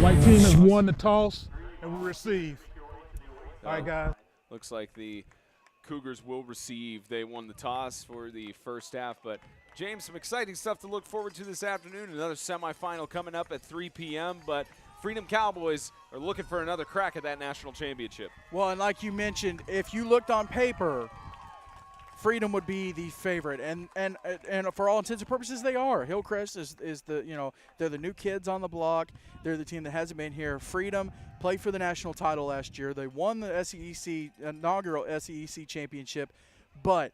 White team has won the toss and will receive. All right, guys. Looks like the Cougars will receive. They won the toss for the first half, but James, some exciting stuff to look forward to this afternoon. Another semifinal coming up at 3 p.m., but Freedom Cowboys are looking for another crack at that national championship. Well, and like you mentioned, if you looked on paper, Freedom would be the favorite, and for all intents and purposes, they are. Hillcrest is the they're the new kids on the block. They're the team that hasn't been here. Freedom played for the national title last year. They won the SEC inaugural SEC championship, but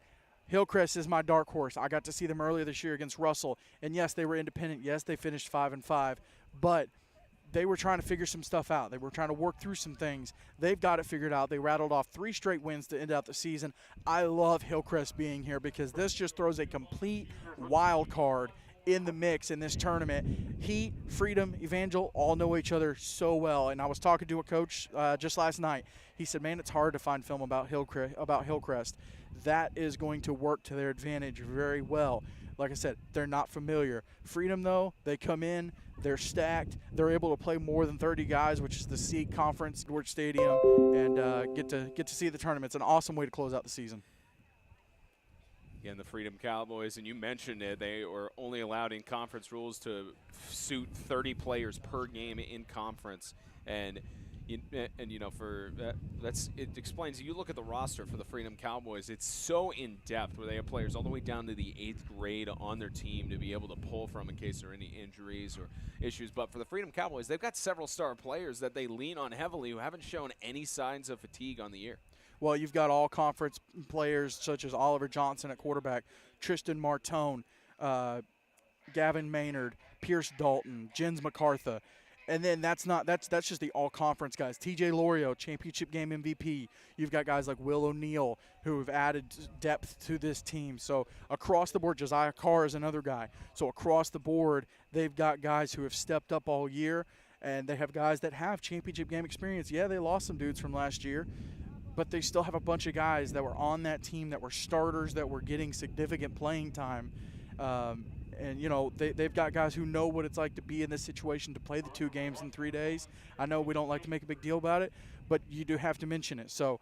Hillcrest is my dark horse. I got to see them earlier this year against Russell, and yes, they were independent. Yes, they finished 5-5, but they were trying to figure some stuff out. They were trying to work through some things. They've got it figured out. They rattled off 3 straight wins to end out the season. I love Hillcrest being here because this just throws a complete wild card in the mix in this tournament. Heat, Freedom, Evangel all know each other so well. And I was talking to a coach just last night. He said, man, it's hard to find film about Hillcrest. That is going to work to their advantage very well. Like I said, they're not familiar. Freedom, though, they come in, they're stacked. They're able to play more than 30 guys, which is the SEAC Conference, George Stadium, and get to see the tournament. It's an awesome way to close out the season. Again, the Freedom Cowboys, and you mentioned it, they were only allowed in conference rules to suit 30 players per game in conference. And you know, for it explains. You look at the roster for the Freedom Cowboys; it's so in depth, where they have players all the way down to the 8th grade on their team to be able to pull from in case there are any injuries or issues. But for the Freedom Cowboys, they've got several star players that they lean on heavily who haven't shown any signs of fatigue on the year. Well, you've got all conference players such as Oliver Johnson at quarterback, Tristan Martone, Gavin Maynard, Pierce Dalton, Jens McCartha. And then that's just the all-conference guys. T.J. Lorio, championship game MVP. You've got guys like Will O'Neal who have added depth to this team. So across the board, Josiah Carr is another guy. So across the board, they've got guys who have stepped up all year, and they have guys that have championship game experience. Yeah, they lost some dudes from last year, but they still have a bunch of guys that were on that team that were starters, that were getting significant playing time. And, you know, they've got guys who know what it's like to be in this situation, to play the 2 games in 3 days. I know we don't like to make a big deal about it, but you do have to mention it. So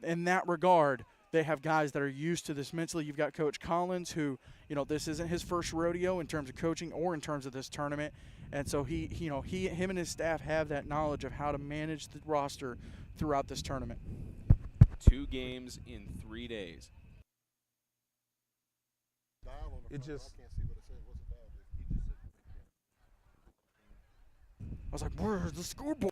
in that regard, they have guys that are used to this mentally. You've got Coach Collins, who, you know, this isn't his first rodeo in terms of coaching or in terms of this tournament. And so him and his staff have that knowledge of how to manage the roster throughout this tournament. 2 games in 3 days. It just. I was like, where's the scoreboard?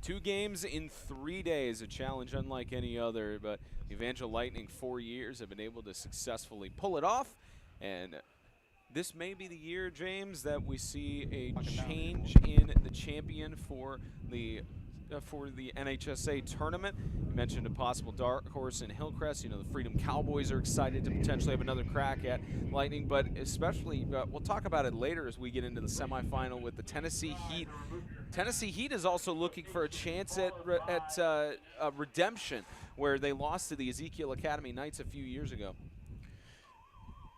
2 games in 3 days, a challenge unlike any other, but Evangel Lightning 4 years have been able to successfully pull it off, and this may be the year, James, that we see a change in the champion for the NHSA tournament. You mentioned a possible dark horse in Hillcrest. You know, the Freedom Cowboys are excited to potentially have another crack at Lightning, but especially, we'll talk about it later as we get into the semifinal with the Tennessee Heat. Tennessee Heat is also looking for a chance at redemption, where they lost to the Ezekiel Academy Knights a few years ago.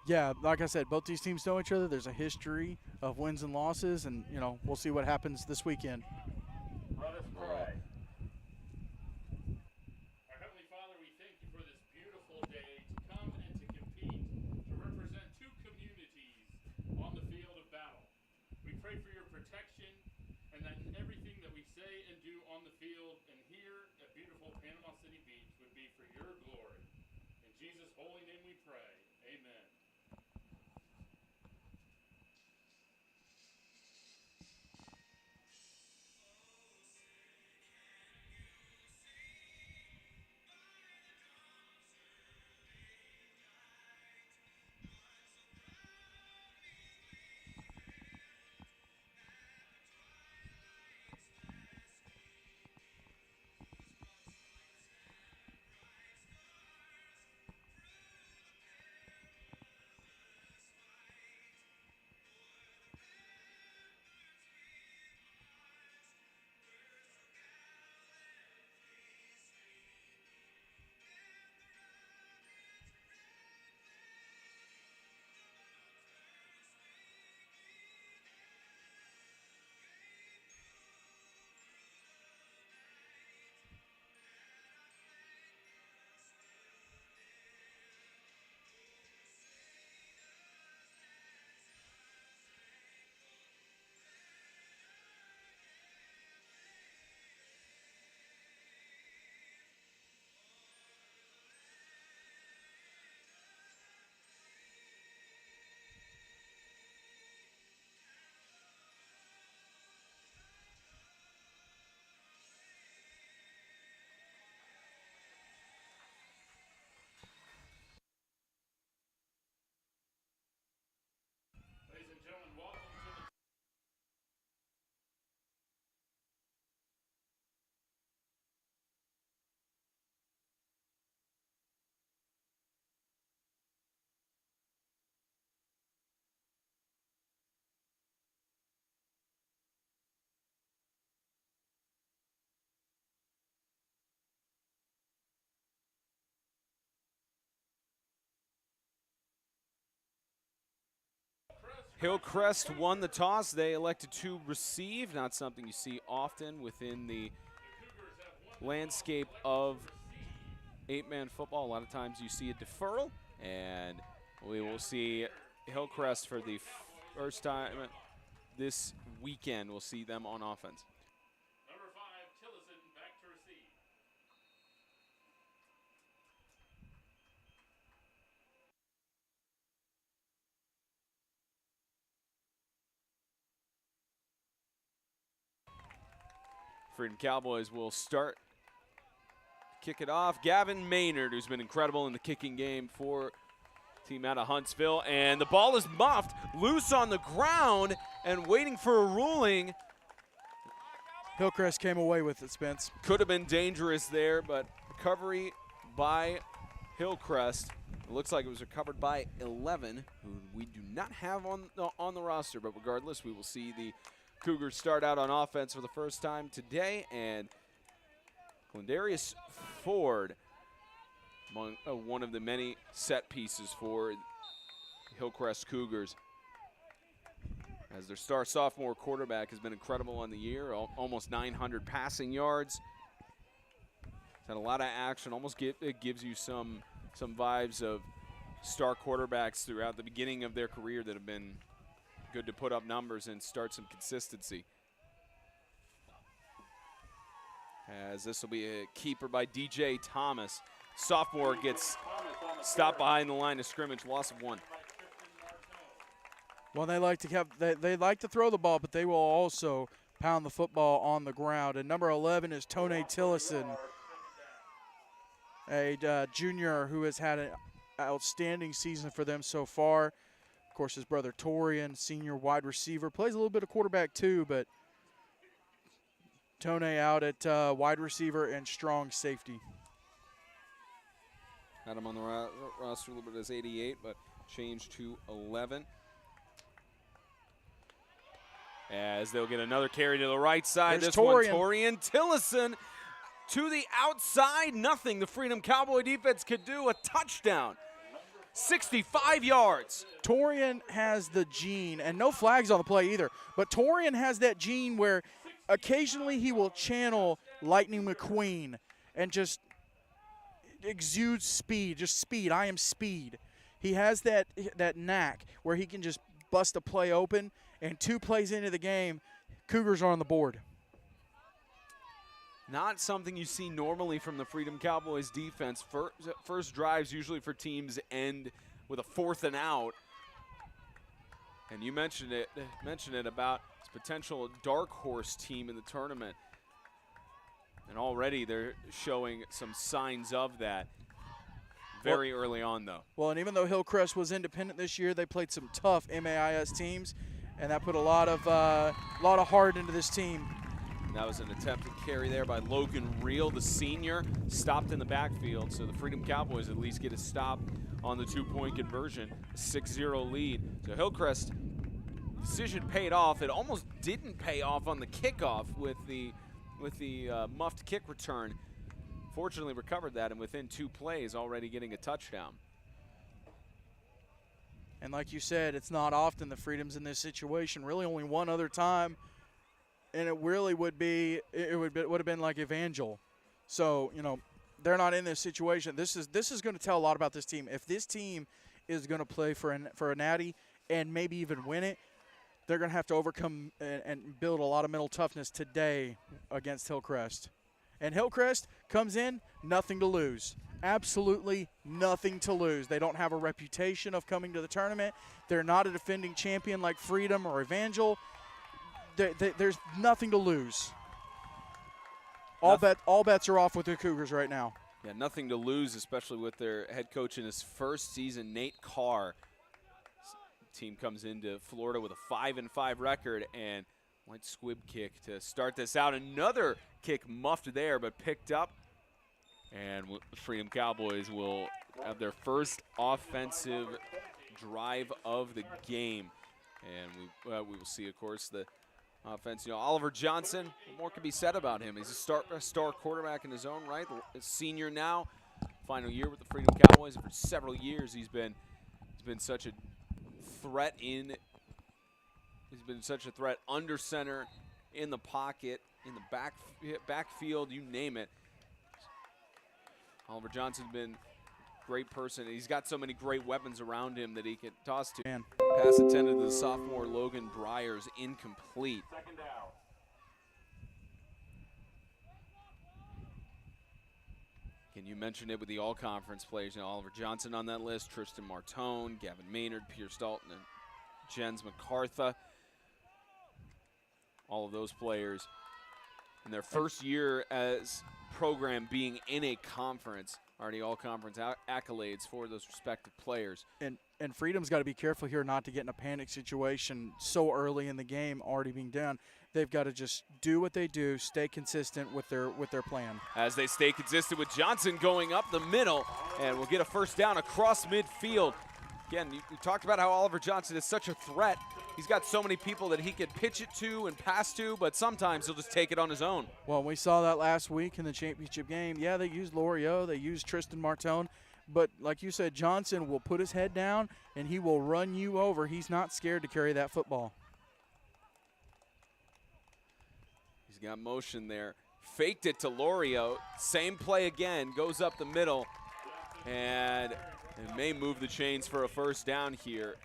Yeah, like I said, both these teams know each other. There's a history of wins and losses, and, you know, we'll see what happens this weekend. Let us pray. Our Heavenly Father, we thank you for this beautiful day to come and to compete, to represent 2 communities on the field of battle. We pray for your protection, and that everything that we say and do on the field and here at beautiful Panama City Beach would be for your glory. In Jesus' holy name we pray. Amen. Hillcrest won the toss. They elected to receive, not something you see often within the landscape of 8-man football. A lot of times you see a deferral, and we will see Hillcrest for the first time this weekend. We'll see them on offense. Number 5, Tillison back to receive. Freedom Cowboys will start, kick it off. Gavin Maynard, who's been incredible in the kicking game for team out of Huntsville. And the ball is muffed, loose on the ground, and waiting for a ruling. Hillcrest came away with it, Spence. Could have been dangerous there, but recovery by Hillcrest. It looks like it was recovered by 11, who we do not have on the roster. But regardless, we will see the Cougars start out on offense for the first time today, and Glendarius Ford, among one of the many set pieces for Hillcrest Cougars, as their star sophomore quarterback has been incredible on the year, almost 900 passing yards. He's had a lot of action. It gives you some vibes of star quarterbacks throughout the beginning of their career that have been good to put up numbers and start some consistency. As this will be a keeper by DJ Thomas. Sophomore gets stopped behind the line of scrimmage, loss of 1. Well, they like to throw the ball, but they will also pound the football on the ground. And number 11 is Tone Tillison, a junior who has had an outstanding season for them so far. Of course, his brother Torian, senior wide receiver, plays a little bit of quarterback too, but Tone out at wide receiver and strong safety. Had him on the roster a little bit as 88, but changed to 11. As they'll get another carry to the right side. There's this Torian. one, Torian Tillison to the outside. Nothing the Freedom Cowboy defense could do. A touchdown. 65 yards. Torian has the gene, and no flags on the play either, but Torian has that gene where occasionally he will channel Lightning McQueen and just exude speed, just speed. I am speed. He has that knack where he can just bust a play open, and 2 plays into the game, Cougars are on the board. Not something you see normally from the Freedom Cowboys defense. First drives usually for teams end with a 4th and out. And you mentioned it about this potential dark horse team in the tournament. And already they're showing some signs of that very early on, though. Well, and even though Hillcrest was independent this year, they played some tough MAIS teams, and that put a lot of heart into this team. That was an attempted carry there by Logan Reel, the senior, stopped in the backfield. So the Freedom Cowboys at least get a stop on the 2-point conversion, a 6-0 lead. So Hillcrest decision paid off. It almost didn't pay off on the kickoff with the muffed kick return. Fortunately recovered that, and within 2 plays already getting a touchdown. And like you said, it's not often the Freedom's in this situation. Really only one other time, and it really would have been like Evangel. So, you know, they're not in this situation. This is going to tell a lot about this team. If this team is going to play for a natty and maybe even win it, they're going to have to overcome and build a lot of mental toughness today against Hillcrest. And Hillcrest comes in, nothing to lose. Absolutely nothing to lose. They don't have a reputation of coming to the tournament. They're not a defending champion like Freedom or Evangel. There's nothing to lose. All bets are off with the Cougars right now. Yeah, nothing to lose, especially with their head coach in his first season, Nate Carr. Team comes into Florida with a 5-5 record, and light squib kick to start this out. Another kick muffed there, but picked up. And Freedom Cowboys will have their first offensive drive of the game. And we will see, of course, the offense. You know, Oliver Johnson, what more can be said about him? He's a star quarterback in his own right, a senior now, final year with the Freedom Cowboys. And for several years, he's been such a threat in He's been such a threat under center, in the pocket, in the backfield, you name it. Oliver Johnson's been a great person. He's got so many great weapons around him that he can toss to. Man. Pass intended to the sophomore Logan Bryers, incomplete. Second down. Can you mention it with the all-conference players? You know, Oliver Johnson on that list, Tristan Martone, Gavin Maynard, Pierce Dalton, and Jens MacArthur. All of those players in their first year as program being in a conference, already all-conference accolades for those respective players. And Freedom's got to be careful here not to get in a panic situation so early in the game, already being down. They've got to just do what they do, stay consistent with their plan. As they stay consistent with Johnson going up the middle, and we'll get a first down across midfield. Again, we talked about how Oliver Johnson is such a threat. He's got so many people that he could pitch it to and pass to, but sometimes he'll just take it on his own. Well, we saw that last week in the championship game. Yeah, they used Loriot, they used Tristan Martone, but like you said, Johnson will put his head down and he will run you over. He's not scared to carry that football. He's got motion there. Faked it to Loriot. Same play again, goes up the middle, and it may move the chains for a first down here.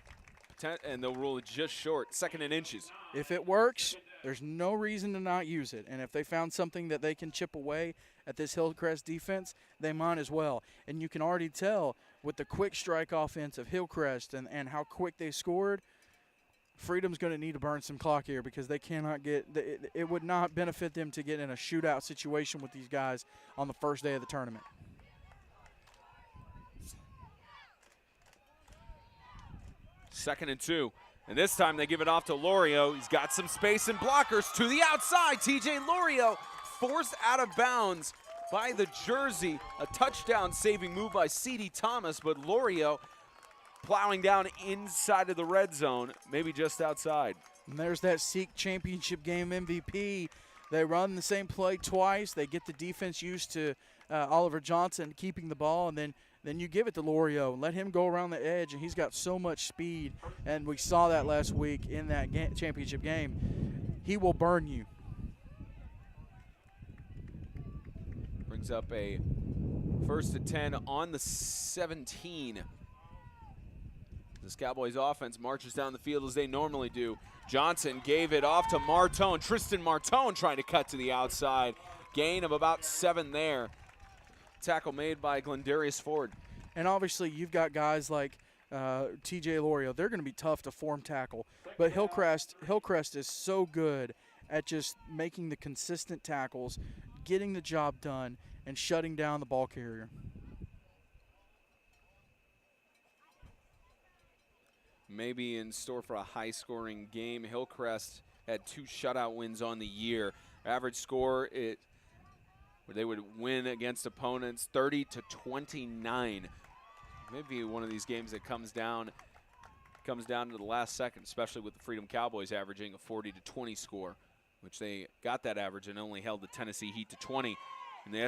And they'll rule it just short, 2nd and inches. If it works, there's no reason to not use it. And if they found something that they can chip away at this Hillcrest defense, they might as well. And you can already tell with the quick strike offense of Hillcrest and how quick they scored, Freedom's going to need to burn some clock here because they cannot get – it would not benefit them to get in a shootout situation with these guys on the first day of the tournament. Second and 2. And this time they give it off to Loriot. He's got some space and blockers to the outside. TJ Loriot forced out of bounds by the jersey. A touchdown-saving move by C.D. Thomas, but Loriot plowing down inside of the red zone, maybe just outside. And there's that SEEK championship game MVP. They run the same play twice. They get the defense used to Oliver Johnson keeping the ball, and then you give it to Loriot and let him go around the edge, and he's got so much speed. And we saw that last week in that championship game. He will burn you. Brings up a 1st and 10 on the 17. This Cowboys offense marches down the field as they normally do. Johnson gave it off to Martone. Tristan Martone trying to cut to the outside. Gain of about 7 there. Tackle made by Glendarius Ford. And obviously you've got guys like TJ Loriot. They're going to be tough to form tackle. But Hillcrest is so good at just making the consistent tackles, getting the job done, and shutting down the ball carrier. Maybe in store for a high-scoring game. Hillcrest had 2 shutout wins on the year. Average score, where they would win against opponents 30-29. Maybe one of these games that comes down to the last second, especially with the Freedom Cowboys averaging a 40-20 score, which they got that average and only held the Tennessee Heat to 20 in the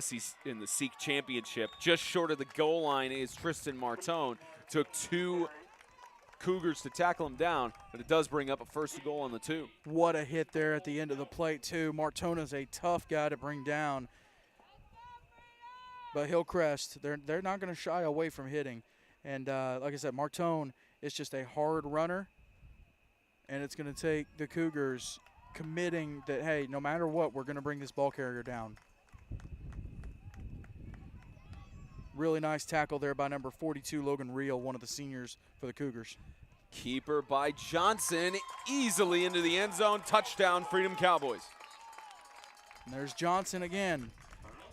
SEC championship. Just short of the goal line is Tristan Martone. Took 2 Cougars to tackle him down, but it does bring up a 1st goal on the 2. What a hit there at the end of the plate, too. Martone is a tough guy to bring down. But Hillcrest, they're not going to shy away from hitting. And like I said, Martone is just a hard runner, and it's going to take the Cougars committing that, hey, no matter what, we're going to bring this ball carrier down. Really nice tackle there by number 42, Logan Reel, one of the seniors for the Cougars. Keeper by Johnson, easily into the end zone. Touchdown, Freedom Cowboys. And there's Johnson again.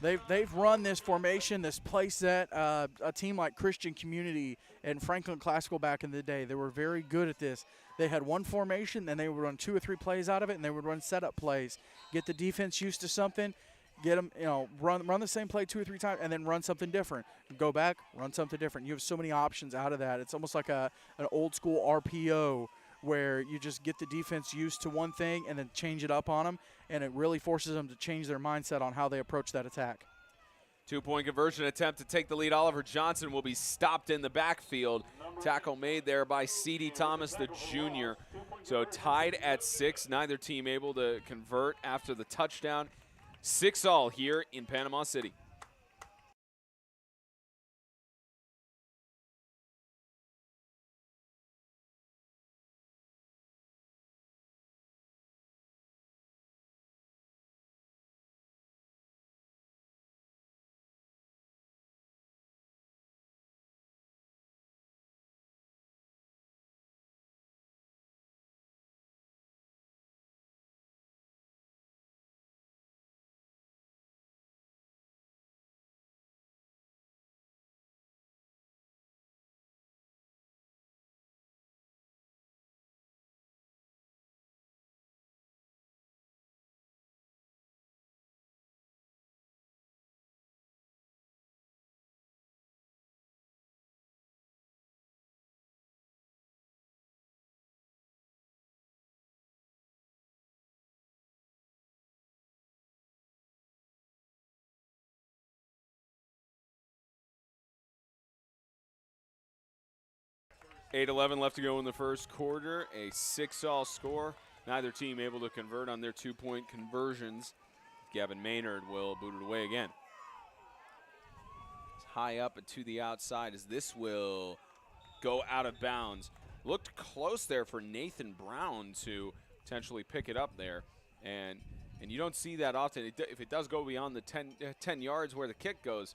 They've run this formation, this play set. A team like Christian Community and Franklin Classical back in the day, they were very good at this. They had one formation, then they would run 2 or 3 plays out of it, and they would run setup plays. Get the defense used to something, get them, run the same play 2 or 3 times, and then run something different. Go back, run something different. You have so many options out of that. It's almost like an old school RPO where you just get the defense used to one thing and then change it up on them, and it really forces them to change their mindset on how they approach that attack. Two-point conversion attempt to take the lead. Oliver Johnson will be stopped in the backfield. Tackle made there by C.D. Thomas, the junior. So tied at 6. Neither team able to convert after the touchdown. 6-all here in Panama City. $8:11 left to go in the first quarter. A 6-all score. Neither team able to convert on their two-point conversions. Gavin Maynard will boot it away again. It's high up and to the outside as this will go out of bounds. Looked close there for Nathan Brown to potentially pick it up there. And you don't see that often. If it does go beyond the 10 yards where the kick goes,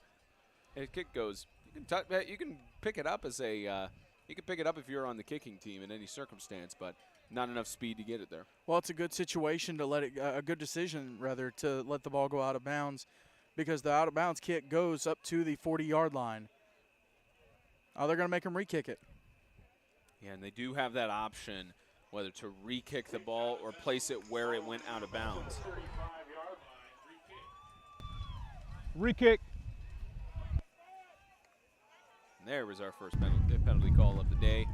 you can pick it up as a you can pick it up if you're on the kicking team in any circumstance, but not enough speed to get it there. Well, it's a good situation to let it, a good decision rather, to let the ball go out of bounds, because the out of bounds kick goes up to the 40-yard line. Oh, they're going to make him re-kick it. Yeah, and they do have that option, whether to re-kick the ball or place it where it went out of bounds. Re-kick. And there was our first penalty call of the day.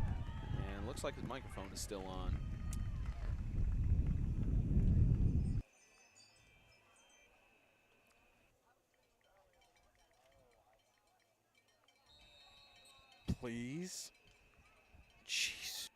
And looks like his microphone is still on. Please. Jeez.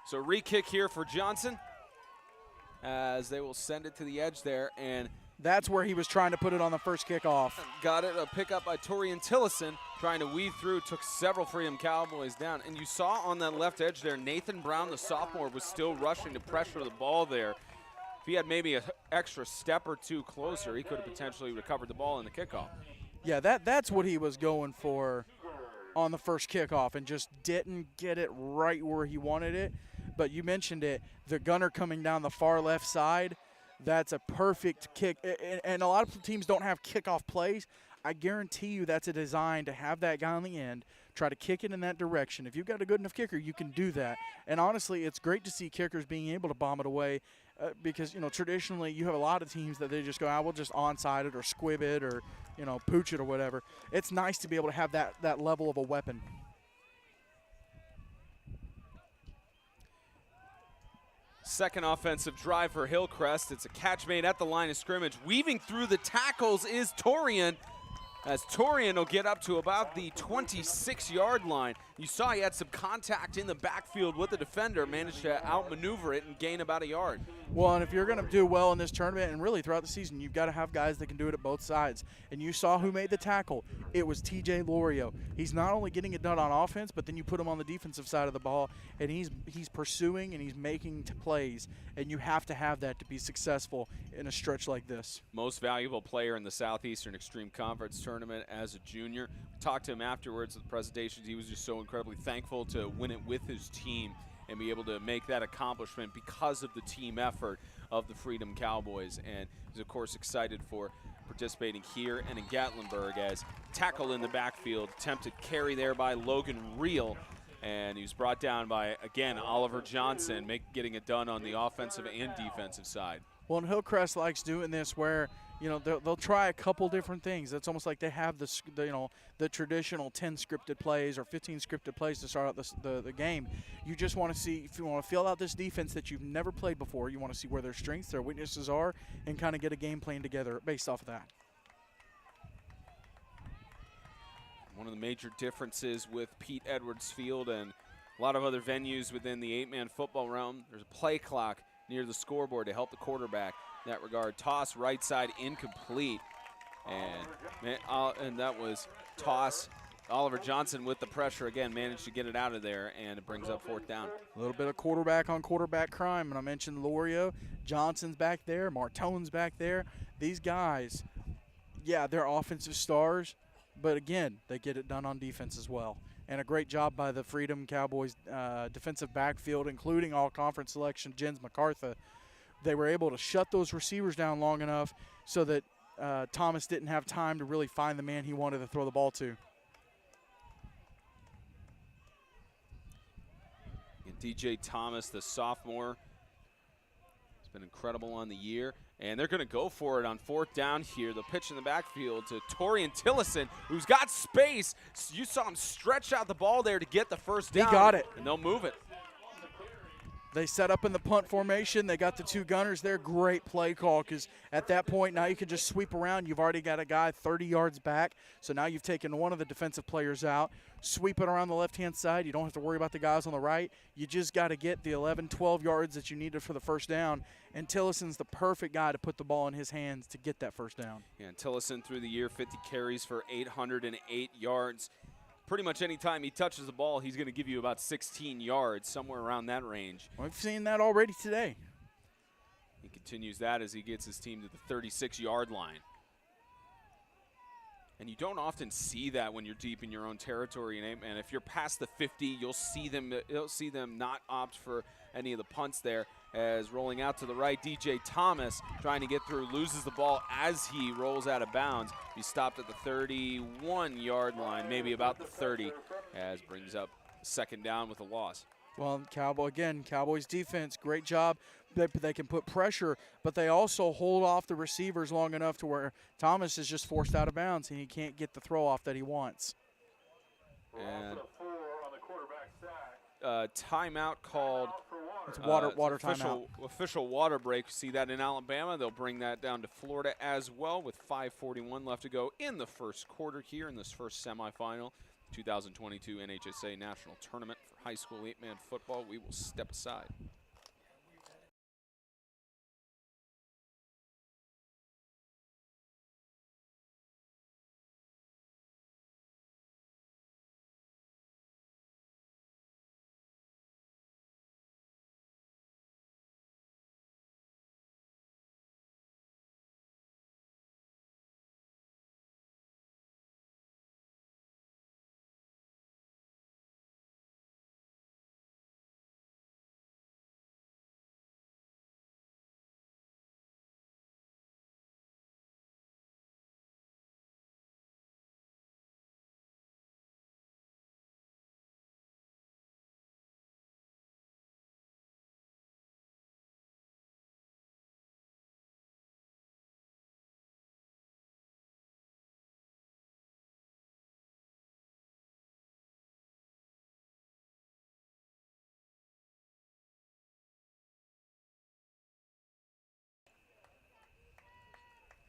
So re-kick here for Johnson as they will send it to the edge there, and That's where he was trying to put it on the first kickoff. got it, a pick up by Torian Tillison, trying to weave through, took several Freedom Cowboys down. And you saw on that left edge there, Nathan Brown, the sophomore, was still rushing to pressure the ball there. If he had maybe an extra step or two closer, he could have potentially recovered the ball in the kickoff. Yeah, that's what he was going for on the first kickoff, and just didn't get it right where he wanted it. But you mentioned it, the gunner coming down the far left side, that's a perfect kick. And a lot of teams don't have kickoff plays. I guarantee you that's a design to have that guy on the end, try to kick it in that direction. If you've got a good enough kicker, you can do that. And honestly, it's great to see kickers being able to bomb it away because, you know, traditionally you have a lot of teams that they just go, we'll just onside it or squib it or, you know, pooch it or whatever. It's nice to be able to have that level of a weapon. Second offensive drive for Hillcrest. It's a catch made at the line of scrimmage. Weaving through the tackles is Torian, as Torian will get up to about the 26-yard line. You saw he had some contact in the backfield with the defender, managed to outmaneuver it and gain about a yard. Well, and if you're going to do well in this tournament and really throughout the season, you've got to have guys that can do it at both sides. And you saw who made the tackle. It was TJ Lorio. He's not only getting it done on offense, but then you put him on the defensive side of the ball, and he's pursuing and he's making plays. And you have to have that to be successful in a stretch like this. Most valuable player in the Southeastern Extreme Conference tournament as a junior. We talked to him afterwards at the presentations. He was just so incredibly thankful to win it with his team and be able to make that accomplishment because of the team effort of the Freedom Cowboys. And he's, of course, excited for participating here and in Gatlinburg as tackle in the backfield, attempted carry there by Logan Reel. And he was brought down by, again, Oliver Johnson, getting it done on the offensive and defensive side. Well, and Hillcrest likes doing this where you know, they'll try a couple different things. It's almost like they have the traditional 10 scripted plays or 15 scripted plays to start out the game. You just want to see, if you want to feel out this defense that you've never played before, you want to see where their strengths, their weaknesses are, and kind of get a game plan together based off of that. One of the major differences with Pete Edwards Field and a lot of other venues within the 8-man football realm, there's a play clock near the scoreboard to help the quarterback in that regard. Toss right side incomplete. And that was toss. Oliver Johnson with the pressure again managed to get it out of there, and it brings up 4th down. A little bit of quarterback on quarterback crime, and I mentioned Lorio. Johnson's back there. Martone's back there. These guys, yeah, they're offensive stars, but again, they get it done on defense as well. And a great job by the Freedom Cowboys defensive backfield, including all-conference selection Jens MacArthur. They were able to shut those receivers down long enough so that Thomas didn't have time to really find the man he wanted to throw the ball to. And DJ Thomas, the sophomore, has been incredible on the year. And they're going to go for it on 4th down here. The pitch in the backfield to Torian Tillison, who's got space. You saw him stretch out the ball there to get the 1st down. He got it. And they'll move it. They set up in the punt formation. They got the 2 gunners there. Great play call, because at that point now you can just sweep around. You've already got a guy 30 yards back. So now you've taken one of the defensive players out. Sweep it around the left-hand side. You don't have to worry about the guys on the right. You just got to get the 11, 12 yards that you needed for the 1st down. And Tillison's the perfect guy to put the ball in his hands to get that 1st down. Yeah, and Tillison through the year, 50 carries for 808 yards. Pretty much any time he touches the ball, he's going to give you about 16 yards, somewhere around that range. We've seen that already today. He continues that as he gets his team to the 36-yard line. And you don't often see that when you're deep in your own territory. And if you're past the 50, you'll see them not opt for any of the punts there. As rolling out to the right, DJ Thomas trying to get through, loses the ball as he rolls out of bounds. He stopped at the 31-yard line, maybe about the 30, as brings up 2nd down with a loss. Well, Cowboys defense, great job. They can put pressure, but they also hold off the receivers long enough to where Thomas is just forced out of bounds and he can't get the throw off that he wants. And timeout called. It's water timeout. Official water break. See that in Alabama. They'll bring that down to Florida as well with 5:41 left to go in the 1st quarter here in this 1st semifinal. 2022 NHSA National Tournament for high school 8-man football. We will step aside.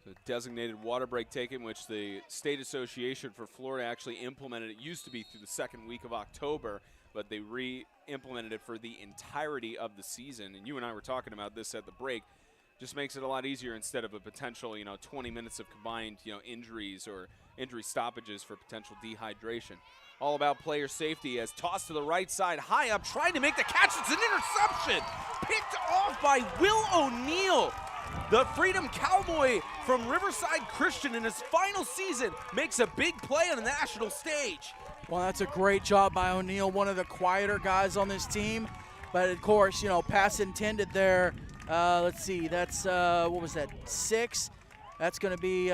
The designated water break taken, which the State Association for Florida actually implemented. It used to be through the 2nd week of October, but they re-implemented it for the entirety of the season. And you and I were talking about this at the break. Just makes it a lot easier instead of a potential, 20 minutes of combined, injuries or injury stoppages for potential dehydration. All about player safety as tossed to the right side, high up, trying to make the catch. It's an interception. Picked off by Will O'Neill. The Freedom Cowboy from Riverside Christian in his final season makes a big play on the national stage. Well, that's a great job by O'Neill, one of the quieter guys on this team. But, of course, pass intended there. Let's see, that's, what was that, 6? That's going to be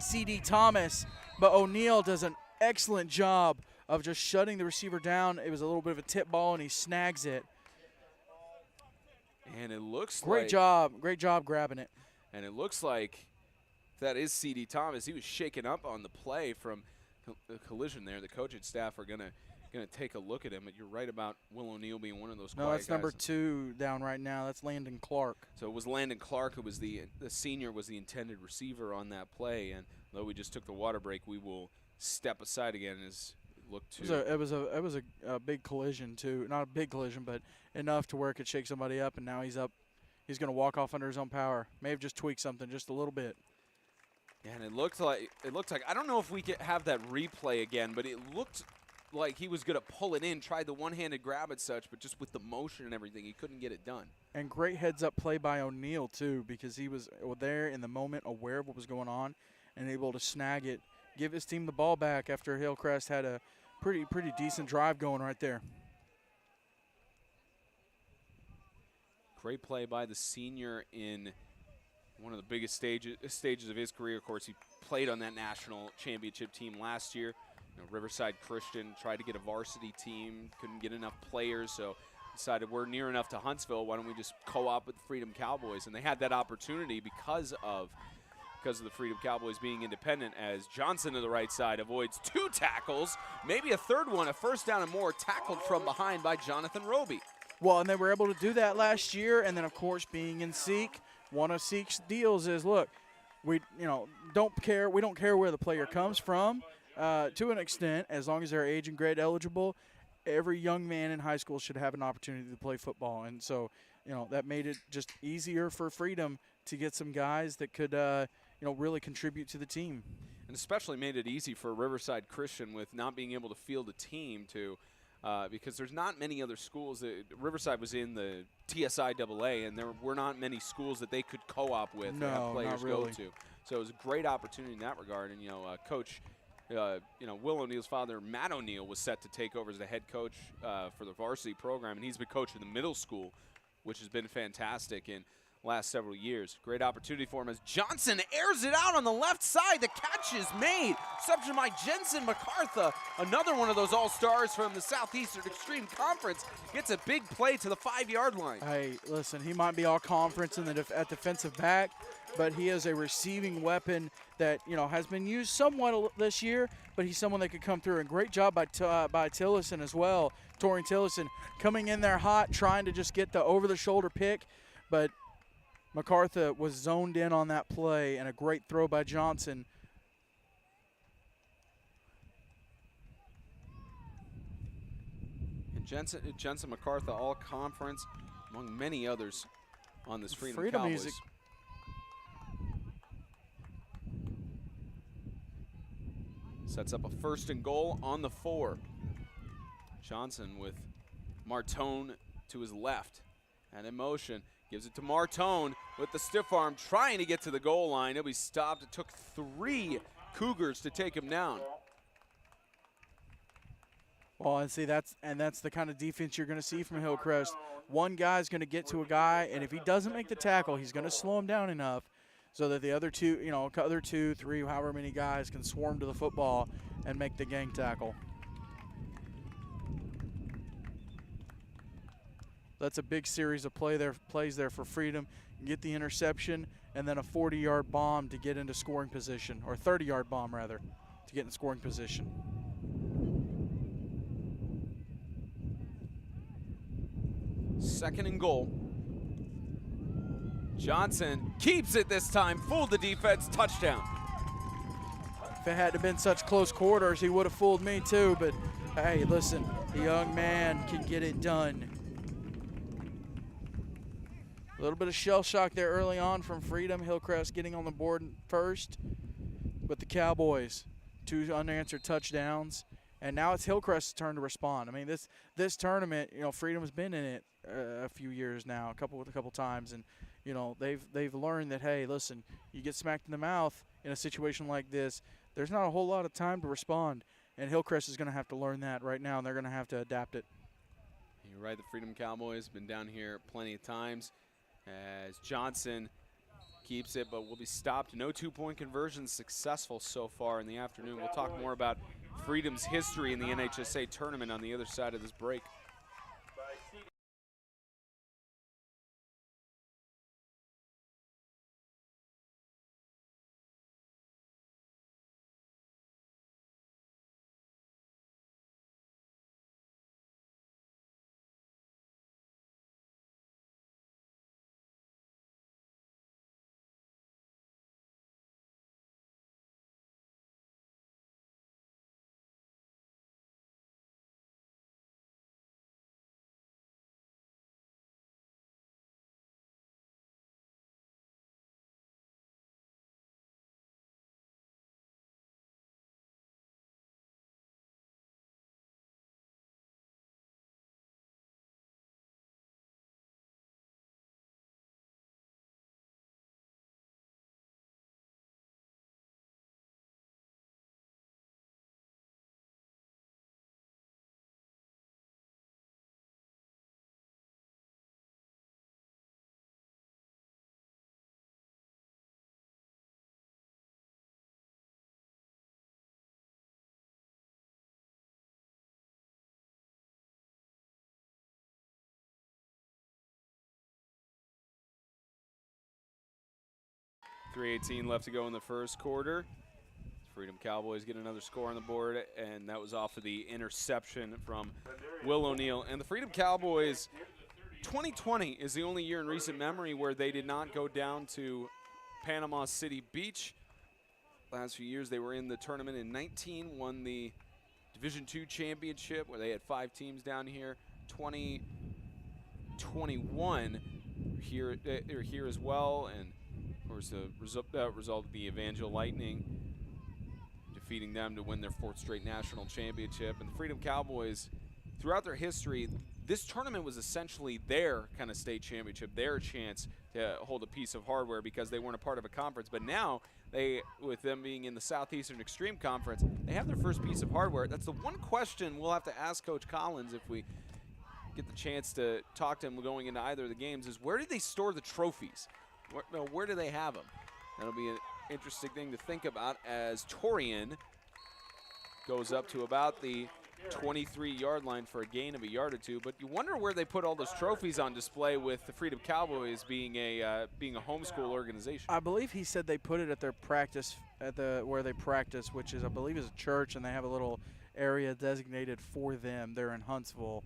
C.D. Thomas. But O'Neill does an excellent job of just shutting the receiver down. It was a little bit of a tip ball, and he snags it. And it looks Great job grabbing it. And it looks like That is C.D. Thomas. He was shaken up on the play from the collision there. The coaching staff are gonna take a look at him. But you're right about Will O'Neal being one of those. No, that's guys. number 2 down right now. That's Landon Clark. So it was Landon Clark who was the senior, was the intended receiver on that play. And though we just took the water break, we will step aside again as look to. It was a big collision too. Not a big collision, but enough to where it could shake somebody up. And now he's up. He's going to walk off under his own power. May have just tweaked something just a little bit. Yeah, and it looked like I don't know if we could have that replay again, but it looked like he was going to pull it in, tried the one-handed grab and such, but just with the motion and everything, he couldn't get it done. And great heads-up play by O'Neal too, because he was there in the moment, aware of what was going on, and able to snag it, give his team the ball back after Hillcrest had a pretty decent drive going right there. Great play by the senior in one of the biggest stages of his career. Of course, he played on that national championship team last year. You know, Riverside Christian tried to get a varsity team, couldn't get enough players, so decided we're near enough to Huntsville. Why don't we just co-op with the Freedom Cowboys? And they had that opportunity because of the Freedom Cowboys being independent, as Johnson to the right side avoids 2 tackles, maybe a third one, a first down and more, tackled from behind by Jonathan Roby. Well, and they were able to do that last year, and then of course being in Seek, one of Seek's deals is, look, we don't care where the player comes from, to an extent, as long as they're age and grade eligible. Every young man in high school should have an opportunity to play football, and so that made it just easier for Freedom to get some guys that could really contribute to the team. And especially made it easy for Riverside Christian with not being able to field a team to. Because there's not many other schools. Riverside was in the TSIAA, and there were not many schools that they could co-op with and have players go to. So it was a great opportunity in that regard. And Coach, Will O'Neal's father, Matt O'Neal, was set to take over as the head coach for the varsity program, and he's been coaching the middle school, which has been fantastic in last several years. Great opportunity for him as Johnson airs it out on the left side. The catch is made. Reception by Jensen MacArthur, another one of those all-stars from the Southeastern Extreme Conference, gets a big play to the 5-yard line. Hey, listen, he might be all conference at defensive back, but he is a receiving weapon that has been used somewhat this year, but he's someone that could come through. And great job by Tillison as well. Torian Tillison coming in there hot, trying to just get the over-the-shoulder pick, but MacArthur was zoned in on that play, and a great throw by Johnson. And Jensen MacArthur, all conference, among many others on this Freedom Cowboys. Music. Sets up a 1st and goal on the 4. Johnson with Martone to his left, and in motion. Gives it to Martone with the stiff arm, trying to get to the goal line. He'll be stopped. It took 3 Cougars to take him down. Well, and see, that's the kind of defense you're going to see from Hillcrest. One guy's going to get to a guy, and if he doesn't make the tackle, he's going to slow him down enough so that the other 2, 3, however many guys can swarm to the football and make the gang tackle. That's a big series of plays there for Freedom. Get the interception, and then a 40-yard bomb to get into scoring position, or 30-yard bomb, rather, to get in scoring position. Second and goal. Johnson keeps it this time, fooled the defense, touchdown. If it hadn't been such close quarters, he would have fooled me too, but hey, listen, the young man can get it done. A little bit of shell shock there early on from Freedom. Hillcrest getting on the board first, but the Cowboys, 2 unanswered touchdowns, and now it's Hillcrest's turn to respond. I mean, this tournament, Freedom has been in it a few years now, a couple times, and they've learned that, hey, listen, you get smacked in the mouth in a situation like this, there's not a whole lot of time to respond, and Hillcrest is going to have to learn that right now, and they're going to have to adapt it. You're right, the Freedom Cowboys been down here plenty of times. As Johnson keeps it, but will be stopped. No 2-point conversions successful so far in the afternoon. We'll talk more about Freedom's history in the NHSA tournament on the other side of this break. 3:18 left to go in the first quarter. Freedom Cowboys get another score on the board, and that was off of the interception from Will O'Neal. And the Freedom Cowboys, 2020 is the only year in recent memory where they did not go down to Panama City Beach. Last few years they were in the tournament in 19, won the Division II championship where they had 5 teams down here. 2021 they're here as well, and of course the result of the Evangel Lightning defeating them to win their 4th straight national championship. And the Freedom Cowboys, throughout their history, this tournament was essentially their kind of state championship, their chance to hold a piece of hardware because they weren't a part of a conference. But now, with them being in the Southeastern Extreme Conference, they have their first piece of hardware. That's the one question we'll have to ask Coach Collins if we get the chance to talk to him going into either of the games is where do they store the trophies? Where do they have them? That'll be an interesting thing to think about as Torian goes up to about the 23-yard line for a gain of a yard or 2. But you wonder where they put all those trophies on display with the Freedom Cowboys being a homeschool organization. I believe he said they put it at their practice, where they practice, which is I believe is a church, and they have a little area designated for them. They're in Huntsville.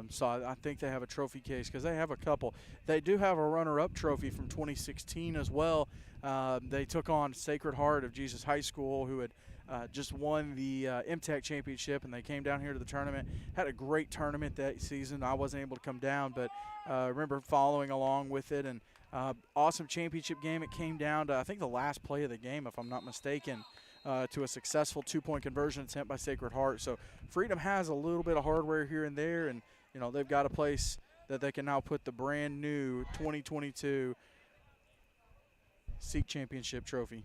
So I think they have a trophy case because they have a couple. They do have a runner-up trophy from 2016 as well. They took on Sacred Heart of Jesus High School, who had just won the MTech championship, and they came down here to the tournament. Had a great tournament that season. I wasn't able to come down, but I remember following along with it. And awesome championship game. It came down to, I think, the last play of the game, if I'm not mistaken, to a successful 2-point conversion attempt by Sacred Heart. So Freedom has a little bit of hardware here and there, and they've got a place that they can now put the brand new 2022 SEEK Championship trophy.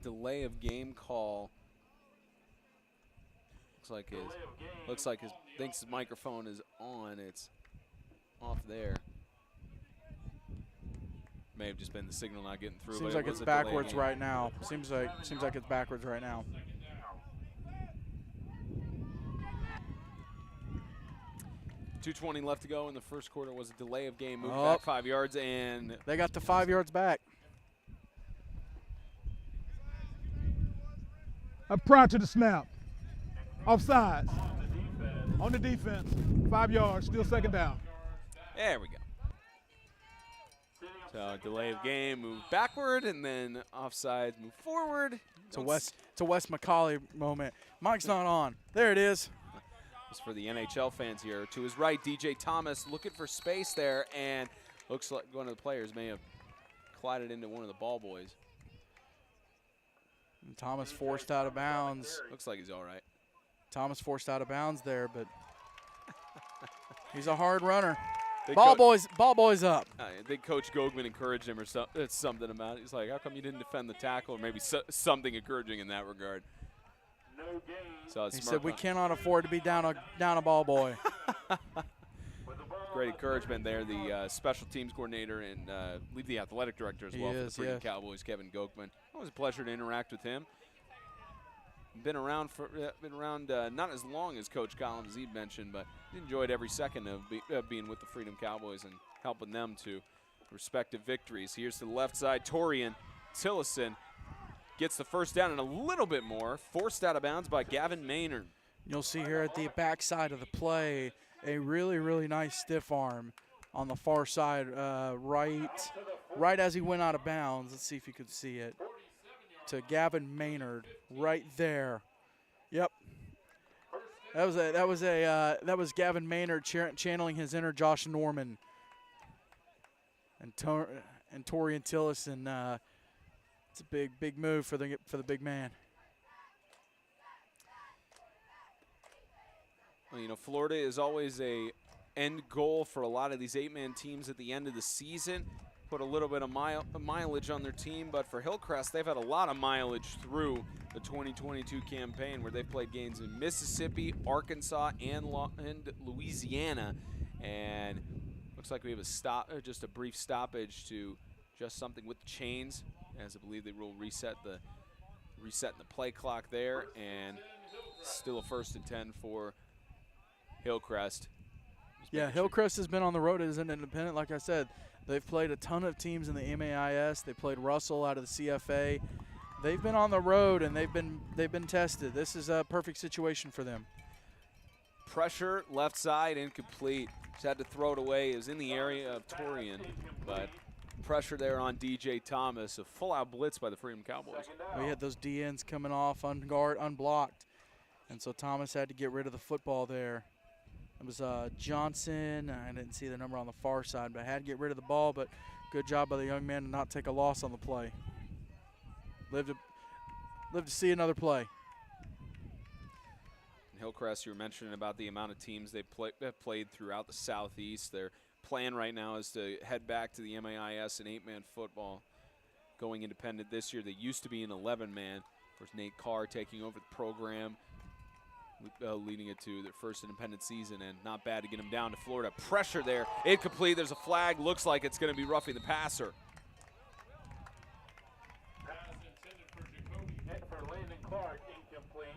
Delay of game call. Looks like his thinks his microphone is on. It's off there. May have just been the signal not getting through. Seems but like it's backwards right now. Seems like it's backwards right now. .220 left to go in the first quarter. Was a delay of game. Moved back 5 yards, and they got the 5 yards back. Prior to the snap. Offsides. On the defense. 5 yards. Still second down. There we go. So delay of game, move backward, and then offsides, move forward. It's a Wes McCauley moment. Mike's not on. There it is. It's for the NHL fans here. To his right, DJ Thomas looking for space there, and looks like one of the players may have collided into one of the ball boys. And Thomas forced out of bounds. Looks like he's all right. Thomas forced out of bounds there, but he's a hard runner. Ball boys up. I think Coach Gogman encouraged him or something about it. He's like, how come you didn't defend the tackle? Or maybe something encouraging in that regard. So he said, we cannot afford to be down a ball boy. Great encouragement there. The special teams coordinator and lead the athletic director as well for the Freedom Cowboys, Kevin Gokman. It was a pleasure to interact with him. Been around not as long as Coach Collins, as he mentioned, but enjoyed every second of being with the Freedom Cowboys and helping them to respective victories. Here's to the left side, Torian Tillison gets the first down and a little bit more, forced out of bounds by Gavin Maynard. You'll see here at the back side of the play a really, really nice stiff arm on the far side, right as he went out of bounds. Let's see if you could see it. To Gavin Maynard, right there. Yep. That was Gavin Maynard channeling his inner Josh Norman. And Torian Tillison. It's a big move for the big man. Well, Florida is always a end goal for a lot of these 8-man teams at the end of the season. Put a little bit of mileage on their team, but for Hillcrest, they've had a lot of mileage through the 2022 campaign where they've played games in Mississippi, Arkansas, and Louisiana. And looks like we have just a brief stoppage to just something with the chains, as I believe they will resetting the play clock there, and still a 1st and 10 for Hillcrest. Yeah, Hillcrest has been on the road as an independent. Like I said, They've played a ton of teams in the MAIS. They played Russell out of the CFA. They've been on the road and they've been tested. This is a perfect situation for them. Pressure, left side, incomplete. Just had to throw it away. It was in the area of Torian, but pressure there on DJ Thomas. A full-out blitz by the Freedom Cowboys. We had those DNs coming off unblocked, and so Thomas had to get rid of the football there. It was Johnson. I didn't see the number on the far side, but I had to get rid of the ball, but good job by the young man to not take a loss on the play. Live to see another play. Hillcrest, you were mentioning about the amount of teams they have played throughout the Southeast. Their plan right now is to head back to the MAIS in 8-man football. Going independent this year, they used to be an 11-man. Of course, Nate Carr taking over the program, leading it to their first independent season, and not bad to get them down to Florida. Pressure there, incomplete. There's a flag. Looks like it's going to be roughing the passer. Pass intended for Jacoby. Hit for Landon Clark, incomplete.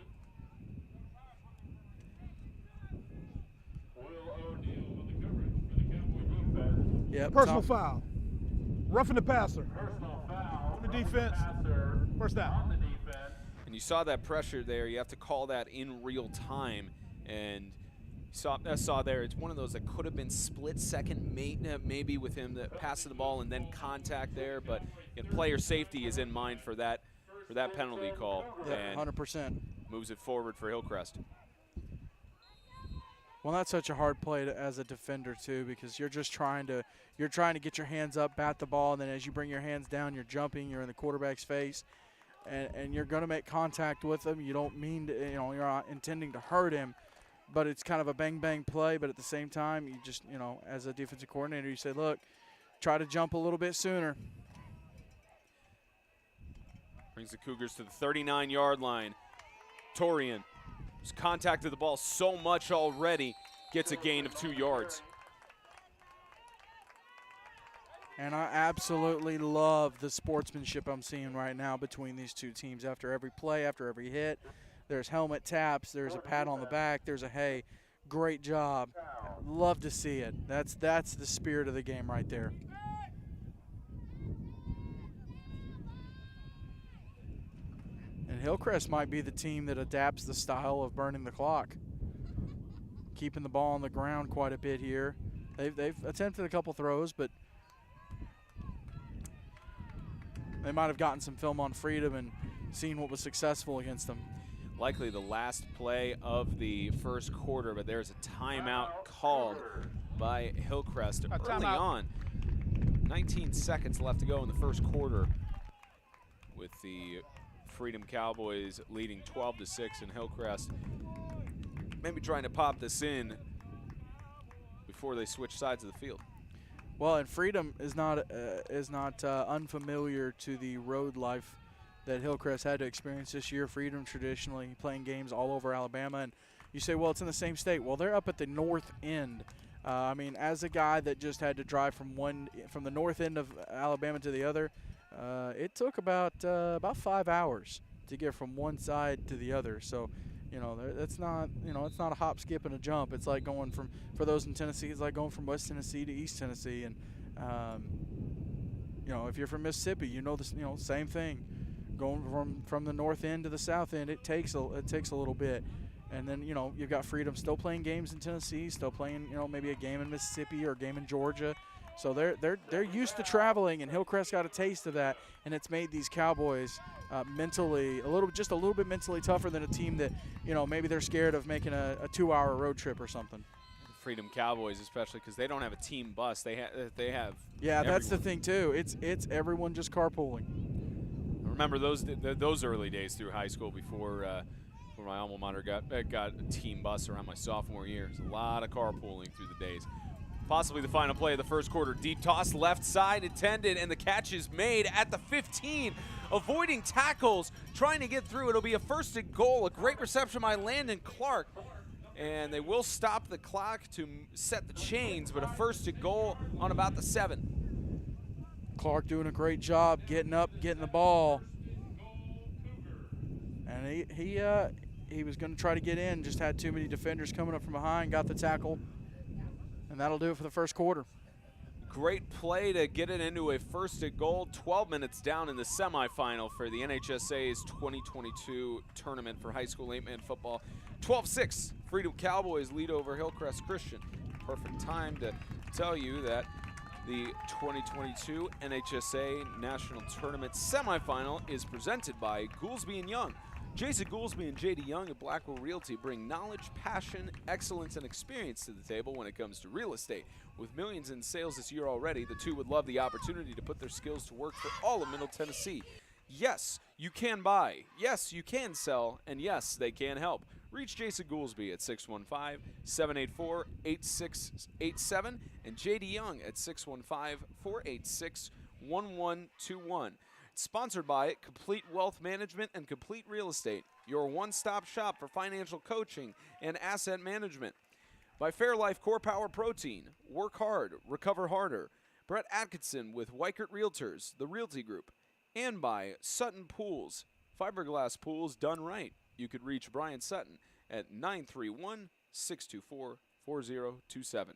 Will O'Neal with the coverage for the Cowboy defense. Yep, Personal foul. Roughing the passer. Personal foul. On the defense. Passer First down. on the defense. And you saw that pressure there. You have to call that in real time. And you saw there, it's one of those that could have been split second, maybe with him passing the ball and then contact there. But player safety is in mind for that penalty call. Yeah, and 100%. moves it forward for Hillcrest. Well, that's such a hard play as a defender too, because you're trying to get your hands up, bat the ball, and then as you bring your hands down, you're jumping, you're in the quarterback's face, and you're going to make contact with him. You don't mean to, you're not intending to hurt him, but it's kind of a bang play. But at the same time, you just, as a defensive coordinator, you say, look, try to jump a little bit sooner. Brings the Cougars to the 39-yard line. Torian has contacted the ball so much already, gets a gain of 2 yards. And I absolutely love the sportsmanship I'm seeing right now between these two teams. After every play, after every hit, there's helmet taps, there's a pat on the back, there's a hey, great job. Love to see it. That's the spirit of the game right there. And Hillcrest might be the team that adapts the style of burning the clock. Keeping the ball on the ground quite a bit here. They've attempted a couple throws, but they might have gotten some film on Freedom and seen what was successful against them. Likely the last play of the first quarter, but there's a timeout called by Hillcrest early on. 19 seconds left to go in the first quarter, with the Freedom Cowboys leading 12-6, and Hillcrest maybe trying to pop this in before they switch sides of the field. Well, and Freedom is not unfamiliar to the road life that Hillcrest had to experience this year. Freedom traditionally playing games all over Alabama, and you say, well, it's in the same state. Well, they're up at the north end. I mean, as a guy that just had to drive from the north end of Alabama to the other, it took about 5 hours to get from one side to the other. So, it's not a hop, skip, and a jump. It's like going for those in Tennessee, it's like going from West Tennessee to East Tennessee. And, if you're from Mississippi, this, same thing. Going from the north end to the south end, it takes a little bit. And then, you've got Freedom still playing games in Tennessee, still playing, maybe a game in Mississippi or a game in Georgia. So they're used to traveling, and Hillcrest got a taste of that, and it's made these Cowboys mentally a little bit mentally tougher than a team that, maybe they're scared of making a 2-hour road trip or something. Freedom Cowboys, especially because they don't have a team bus. They have. Yeah, everyone. That's the thing too. It's everyone just carpooling. I remember those early days through high school before my alma mater got a team bus around my sophomore year. There's a lot of carpooling through the days. Possibly the final play of the first quarter. Deep toss, left side intended, and the catch is made at the 15. Avoiding tackles, trying to get through. It'll be a first and goal. A great reception by Landon Clark. And they will stop the clock to set the chains, but a first and goal on about the 7. Clark doing a great job getting up, getting the ball. And he was going to try to get in, just had too many defenders coming up from behind, got the tackle. And that'll do it for the first quarter. Great play to get it into a first and goal. 12 minutes down in the semifinal for the NHSA's 2022 tournament for high school 8-man football. 12-6, Freedom Cowboys lead over Hillcrest Christian. Perfect time to tell you that the 2022 NHSA National Tournament semifinal is presented by Goolesby and Young. Jason Goolesby and J.D. Young at Blackwell Realty bring knowledge, passion, excellence, and experience to the table when it comes to real estate. With millions in sales this year already, the two would love the opportunity to put their skills to work for all of Middle Tennessee. Yes, you can buy. Yes, you can sell. And yes, they can help. Reach Jason Goolesby at 615-784-8687 and J.D. Young at 615-486-1121. Sponsored by Complete Wealth Management and Complete Real Estate, your one-stop shop for financial coaching and asset management. By Fairlife Core Power Protein, work hard, recover harder. Brett Atkinson with Weichert Realtors, the Realty Group. And by Sutton Pools, fiberglass pools done right. You could reach Brian Sutton at 931-624-4027.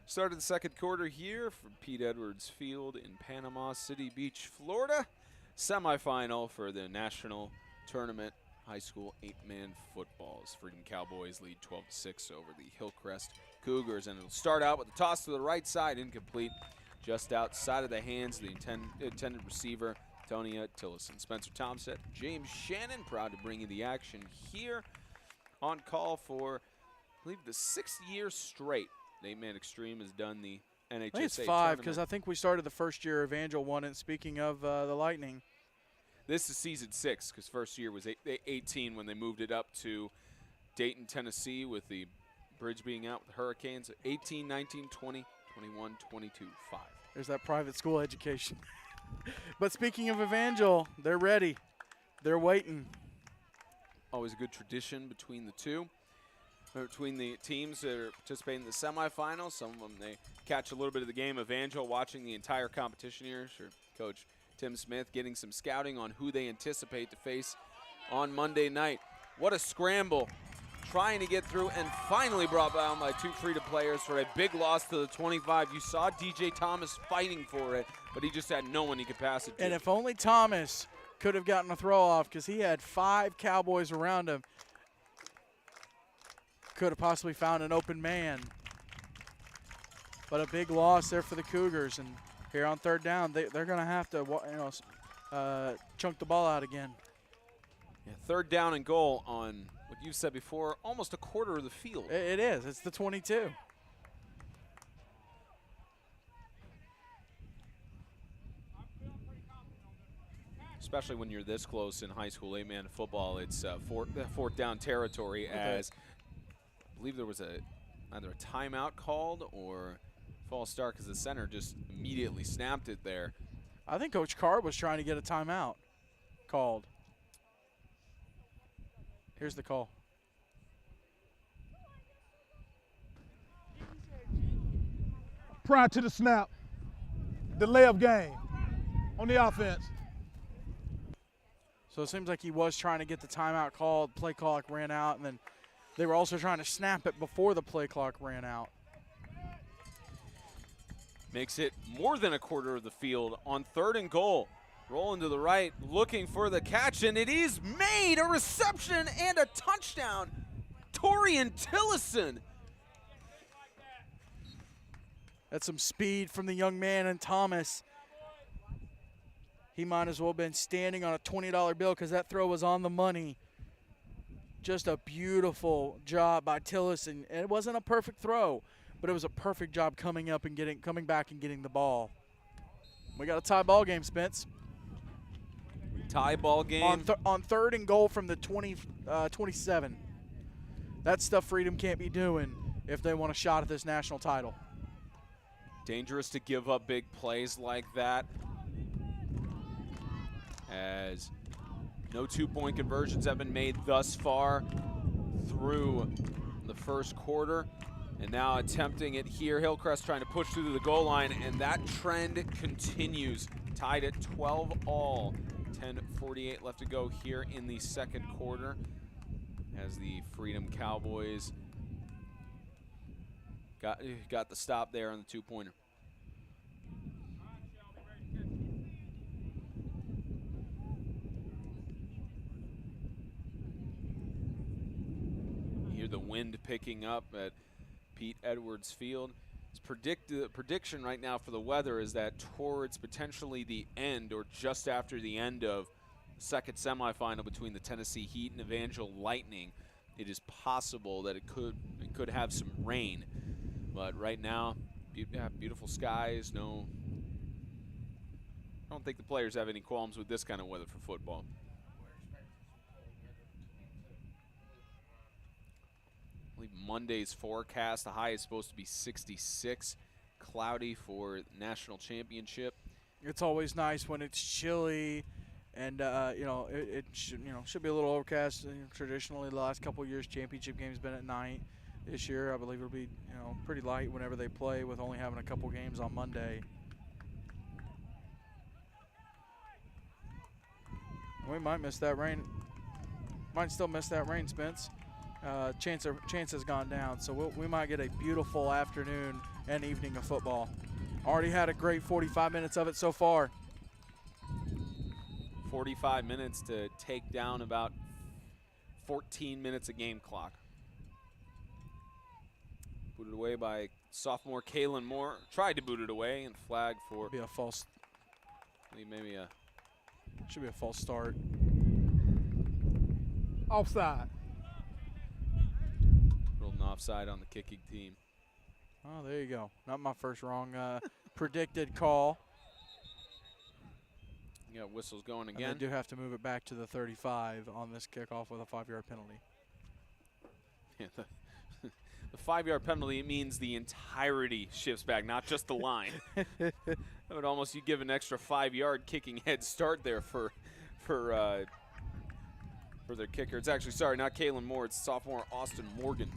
Started the second quarter here from Pete Edwards Field in Panama City Beach, Florida. Semifinal for the national tournament high school 8-man footballs. Freedom Cowboys lead 12-6 over the Hillcrest Cougars. And it'll start out with a toss to the right side, incomplete. Just outside of the hands of the intended receiver, Tonia Tillison. Spencer Thompson, James Shannon, proud to bring you the action here. On call for, I believe, the 6th year straight. 8-man Extreme has done the NHSA I think it's 5 because I think we started the first year Evangel won it. Speaking of the Lightning. This is season 6 because first year was 18 when they moved it up to Dayton, Tennessee with the bridge being out with the Hurricanes. 18, 19, 20, 21, 22, 5. There's that private school education. But speaking of Evangel, they're ready. They're waiting. Always a good tradition between the two. Between the teams that are participating in the semifinals. Some of them, they catch a little bit of the game. Evangel watching the entire competition here. Sure, Coach Tim Smith getting some scouting on who they anticipate to face on Monday night. What a scramble. Trying to get through and finally brought down by 2 Freedom players for a big loss to the 25. You saw DJ Thomas fighting for it, but he just had no one he could pass it to. And if only Thomas could have gotten a throw off because he had 5 Cowboys around him. Could have possibly found an open man. But a big loss there for the Cougars. And here on third down, they're going to have to chunk the ball out again. Yeah, third down and goal on what you said before, almost a quarter of the field. It is. It's the 22. Especially when you're this close in high school 8-man football, it's fourth down territory as I believe there was either a timeout called or false start because the center just immediately snapped it there. I think Coach Carr was trying to get a timeout called. Here's the call. Prior to the snap, delay of game on the offense. So it seems like he was trying to get the timeout called. Play clock ran out, and then they were also trying to snap it before the play clock ran out. Makes it more than a quarter of the field on third and goal. Rolling to the right, looking for the catch, and it is made. A reception and a touchdown. Torian Tillison. That's some speed from the young man, and Thomas. He might as well have been standing on a $20 bill because that throw was on the money. Just a beautiful job by Tillis, and it wasn't a perfect throw, but it was a perfect job coming back and getting the ball. We got a tie ball game, Spence. Tie ball game. On 3rd and goal from the 27. That's stuff Freedom can't be doing if they want a shot at this national title. Dangerous to give up big plays like that, as no 2-point conversions have been made thus far through the first quarter. And now attempting it here. Hillcrest trying to push through the goal line, and that trend continues. Tied at 12 all. 10:48 left to go here in the second quarter, as the Freedom Cowboys got the stop there on the 2-pointer. You hear the wind picking up at Pete Edwards Field. The prediction right now for the weather is that towards potentially the end or just after the end of the second semifinal between the Tennessee Heat and Evangel Lightning, it is possible that it could have some rain. But right now, beautiful skies. I don't think the players have any qualms with this kind of weather for football. I believe Monday's forecast, the high is supposed to be 66, cloudy for national championship. It's always nice when it's chilly, and it should be a little overcast. Traditionally, the last couple of years, championship games been at night. This year, I believe it'll be pretty light whenever they play, with only having a couple games on Monday. We might miss that rain. Might still miss that rain, Spence. Chance has gone down, so we might get a beautiful afternoon and evening of football. Already had a great 45 minutes of it so far. 45 minutes to take down about 14 minutes of game clock. Booted away by sophomore Kalen Moore. Tried to boot it away and flag for. Be a false. Maybe a. Should be a false start. Offside. Little offside on the kicking team. Oh, there you go. Not my first wrong predicted call. You got whistles going again. And they do have to move it back to the 35 on this kickoff with a 5-yard penalty. Yeah, the 5-yard penalty means the entirety shifts back, not just the line. That would almost, you give an extra 5-yard kicking head start there for their kicker. It's actually, sorry, not Kalen Moore, it's sophomore Austin Morgan.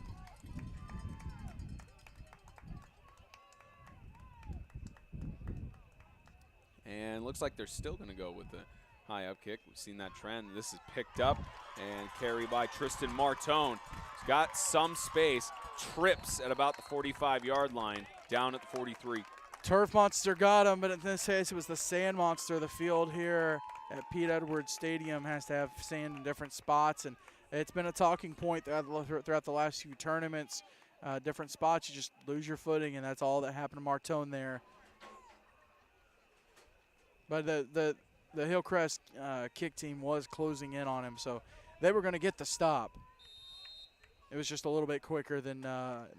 And looks like they're still going to go with the high up kick. We've seen that trend. This is picked up and carried by Tristan Martone. He's got some space, trips at about the 45-yard line, down at the 43. Turf Monster got him, but in this case it was the Sand Monster. The field here at Pete Edwards Stadium has to have sand in different spots, and it's been a talking point throughout the last few tournaments. Different spots, you just lose your footing, and that's all that happened to Martone there. But the Hillcrest kick team was closing in on him, so they were going to get the stop. It was just a little bit quicker than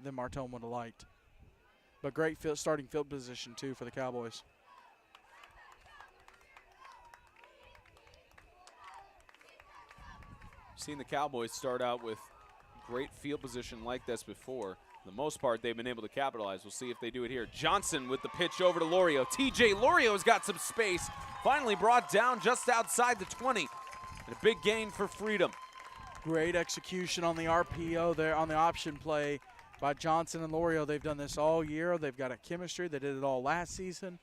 Martone would have liked. But great starting field position, too, for the Cowboys. Seen the Cowboys start out with great field position like this before. For the most part, they've been able to capitalize. We'll see if they do it here. Johnson with the pitch over to Lorio. TJ Lorio's got some space. Finally brought down just outside the 20. And a big gain for Freedom. Great execution on the RPO there on the option play by Johnson and Lorio. They've done this all year. They've got a chemistry. They did it all last season.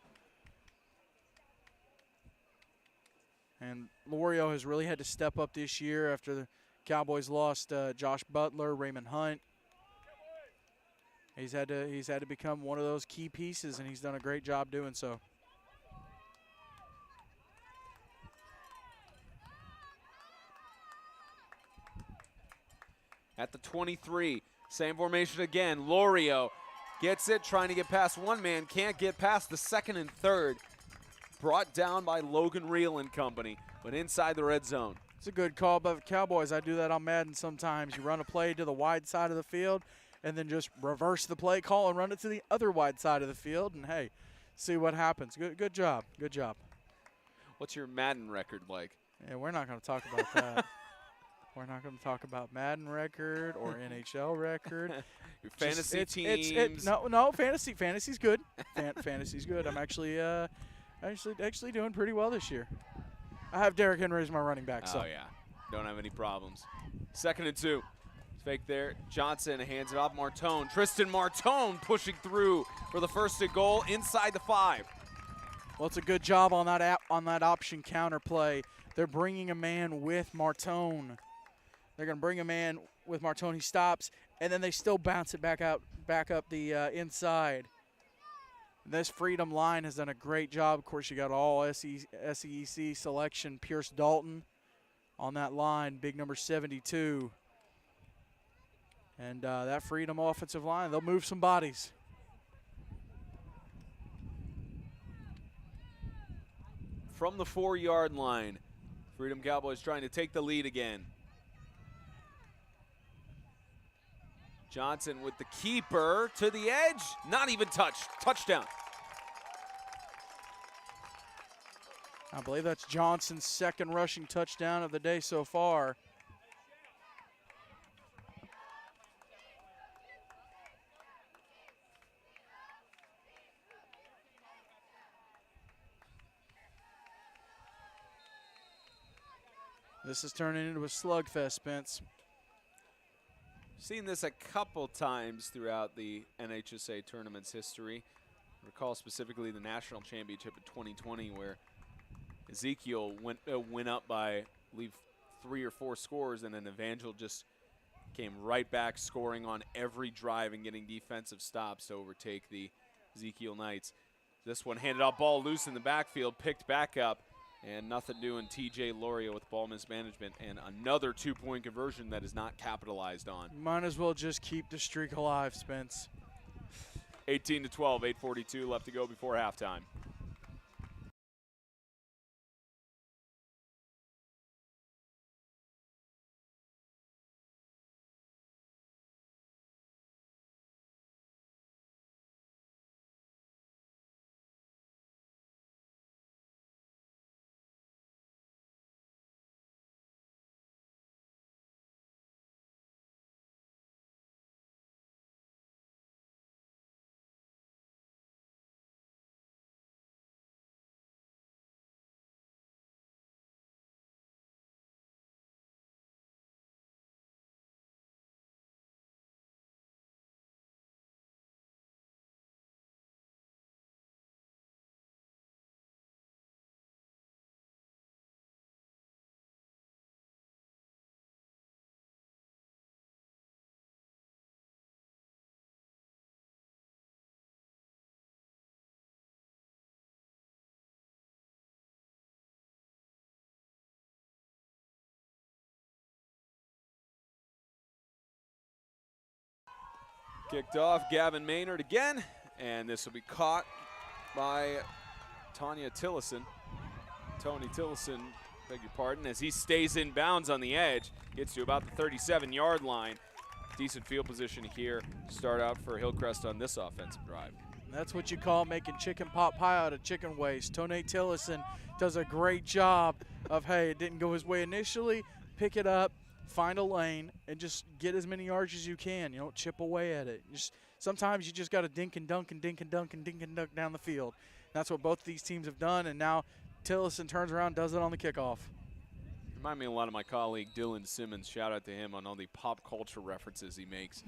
And Lorio has really had to step up this year after the Cowboys lost Josh Butler, Raymond Hunt. He's had to become one of those key pieces, and he's done a great job doing so. At the 23, same formation again. Lorio Gets it, trying to get past one man, can't get past the second and third. Brought down by Logan Reel and company, but inside the red zone. It's a good call by the Cowboys. I do that on Madden sometimes. You run a play to the wide side of the field and then just reverse the play call and run it to the other wide side of the field, and hey, see what happens. Good job. Good job. What's your Madden record like? Yeah, we're not going to talk about that. We're not going to talk about Madden record or NHL record. Your fantasy teams. No, fantasy's good. Fantasy's good. I'm actually doing pretty well this year. I have Derrick Henry as my running back. So. Oh, yeah. Don't have any problems. 2nd and 2. Fake there. Johnson hands it off. Martone. Tristan Martone pushing through for the first and goal inside the 5. Well, it's a good job on that option counter play. They're bringing a man with Martone. They're going to bring a man with Martone. He stops, and then they still bounce it back up the inside. This Freedom line has done a great job. Of course, you got all SEC selection. Pierce Dalton on that line, big number 72. And that Freedom offensive line, they'll move some bodies. From the 4-yard line, Freedom Cowboys trying to take the lead again. Johnson with the keeper to the edge. Not even touched. Touchdown. I believe that's Johnson's 2nd rushing touchdown of the day so far. This is turning into a slugfest, Spence. Seen this a couple times throughout the NHSA tournament's history. Recall specifically the national championship in 2020 where Ezekiel went up by, I believe, 3 or 4 scores, and then Evangel just came right back, scoring on every drive and getting defensive stops to overtake the Ezekiel Knights. This one handed off, ball loose in the backfield, picked back up, and nothing doing. TJ Loria with ball mismanagement and another 2-point conversion that is not capitalized on. Might as well just keep the streak alive, Spence. 18-12, 8:42 left to go before halftime. Kicked off, Gavin Maynard again, and this will be caught by Tony Tillison, beg your pardon, as he stays in bounds on the edge, gets to about the 37-yard line. Decent field position here. Start out for Hillcrest on this offensive drive. That's what you call making chicken pot pie out of chicken waste. Tony Tillison does a great job of, hey, it didn't go his way initially, pick it up, find a lane, and just get as many yards as you can. You don't chip away at it. Sometimes you just got to dink and dunk and dink and dunk and dink and dunk down the field. That's what both of these teams have done, and now Tillison turns around and does it on the kickoff. Remind me a lot of my colleague Dylan Simmons. Shout out to him on all the pop culture references he makes.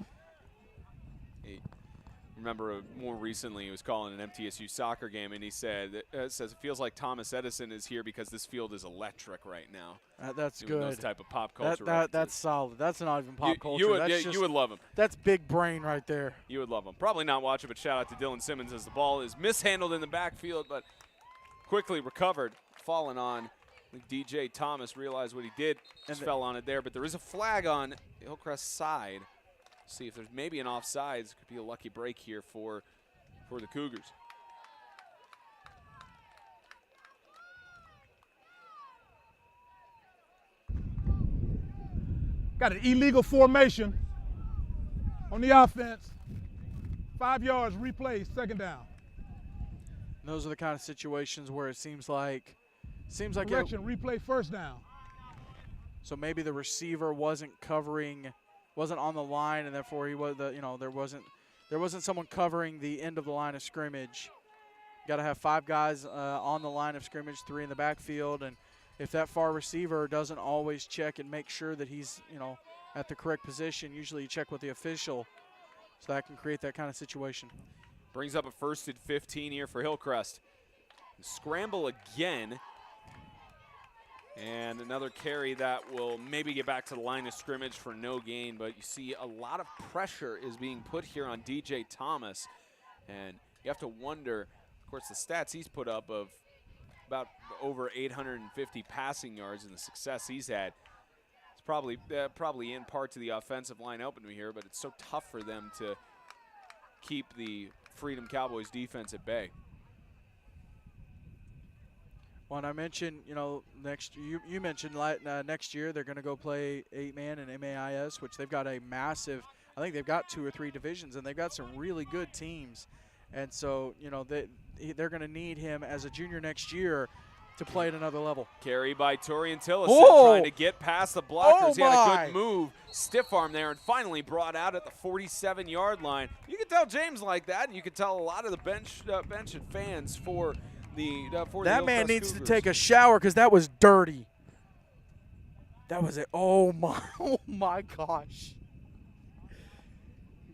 Remember more recently he was calling an MTSU soccer game, and he said, says it feels like Thomas Edison is here because this field is electric right now. That's doing good. Those type of pop culture references. That's solid. That's not even pop culture. You would love him. That's big brain right there. You would love him. Probably not watch it, but shout out to Dylan Simmons as the ball is mishandled in the backfield, but quickly recovered, fallen on. I think DJ Thomas realized what he did, just fell on it there, but there is a flag on Hillcrest's side. See if there's maybe an offsides. Could be a lucky break here for the Cougars. Got an illegal formation on the offense. 5 yards, replay, second down. And those are the kind of situations where it seems like Correction, replay, first down. So maybe the receiver wasn't on the line, and therefore he was there wasn't someone covering the end of the line of scrimmage. Got to have 5 guys on the line of scrimmage, 3 in the backfield, and if that far receiver doesn't always check and make sure that he's at the correct position, usually you check with the official, so that can create that kind of situation. Brings up a 1st and 15 here for Hillcrest. Scramble again. And another carry that will maybe get back to the line of scrimmage for no gain, but you see a lot of pressure is being put here on DJ Thomas. And you have to wonder, of course, the stats he's put up of about over 850 passing yards and the success he's had. It's probably in part to the offensive line helping me here, but it's so tough for them to keep the Freedom Cowboys defense at bay. Well, and I mentioned, next you mentioned next year they're going to go play 8-man and MAIS, which they've got a massive. I think they've got 2 or 3 divisions, and they've got some really good teams, and so they're going to need him as a junior next year to play at another level. Carry by Torian Tillison, trying to get past the blockers. He had a good move, stiff arm there, and finally brought out at the 47-yard line. You can tell James like that, and you can tell a lot of the bench and fans for that man needs to take a shower because that was dirty. That was it. Oh my gosh.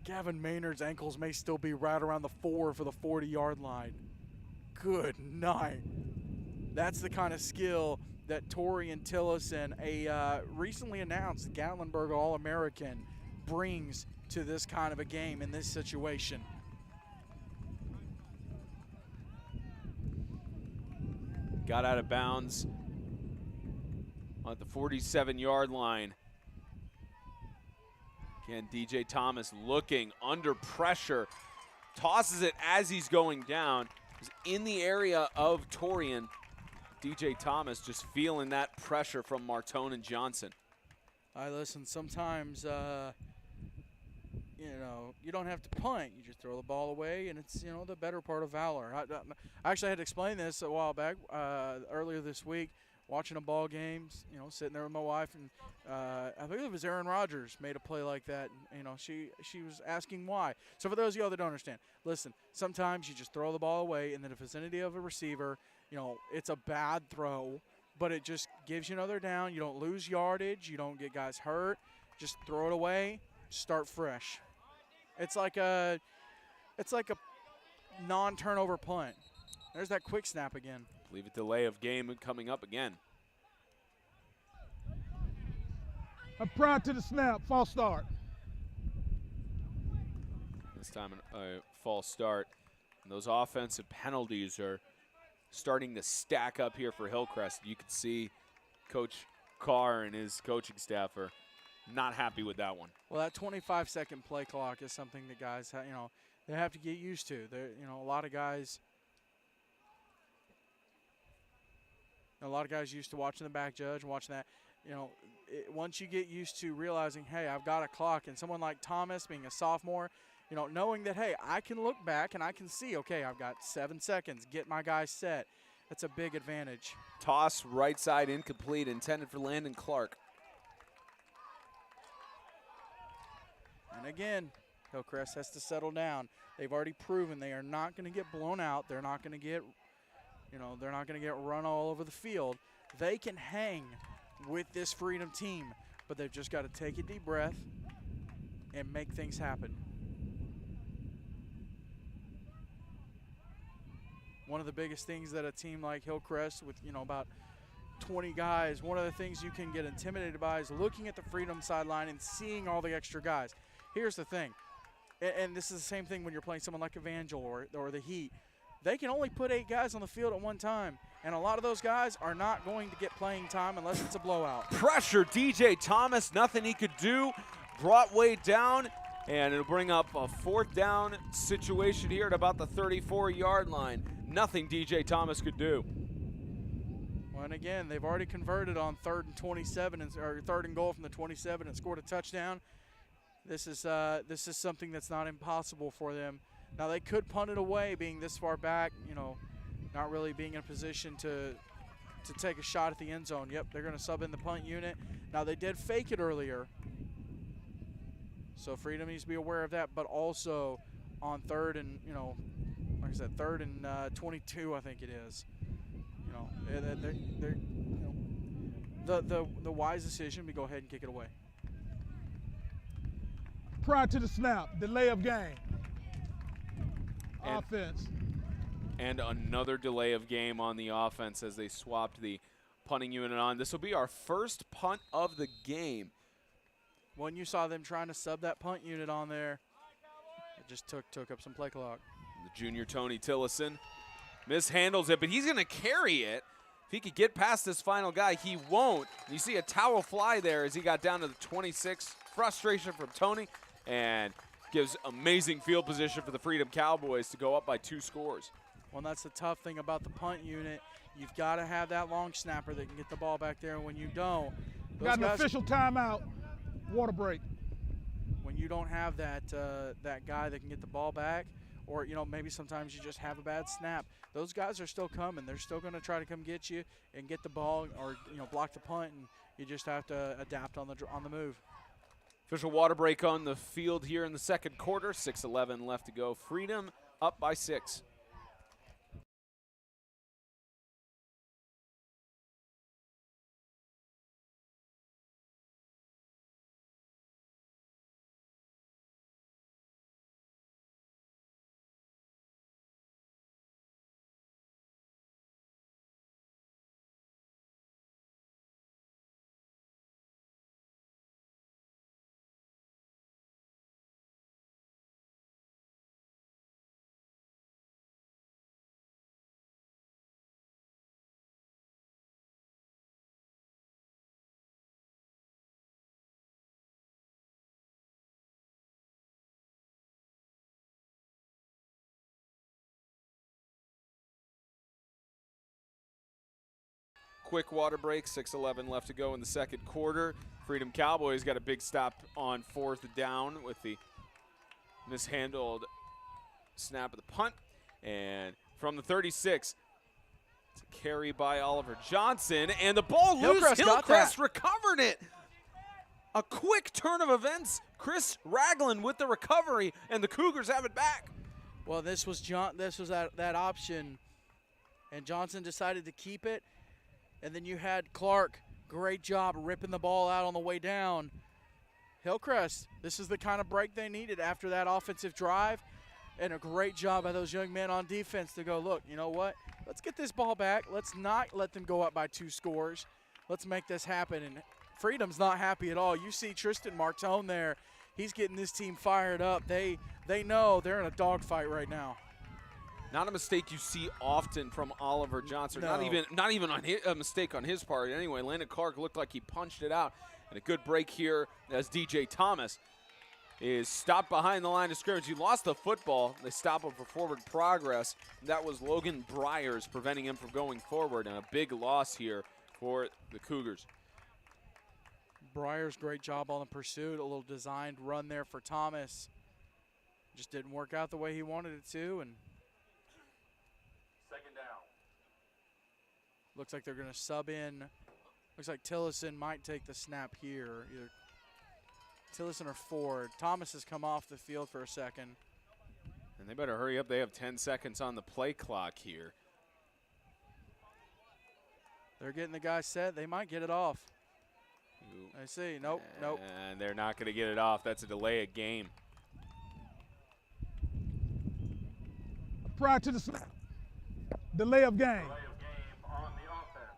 Gavin Maynard's ankles may still be right around the 4 for the 40-yard line. Good night. That's the kind of skill that Torian Tillison, a recently announced Gatlinburg All-American, brings to this kind of a game in this situation. Got out of bounds at the 47-yard line. Again, DJ Thomas looking under pressure. Tosses it as he's going down. He's in the area of Torian. DJ Thomas just feeling that pressure from Martone and Johnson. Listen, sometimes, you don't have to punt. You just throw the ball away, and it's, the better part of valor. I actually had to explain this a while back, earlier this week, watching a ball game, sitting there with my wife, and I think it was Aaron Rodgers made a play like that. And, she was asking why. So for those of y'all that don't understand, listen, sometimes you just throw the ball away in the vicinity of a receiver. It's a bad throw, but it just gives you another down. You don't lose yardage. You don't get guys hurt. Just throw it away. Start fresh. It's like a non-turnover punt. There's that quick snap again. Leave a delay of game coming up again. Prior to the snap, false start. This time a false start. And those offensive penalties are starting to stack up here for Hillcrest. You can see Coach Carr and his coaching staff are not happy with that one. Well, that 25-second play clock is something that guys, they have to get used to. A lot of guys used to watching the back judge and watching that. Once you get used to realizing, hey, I've got a clock, and someone like Thomas being a sophomore, knowing that, hey, I can look back and I can see, okay, I've got 7 seconds, get my guy set. That's a big advantage. Toss right side incomplete, intended for Landon Clark. And again, Hillcrest has to settle down. They've already proven they are not going to get blown out. They're not going to get, they're not going to get run all over the field. They can hang with this Freedom team, but they've just got to take a deep breath and make things happen. One of the biggest things that a team like Hillcrest with, about 20 guys, one of the things you can get intimidated by is looking at the Freedom sideline and seeing all the extra guys. Here's the thing, and this is the same thing when you're playing someone like Evangel or the Heat. They can only put 8 guys on the field at one time, and a lot of those guys are not going to get playing time unless it's a blowout. Pressure, DJ Thomas, nothing he could do. Brought way down, And it'll bring up a 4th down situation here at about the 34-yard line. Nothing DJ Thomas could do. Well, and again, they've already converted on 3rd and 27, or 3rd and goal from the 27 and scored a touchdown. This is something that's not impossible for them. Now they could punt it away, being this far back, you know, not really being in a position to take a shot at the end zone. Yep, they're going to sub in the punt unit. Now they did fake it earlier, so Freedom needs to be aware of that. But also on 3rd and, you know, like I said, 3rd and 22, I think it is. You know, they're you know, the wise decision would be go ahead and kick it away. Prior to the snap, delay of game. Offense. And another delay of game on the offense as they swapped the punting unit on. This will be our first punt of the game. When you saw them trying to sub that punt unit on there, it just took up some play clock. The junior Tony Tillison mishandles it, but he's going to carry it. If he could get past this final guy, he won't. You see a towel fly there as he got down to the 26. Frustration from Tony, and gives amazing field position for the Freedom Cowboys to go up by 2 scores. Well, that's the tough thing about the punt unit. You've got to have that long snapper that can get the ball back there, and when you don't, Got an official timeout, water break. When you don't have that that guy that can get the ball back, or, you know, maybe sometimes you just have a bad snap, those guys are still coming. They're still going to try to come get you and get the ball, or, you know, block the punt, and you just have to adapt on the move. Official water break on the field here in the 2nd quarter. 6:11 left to go. Freedom up by 6. Quick water break, 6:11 left to go in the 2nd quarter. Freedom Cowboys got a big stop on 4th down with the mishandled snap of the punt. And from the 36, it's a carry by Oliver Johnson, and the ball loose. Hillcrest recovered it. A quick turn of events. Chris Ragland with the recovery, and the Cougars have it back. Well, this was that option, and Johnson decided to keep it. And then you had Clark, great job ripping the ball out on the way down. Hillcrest, this is the kind of break they needed after that offensive drive, and a great job by those young men on defense to go, look, you know what? Let's get this ball back. Let's not let them go up by 2 scores. Let's make this happen. And Freedom's not happy at all. You see Tristan Martone there. He's getting this team fired up. They know they're in a dogfight right now. Not a mistake you see often from Oliver Johnson. No. Not even a mistake on his part. Anyway, Landon Clark looked like he punched it out. And a good break here as DJ Thomas is stopped behind the line of scrimmage. He lost the football. They stop him for forward progress. That was Logan Bryers preventing him from going forward. And a big loss here for the Cougars. Bryers, great job on the pursuit. A little designed run there for Thomas. Just didn't work out the way he wanted it to. And 2nd down. looks like they're going to sub in. Looks like Tillison might take the snap here. Either Tillison or Ford. Thomas has come off the field for a second. And they better hurry up. They have 10 seconds on the play clock here. They're getting the guy set. They might get it off. I see. Nope. And they're not going to get it off. That's a delay of game. Prior to the snap, delay of game. Delay of game on the offense.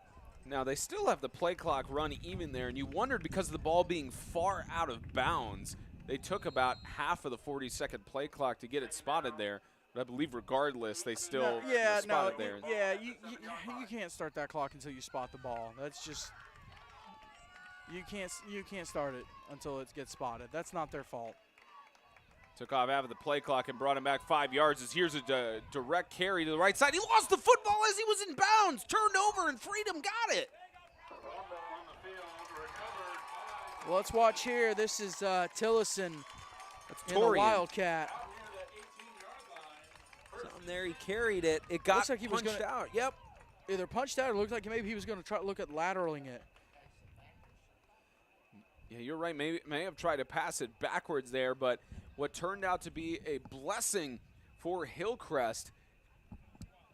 Now, they still have the play clock run even there, and you wondered because of the ball being far out of bounds, they took about half of the 40-second play clock to get it spotted there. But I believe regardless, they still spotted there. Yeah, you can't start that clock until you spot the ball. That's just you can't start it until it gets spotted. That's not their fault. Took off half of the play clock and brought him back 5 yards. As here's a direct carry to the right side. He lost the football as he was in bounds. Turned over and Freedom got it. Well, let's watch here. This is Tillison in the Torian. Wildcat. Something there, he carried it. It got Looks like he was punched gonna- out. Yep. Either punched out or looked like maybe he was going to try to look at lateraling it. Yeah, you're right. May have tried to pass it backwards there, but what turned out to be a blessing for Hillcrest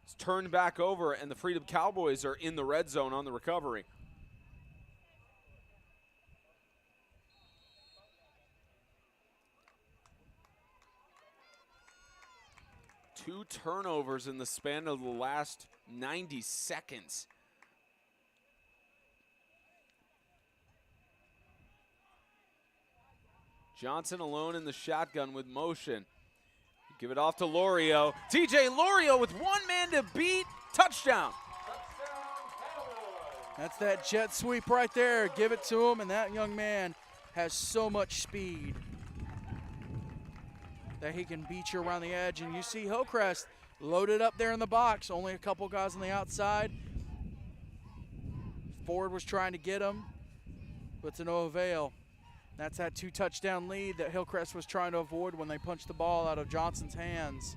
is turned back over, and the Freedom Cowboys are in the red zone on the recovery. Two turnovers in the span of the last 90 seconds. Johnson alone in the shotgun with motion. Give it off to Lorio. TJ Lorio with one man to beat. Touchdown. That's that jet sweep right there. Give it to him, and that young man has so much speed that he can beat you around the edge. And you see Hillcrest loaded up there in the box. Only a couple guys on the outside. Ford was trying to get him, but to no avail. That's that 2-touchdown lead that Hillcrest was trying to avoid when they punched the ball out of Johnson's hands.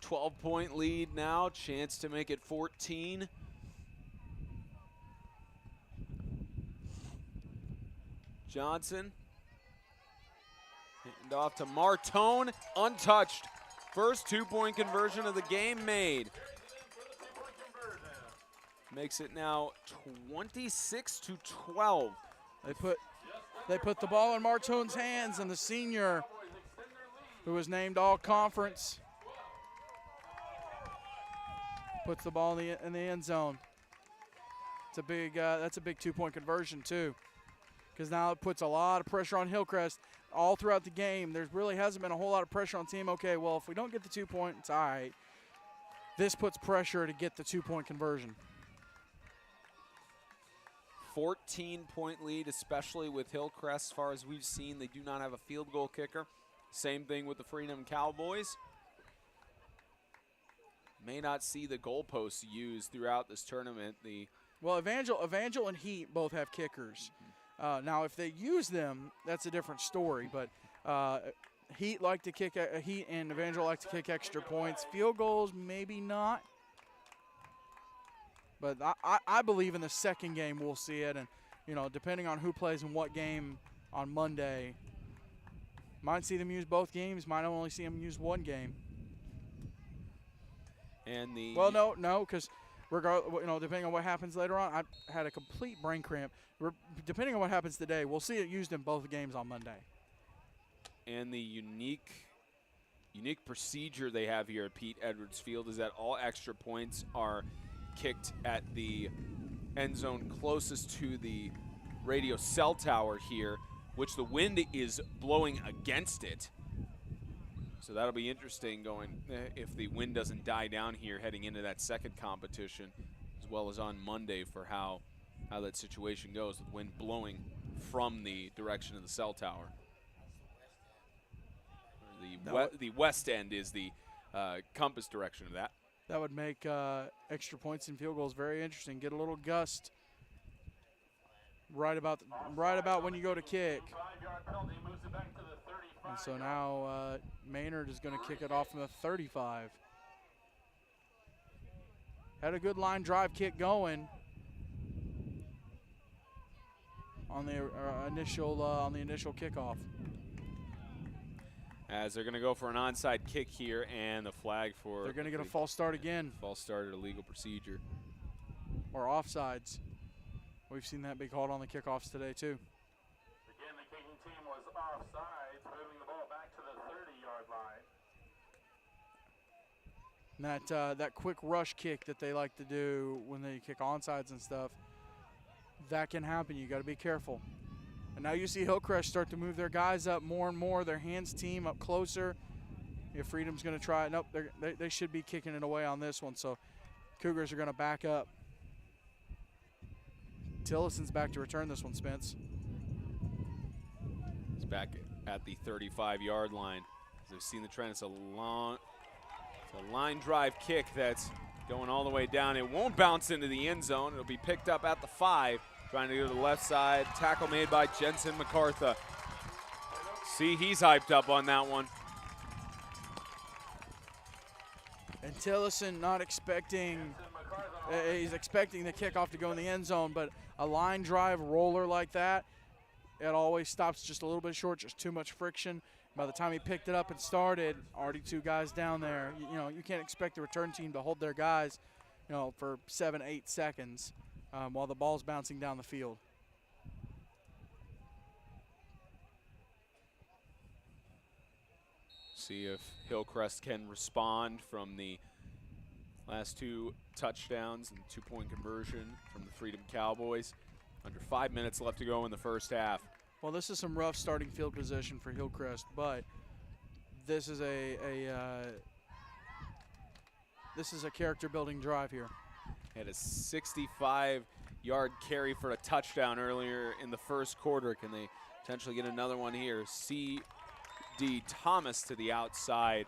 .12-point lead now, chance to make it 14. Johnson. And off to Martone, untouched. First 2-point conversion of the game made. Makes it now 26-12. They put the ball in Martone's hands, and the senior, who was named All-Conference, puts the ball in the end zone. It's a big. That's a big 2-point conversion too, because now it puts a lot of pressure on Hillcrest all throughout the game. There really hasn't been a whole lot of pressure on team. Okay, well, if we don't get the 2-point, it's all right. This puts pressure to get the 2-point conversion. 14-point lead, especially with Hillcrest. As far as we've seen, they do not have a field goal kicker. Same thing with the Freedom Cowboys. May not see the goalposts used throughout this tournament. Well, Evangel and Heat both have kickers. Now, if they use them, that's a different story. But Heat like to kick. Heat and Evangel like to kick extra points. Field goals, maybe not. But I believe in the second game we'll see it, and depending on who plays in what game on Monday, might see them use both games. Might only see them use one game. And well, no, because depending on what happens later on, I had a complete brain cramp. Depending on what happens today, we'll see it used in both games on Monday. And the unique procedure they have here at Pete Edwards Field is that all extra points are kicked at the end zone closest to the radio cell tower here, which the wind is blowing against it. So that'll be interesting going if the wind doesn't die down here heading into that second competition, as well as on Monday for how that situation goes with wind blowing from the direction of the cell tower. The west end is the compass direction of that. That would make extra points and field goals very interesting. Get a little gust right about when you go to kick. And so now Maynard is going to kick it off from the 35. Had a good line drive kick going on the initial kickoff. As they're going to go for an onside kick here, and the flag for. They're going to get a false start again. False start at a legal procedure. Or offsides. We've seen that be called on the kickoffs today too. Again, the kicking team was offsides, moving the ball back to the 30-yard line. And that quick rush kick that they like to do when they kick onsides and stuff, that can happen. You got to be careful. And now you see Hillcrest start to move their guys up more and more, their hands team up closer. If Freedom's going to try it, nope, they should be kicking it away on this one. So Cougars are going to back up. Tillison's back to return this one, Spence. He's back at the 35-yard line. As I've seen the trend, it's a line drive kick that's going all the way down. It won't bounce into the end zone. It'll be picked up at the 5, trying to go to the left side. Tackle made by Jensen MacArthur. See, he's hyped up on that one. And Tillison not expecting, he's expecting the kickoff to go in the end zone, but a line drive roller like that, it always stops just a little bit short, just too much friction. By the time he picked it up and started, already 2 guys down there. You can't expect the return team to hold their guys, for 7-8 seconds while the ball's bouncing down the field. See if Hillcrest can respond from the last 2 touchdowns and 2-point conversion from the Freedom Cowboys. Under 5 minutes left to go in the first half. Well, this is some rough starting field position for Hillcrest, but this is a character-building drive here. Had a 65-yard carry for a touchdown earlier in the first quarter. Can they potentially get another one here? C.D. Thomas to the outside.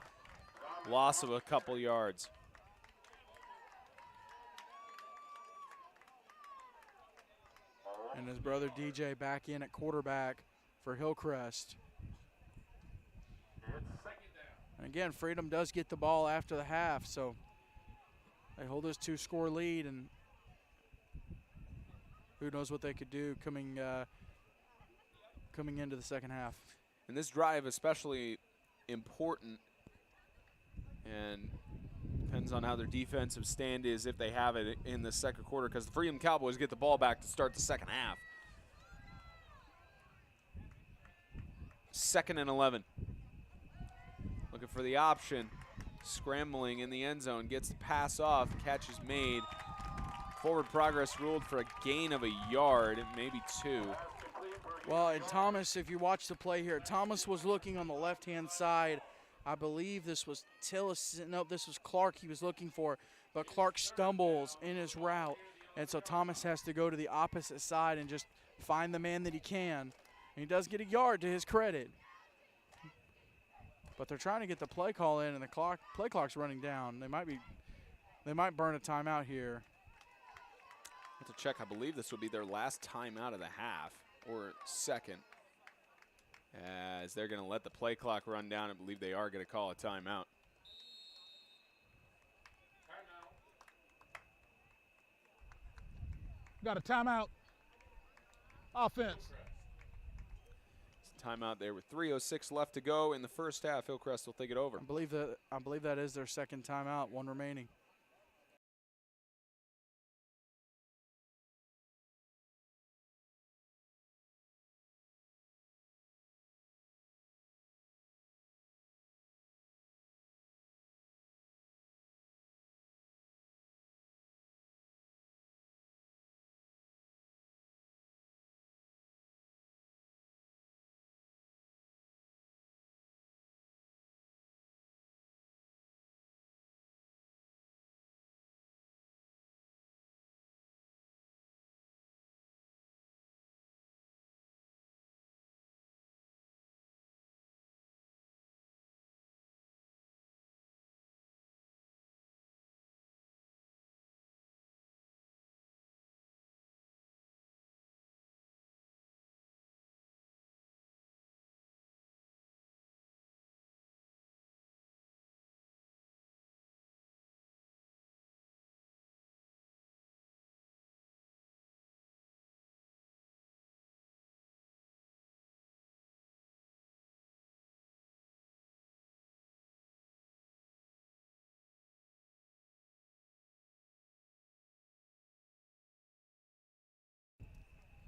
Loss of a couple yards. And his brother DJ back in at quarterback for Hillcrest. And again, Freedom does get the ball after the half, so they hold this 2-score lead, and who knows what they could do coming into the second half. And this drive especially important, and depends on how their defensive stand is if they have it in the second quarter, because the Freedom Cowboys get the ball back to start the second half. 2nd and 11. Looking for the option. Scrambling in the end zone. Gets the pass off. Catch is made. Forward progress ruled for a gain of a yard, maybe 2. Well, and Thomas, if you watch the play here, Thomas was looking on the left-hand side. I believe this was this was Clark he was looking for, but Clark stumbles in his route, and so Thomas has to go to the opposite side and just find the man that he can. And he does get a yard to his credit. But they're trying to get the play call in, and the play clock's running down. They might burn a timeout here. I have to check. I believe this will be their last timeout of the half, or second. As they're going to let the play clock run down. I believe they are going to call a timeout. Got a timeout. Offense. It's a timeout there with 3:06 left to go in the first half. Hillcrest will take it over. I believe that is their second timeout, 1 remaining.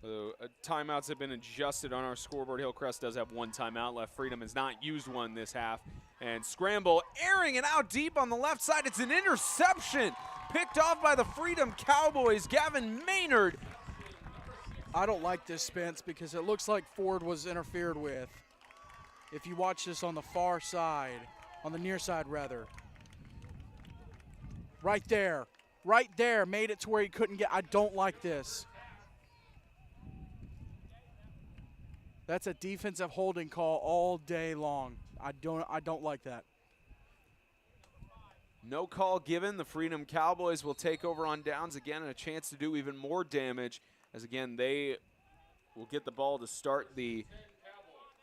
So, timeouts have been adjusted on our scoreboard. Hillcrest does have 1 timeout left. Freedom has not used one this half. And scramble, airing it out deep on the left side. It's an interception picked off by the Freedom Cowboys. Gavin Maynard. I don't like this, Spence, because it looks like Ford was interfered with. If you watch this on the far side, On the near side, rather. Right there. Right there. Made it to where he couldn't get. I don't like this. That's a defensive holding call all day long. I don't like that. No call given. The Freedom Cowboys will take over on downs again, and a chance to do even more damage, as again they will get the ball to start the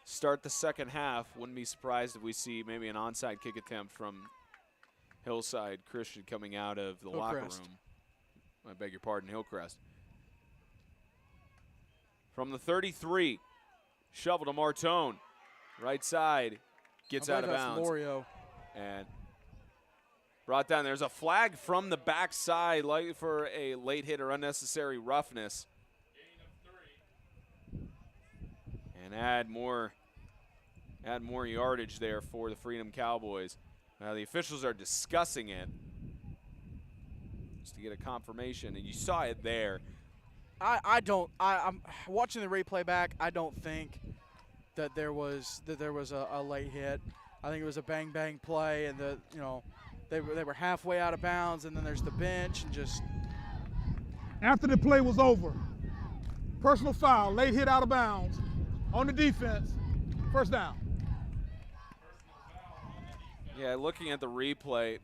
second half. Wouldn't be surprised if we see maybe an onside kick attempt from Hillside Christian coming out of the locker room. I beg your pardon, Hillcrest. From the 33, shovel to Martone. Right side, gets out of bounds. Lorio. And brought down. There's a flag from the backside for a late hit or unnecessary roughness. And add more yardage there for the Freedom Cowboys. Now the officials are discussing it just to get a confirmation, and you saw it there. I'm watching the replay back. I don't think that there was a late hit. I think it was a bang bang play, and they were halfway out of bounds, and then there's the bench and just. After the play was over, personal foul, late hit out of bounds on the defense, first down. Yeah, looking at the replay,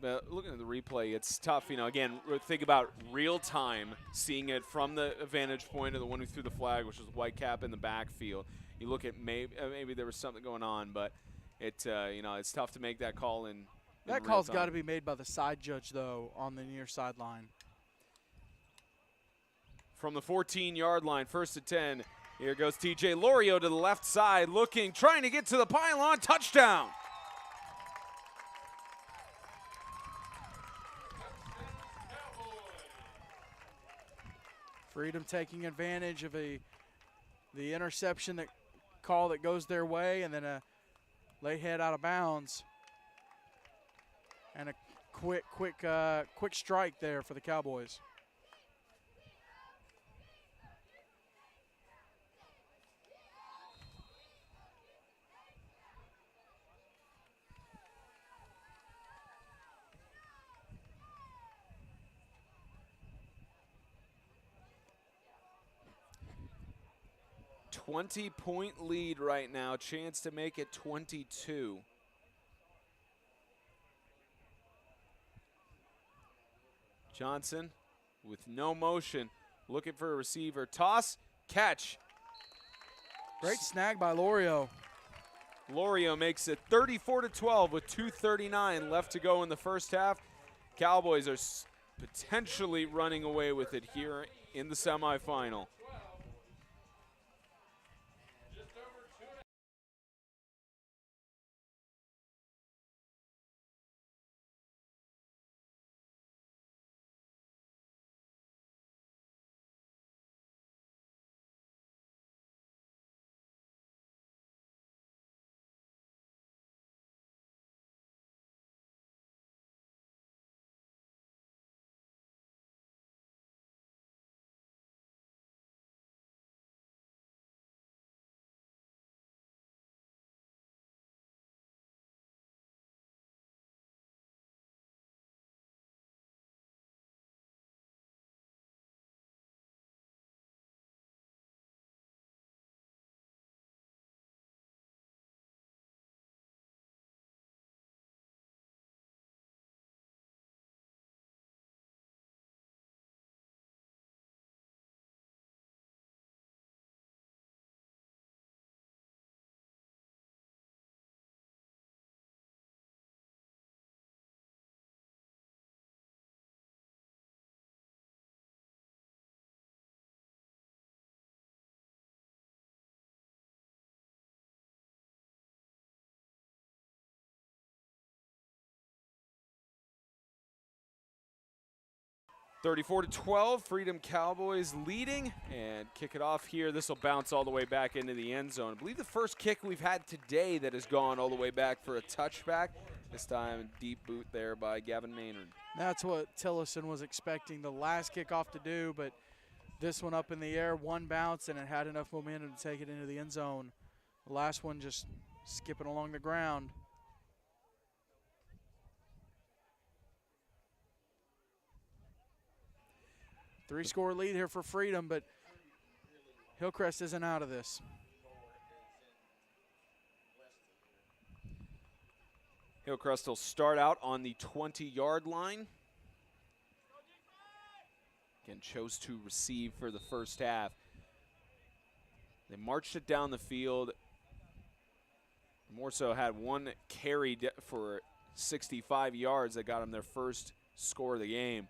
it's tough. Again, think about real time, seeing it from the vantage point of the one who threw the flag, which was Whitecap in the backfield. You look at maybe there was something going on, but it's tough to make that call in. That call's got to be made by the side judge, though, on the near sideline. From the 14-yard line, 1st and 10. Here goes TJ Lorio to the left side, trying to get to the pylon. Touchdown. Freedom taking advantage of the interception call that goes their way, and then a late hit out of bounds. And a quick strike there for the Cowboys. A 20-point lead right now. Chance to make it 22. Johnson with no motion, looking for a receiver. Toss, catch. Great snag by Lorio. Lorio makes it 34-12 with 2:39 left to go in the first half. Cowboys are potentially running away with it here in the semifinal. (34-12), Freedom Cowboys leading, and kick it off here. This will bounce all the way back into the end zone. I believe the first kick we've had today that has gone all the way back for a touchback. This time, deep boot there by Gavin Maynard. That's what Tillison was expecting the last kickoff to do, but this one up in the air, one bounce, and it had enough momentum to take it into the end zone. The last one just skipping along the ground. 3-score lead here for Freedom, but Hillcrest isn't out of this. Hillcrest will start out on the 20-yard line. Again, chose to receive for the first half. They marched it down the field. More so had one carry for 65 yards that got them their first score of the game.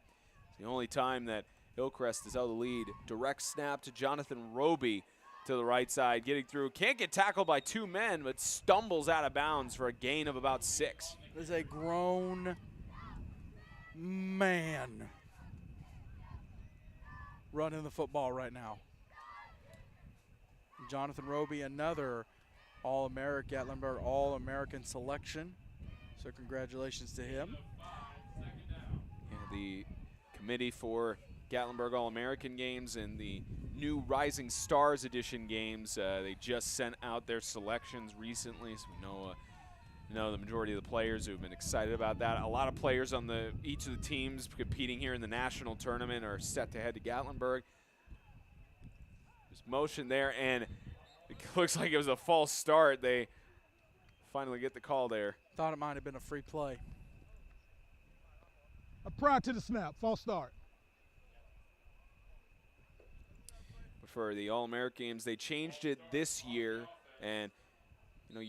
It's the only time that Hillcrest has held the lead. Direct snap to Jonathan Roby to the right side, getting through. Can't get tackled by 2 men, but stumbles out of bounds for a gain of about 6. There's a grown man running the football right now. Jonathan Roby, another All-American, Gatlinburg All-American selection. So congratulations to him. Yeah, the committee for Gatlinburg All-American games and the new Rising Stars Edition games, they just sent out their selections recently, so we know the majority of the players who have been excited about that. A lot of players on each of the teams competing here in the national tournament are set to head to Gatlinburg. There's motion there, and it looks like it was a false start. They finally get the call there. Thought it might have been a free play. Prior to the snap, false start. But for the All-American games, they changed it this year, and you know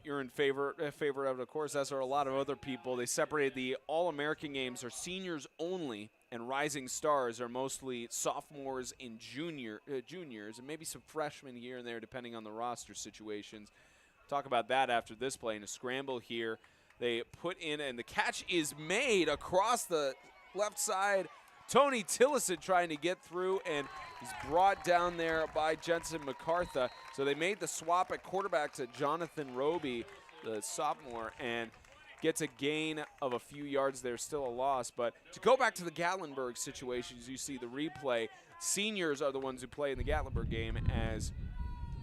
you're in favor of it, of course, as are a lot of other people. They separated the All-American games are seniors only, and Rising Stars are mostly sophomores and juniors, and maybe some freshmen here and there, depending on the roster situations. Talk about that after this play. In a scramble here, they put in, and the catch is made across the left side. Tony Tillison trying to get through, and he's brought down there by Jensen MacArthur. So they made the swap at quarterback to Jonathan Roby, the sophomore, and gets a gain of a few yards there, still a loss. But to go back to the Gatlinburg situations, you see the replay. Seniors are the ones who play in the Gatlinburg game as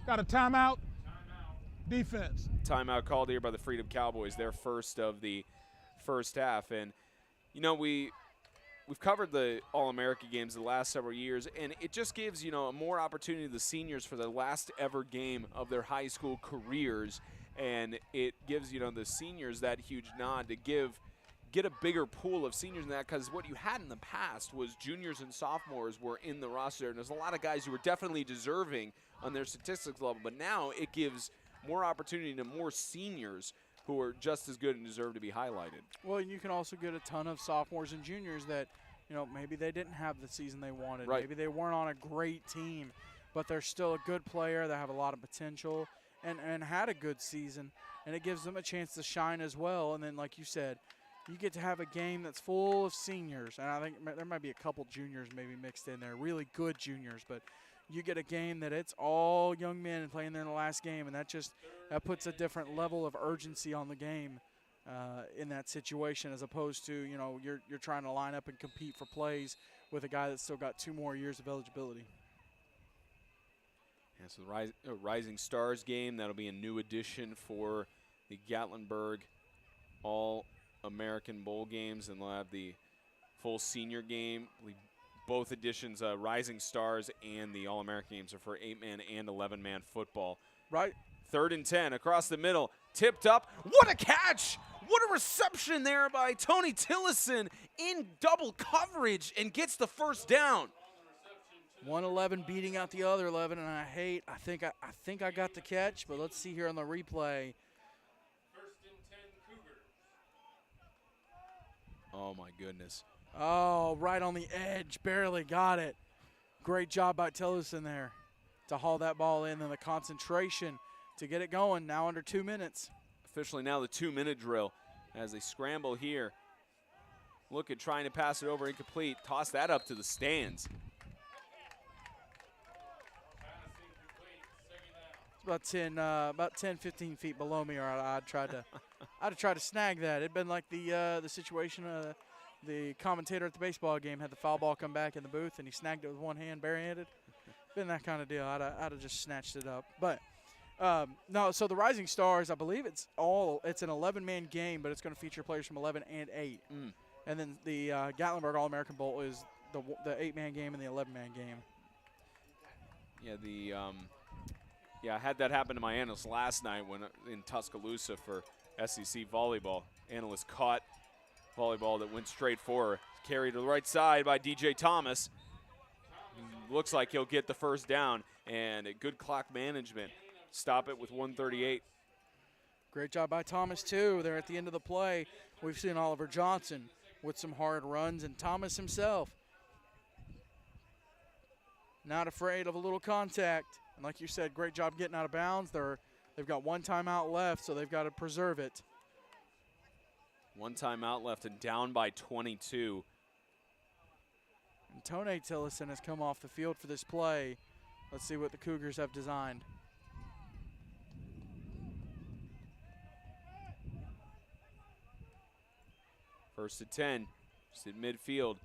Got a timeout. Defense. Timeout called here by the Freedom Cowboys, their first of the first half. And, you know, we've covered the All-American games the last several years, and it just gives, you know, more opportunity to the seniors for the last ever game of their high school careers. And it gives, you know, the seniors that huge nod to get a bigger pool of seniors in that, because what you had in the past was juniors and sophomores were in the roster, and there's a lot of guys who were definitely deserving on their statistics level, but now it gives more opportunity to more seniors who are just as good and deserve to be highlighted. Well, and you can also get a ton of sophomores and juniors that, you know, maybe they didn't have the season they wanted. Right. Maybe they weren't on a great team, but they're still a good player. They have a lot of potential and had a good season, and it gives them a chance to shine as well. And then, like you said, you get to have a game that's full of seniors, and I think there might be a couple juniors maybe mixed in there, really good juniors, but you get a game that it's all young men playing there in the last game, and that puts a different level of urgency on the game in that situation, as opposed to, you know, you're trying to line up and compete for plays with a guy that's still got 2 more years of eligibility. Yeah, so the Rising Stars game, that'll be a new addition for the Gatlinburg All-American Bowl games, and they'll have the full senior game. Both editions, Rising Stars and the All-American games, are for 8-man and 11-man football. Right. 3rd and 10 across the middle, tipped up. What a catch! What a reception there by Tony Tillison in double coverage, and gets the first down. 111 beating out the other 11, and I think I got the catch, but let's see here on the replay. 1st and 10 Cougars. Oh my goodness. Oh, right on the edge, barely got it. Great job by Tillison there to haul that ball in, and the concentration to get it going, now under 2 minutes. Officially now the 2-minute drill as they scramble here. Look at trying to pass it over, incomplete. Toss that up to the stands. It's about 10, 15 feet below me, or I'd have tried to snag that. It'd been like the situation the commentator at the baseball game had the foul ball come back in the booth, and he snagged it with one hand, barehanded. Been that kind of deal. I'd have just snatched it up. But no, so the Rising Stars, I believe it's an 11-man game, but it's going to feature players from 11 and 8. And then the Gatlinburg All-American Bowl is the 8-man game and the 11-man game. Yeah, yeah, I had that happen to my analyst last night when in Tuscaloosa for SEC volleyball. Analyst caught volleyball that went straight for her. Carried to the right side by DJ Thomas. Looks like he'll get the first down, and a good clock management. Stop it with 1:38. Great job by Thomas, too. They're at the end of the play. We've seen Oliver Johnson with some hard runs, and Thomas himself not afraid of a little contact. And like you said, great job getting out of bounds. They've got one timeout left, so they've got to preserve it. One timeout left and down by 22. And Tone Tillison has come off the field for this play. Let's see what the Cougars have designed. First and 10, just at midfield.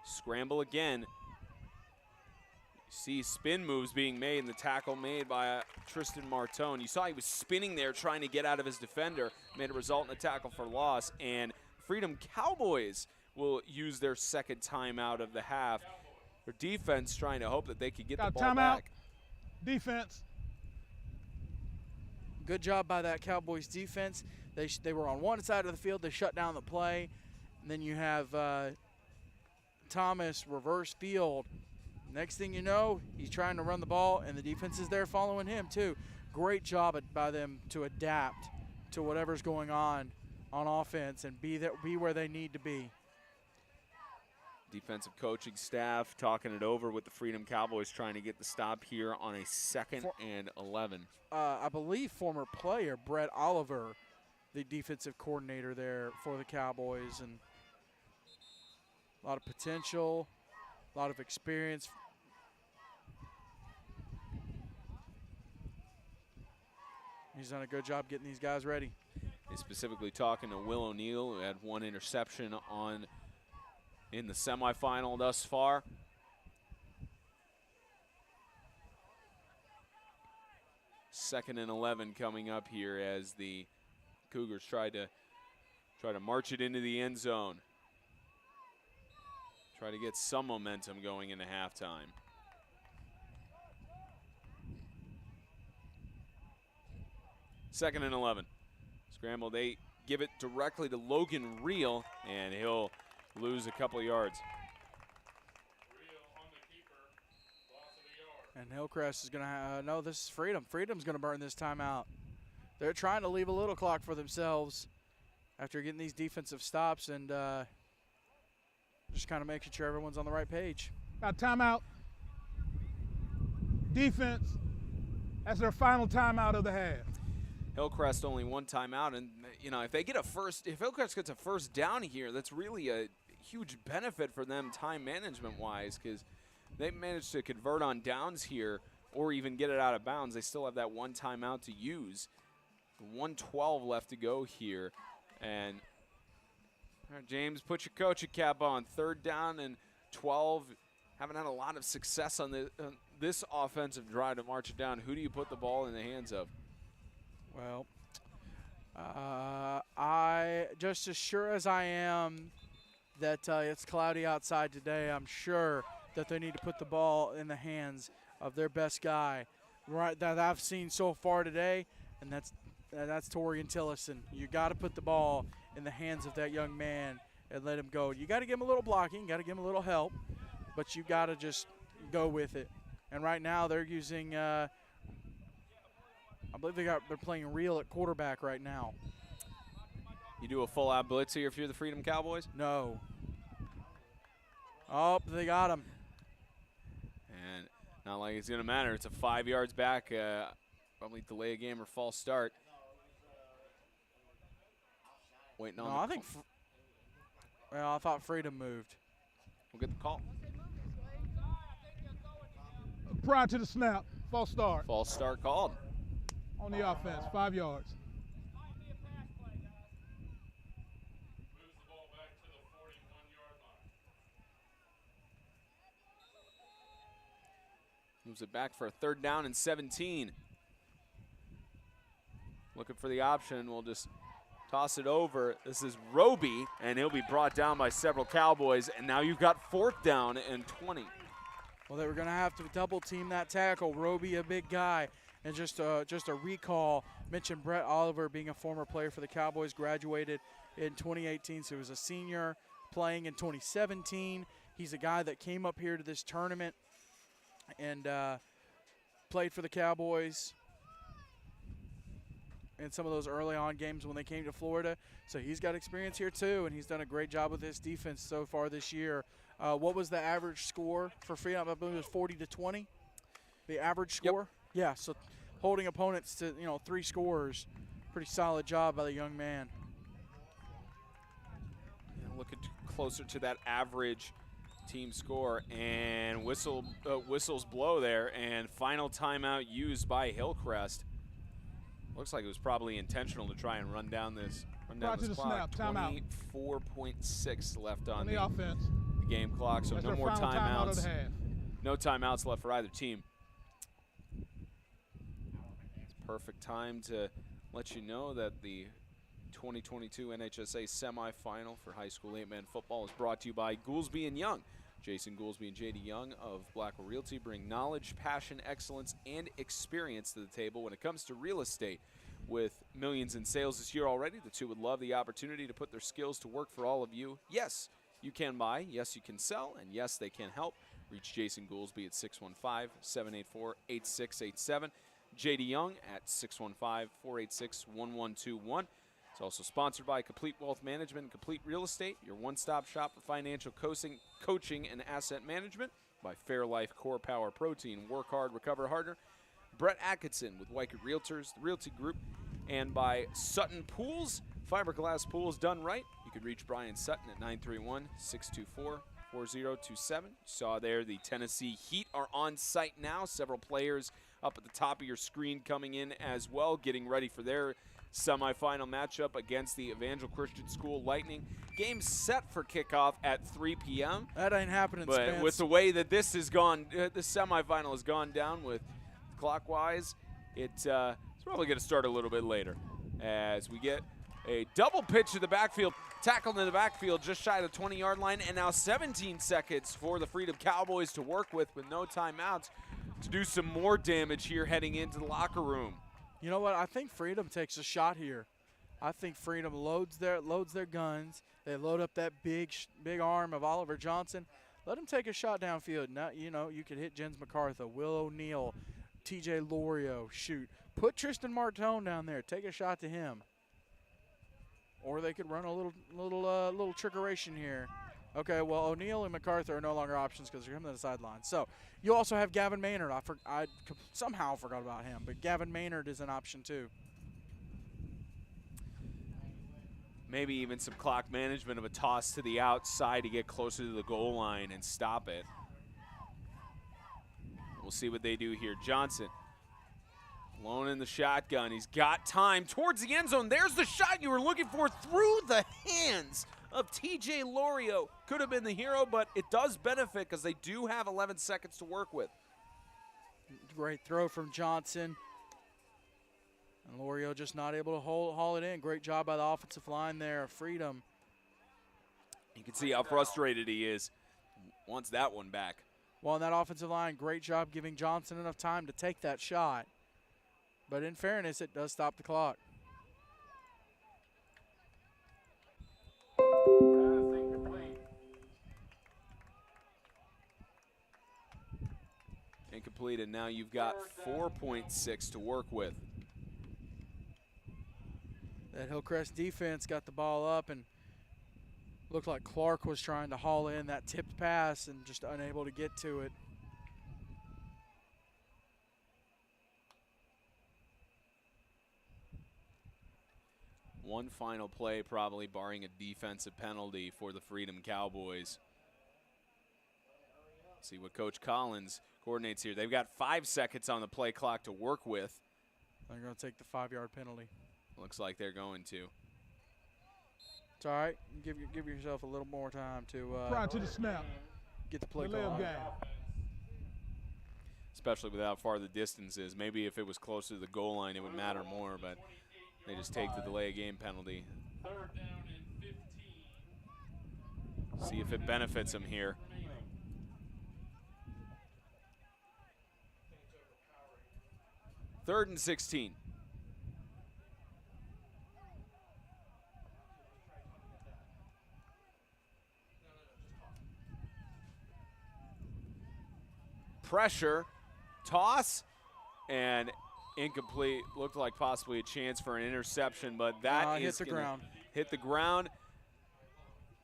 Scramble again. See spin moves being made, and the tackle made by Tristan Martone. You saw he was spinning there trying to get out of his defender, made a result in a tackle for loss, and Freedom Cowboys will use their second timeout of the half. Their defense trying to hope that they could get the ball back. Defense. Good job by that Cowboys defense. They were on one side of the field. They shut down the play. And then you have Thomas reverse field. Next thing you know, he's trying to run the ball, and the defense is there following him, too. Great job by them to adapt to whatever's going on offense and be where they need to be. Defensive coaching staff talking it over with the Freedom Cowboys, trying to get the stop here on a 2nd and 11. I believe former player Brett Oliver, the defensive coordinator there for the Cowboys, and a lot of potential, a lot of experience. He's done a good job getting these guys ready. He's specifically talking to Will O'Neill, who had one interception in the semifinal thus far. Second and 11 coming up here as the Cougars try to march it into the end zone. Try to get some momentum going into halftime. Second and 11. Scramble, they give it directly to Logan Reel, and he'll lose a couple of yards. And Hillcrest is going to no, this is Freedom. Freedom's going to burn this timeout. They're trying to leave a little clock for themselves after getting these defensive stops and just kind of making sure everyone's on the right page. Got timeout. Defense. That's their final timeout of the half. Hillcrest only one timeout, and you know, if Hillcrest gets a first down here, that's really a huge benefit for them time management wise, because they managed to convert on downs here or even get it out of bounds. They still have that one timeout to use. 1:12 left to go here, and all right, James, put your coaching cap on. 3rd down and 12. Haven't had a lot of success on this offensive drive to march it down. Who do you put the ball in the hands of? Well, I just as sure as I am that it's cloudy outside today, I'm sure that they need to put the ball in the hands of their best guy, right, that I've seen so far today, and that's Torian Tillison. You got to put the ball in the hands of that young man and let him go. You got to give him a little blocking, got to give him a little help, but you got to just go with it. And right now they're using. I believe they're playing Real at quarterback right now. You do a full-out blitz here if you're the Freedom Cowboys? No. Oh, they got him. And not like it's going to matter. It's a 5 yards back. Probably delay a game or false start. Waiting on I think. I thought Freedom moved. We'll get the call. Prior to the snap, false start. False start called. On the offense, 5 yards. Moves the ball back to the 41-yard line. Moves it back for a 3rd down and 17. Looking for the option. We'll just Toss it over. This is Roby, and he'll be brought down by several Cowboys. And now you've got 4th down and 20. Well, they were going to have to double team that tackle. Roby, a big guy. And just a recall, mentioned Brett Oliver being a former player for the Cowboys, graduated in 2018, so he was a senior playing in 2017. He's a guy that came up here to this tournament and played for the Cowboys in some of those early on games when they came to Florida. So he's got experience here too, and he's done a great job with this defense so far this year. What was the average score for Freedom? I believe it was 40-20, the average score? Yep. Yeah, so holding opponents to, 3 scores, pretty solid job by the young man. Yeah, looking closer to that average team score, and whistles blow there, and final timeout used by Hillcrest. Looks like it was probably intentional to try and run down this clock. 24.6 left on the offense. The game clock, so That's no more timeout timeouts. of the half. No timeouts left for either team. It's a perfect time to let you know that the 2022 NHSA semifinal for high school 8-man football is brought to you by Goolesby and Young. Jason Goolesby and J.D. Young of Blackwell Realty bring knowledge, passion, excellence, and experience to the table when it comes to real estate. With millions in sales this year already, the two would love the opportunity to put their skills to work for all of you. Yes, you can buy. Yes, you can sell. And yes, they can help. Reach Jason Goolesby at 615-784-8687. J.D. Young at 615-486-1121. It's also sponsored by Complete Wealth Management and Complete Real Estate, your one-stop shop for financial coaching and asset management, by Fairlife Core Power Protein, work hard, recover harder, Brett Atkinson with Weichert Realtors, the Realty Group, and by Sutton Pools, fiberglass pools done right. You can reach Brian Sutton at 931-624-4027. Saw there the Tennessee Heat are on site now. Several players up at the top of your screen coming in as well, getting ready for their semifinal matchup against the Evangel Christian School Lightning. Game set for kickoff at 3 p.m. That ain't happening, But Spence. with the way that this has gone, this semifinal has gone down with clockwise, it's probably going to start a little bit later as we get a double pitch to the backfield, tackled in the backfield just shy of the 20-yard line, and now 17 seconds for the Freedom Cowboys to work with no timeouts to do some more damage here heading into the locker room. You know what? I think Freedom takes a shot here. I think Freedom loads their guns. They load up that big arm of Oliver Johnson. Let him take a shot downfield. Now, you could hit Jens MacArthur, Will O'Neill, T.J. Lorio. Shoot. Put Tristan Martone down there. Take a shot to him. Or they could run a little trickeration here. Okay, well, O'Neill and MacArthur are no longer options because they're coming to the sideline. So you also have Gavin Maynard. I somehow forgot about him, but Gavin Maynard is an option too. Maybe even some clock management of a toss to the outside to get closer to the goal line and stop it. We'll see what they do here. Johnson, alone in the shotgun. He's got time towards the end zone. There's the shot you were looking for through the hands of T.J. Lorio. Could have been the hero, but it does benefit because they do have 11 seconds to work with. Great throw from Johnson. And Lorio just not able to haul it in. Great job by the offensive line there. Freedom. You can see how frustrated he is. Wants that one back. Well, in that offensive line, great job giving Johnson enough time to take that shot. But in fairness, it does stop the clock. Incomplete, and now you've got 4.6 to work with. That Hillcrest defense got the ball up and looked like Clark was trying to haul in that tipped pass and just unable to get to it. One final play, probably barring a defensive penalty for the Freedom Cowboys. See what Coach Collins coordinates here. They've got 5 seconds on the play clock to work with. They're going to take the 5-yard penalty. Looks like they're going to. It's all right. Give yourself a little more time to prior to the snap. Get the play Delay of call. game. Especially with how far the distance is. Maybe if it was closer to the goal line, it would matter more. But They just take the delay of game penalty. 3rd down and 15. See if it benefits them here. Third and 16. Pressure, toss, and incomplete. Looked like possibly a chance for an interception, but that is hit the ground. Hit the ground.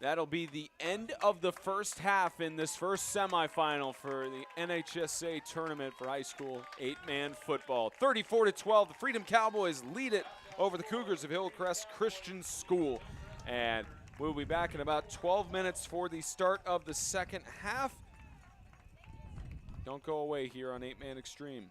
That'll be the end of the first half in this first semifinal for the NHSA tournament for high school 8-man football. 34-12, the Freedom Cowboys lead it over the Cougars of Hillcrest Christian School. And we'll be back in about 12 minutes for the start of the second half. Don't go away here on 8-Man Extreme.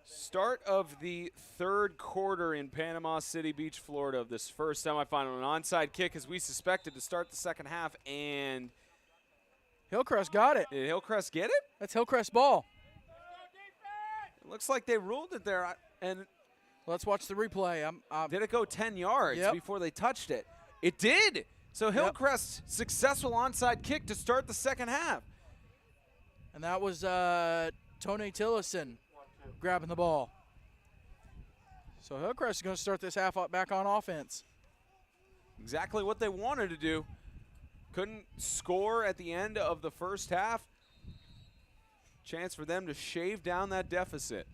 Start of the third quarter in Panama City Beach, Florida of this first semifinal. An onside kick as we suspected to start the second half, and Hillcrest got it. did Hillcrest get it? That's Hillcrest ball. It looks like they ruled it there, and Let's watch the replay. did it go 10 yards Yep. before they touched it? It did. So Hillcrest successful onside kick to start the second half. And that was Tony Tillison grabbing the ball. So Hillcrest is going to start this half back on offense. Exactly what they wanted to do. Couldn't score at the end of the first half. Chance for them to shave down that deficit.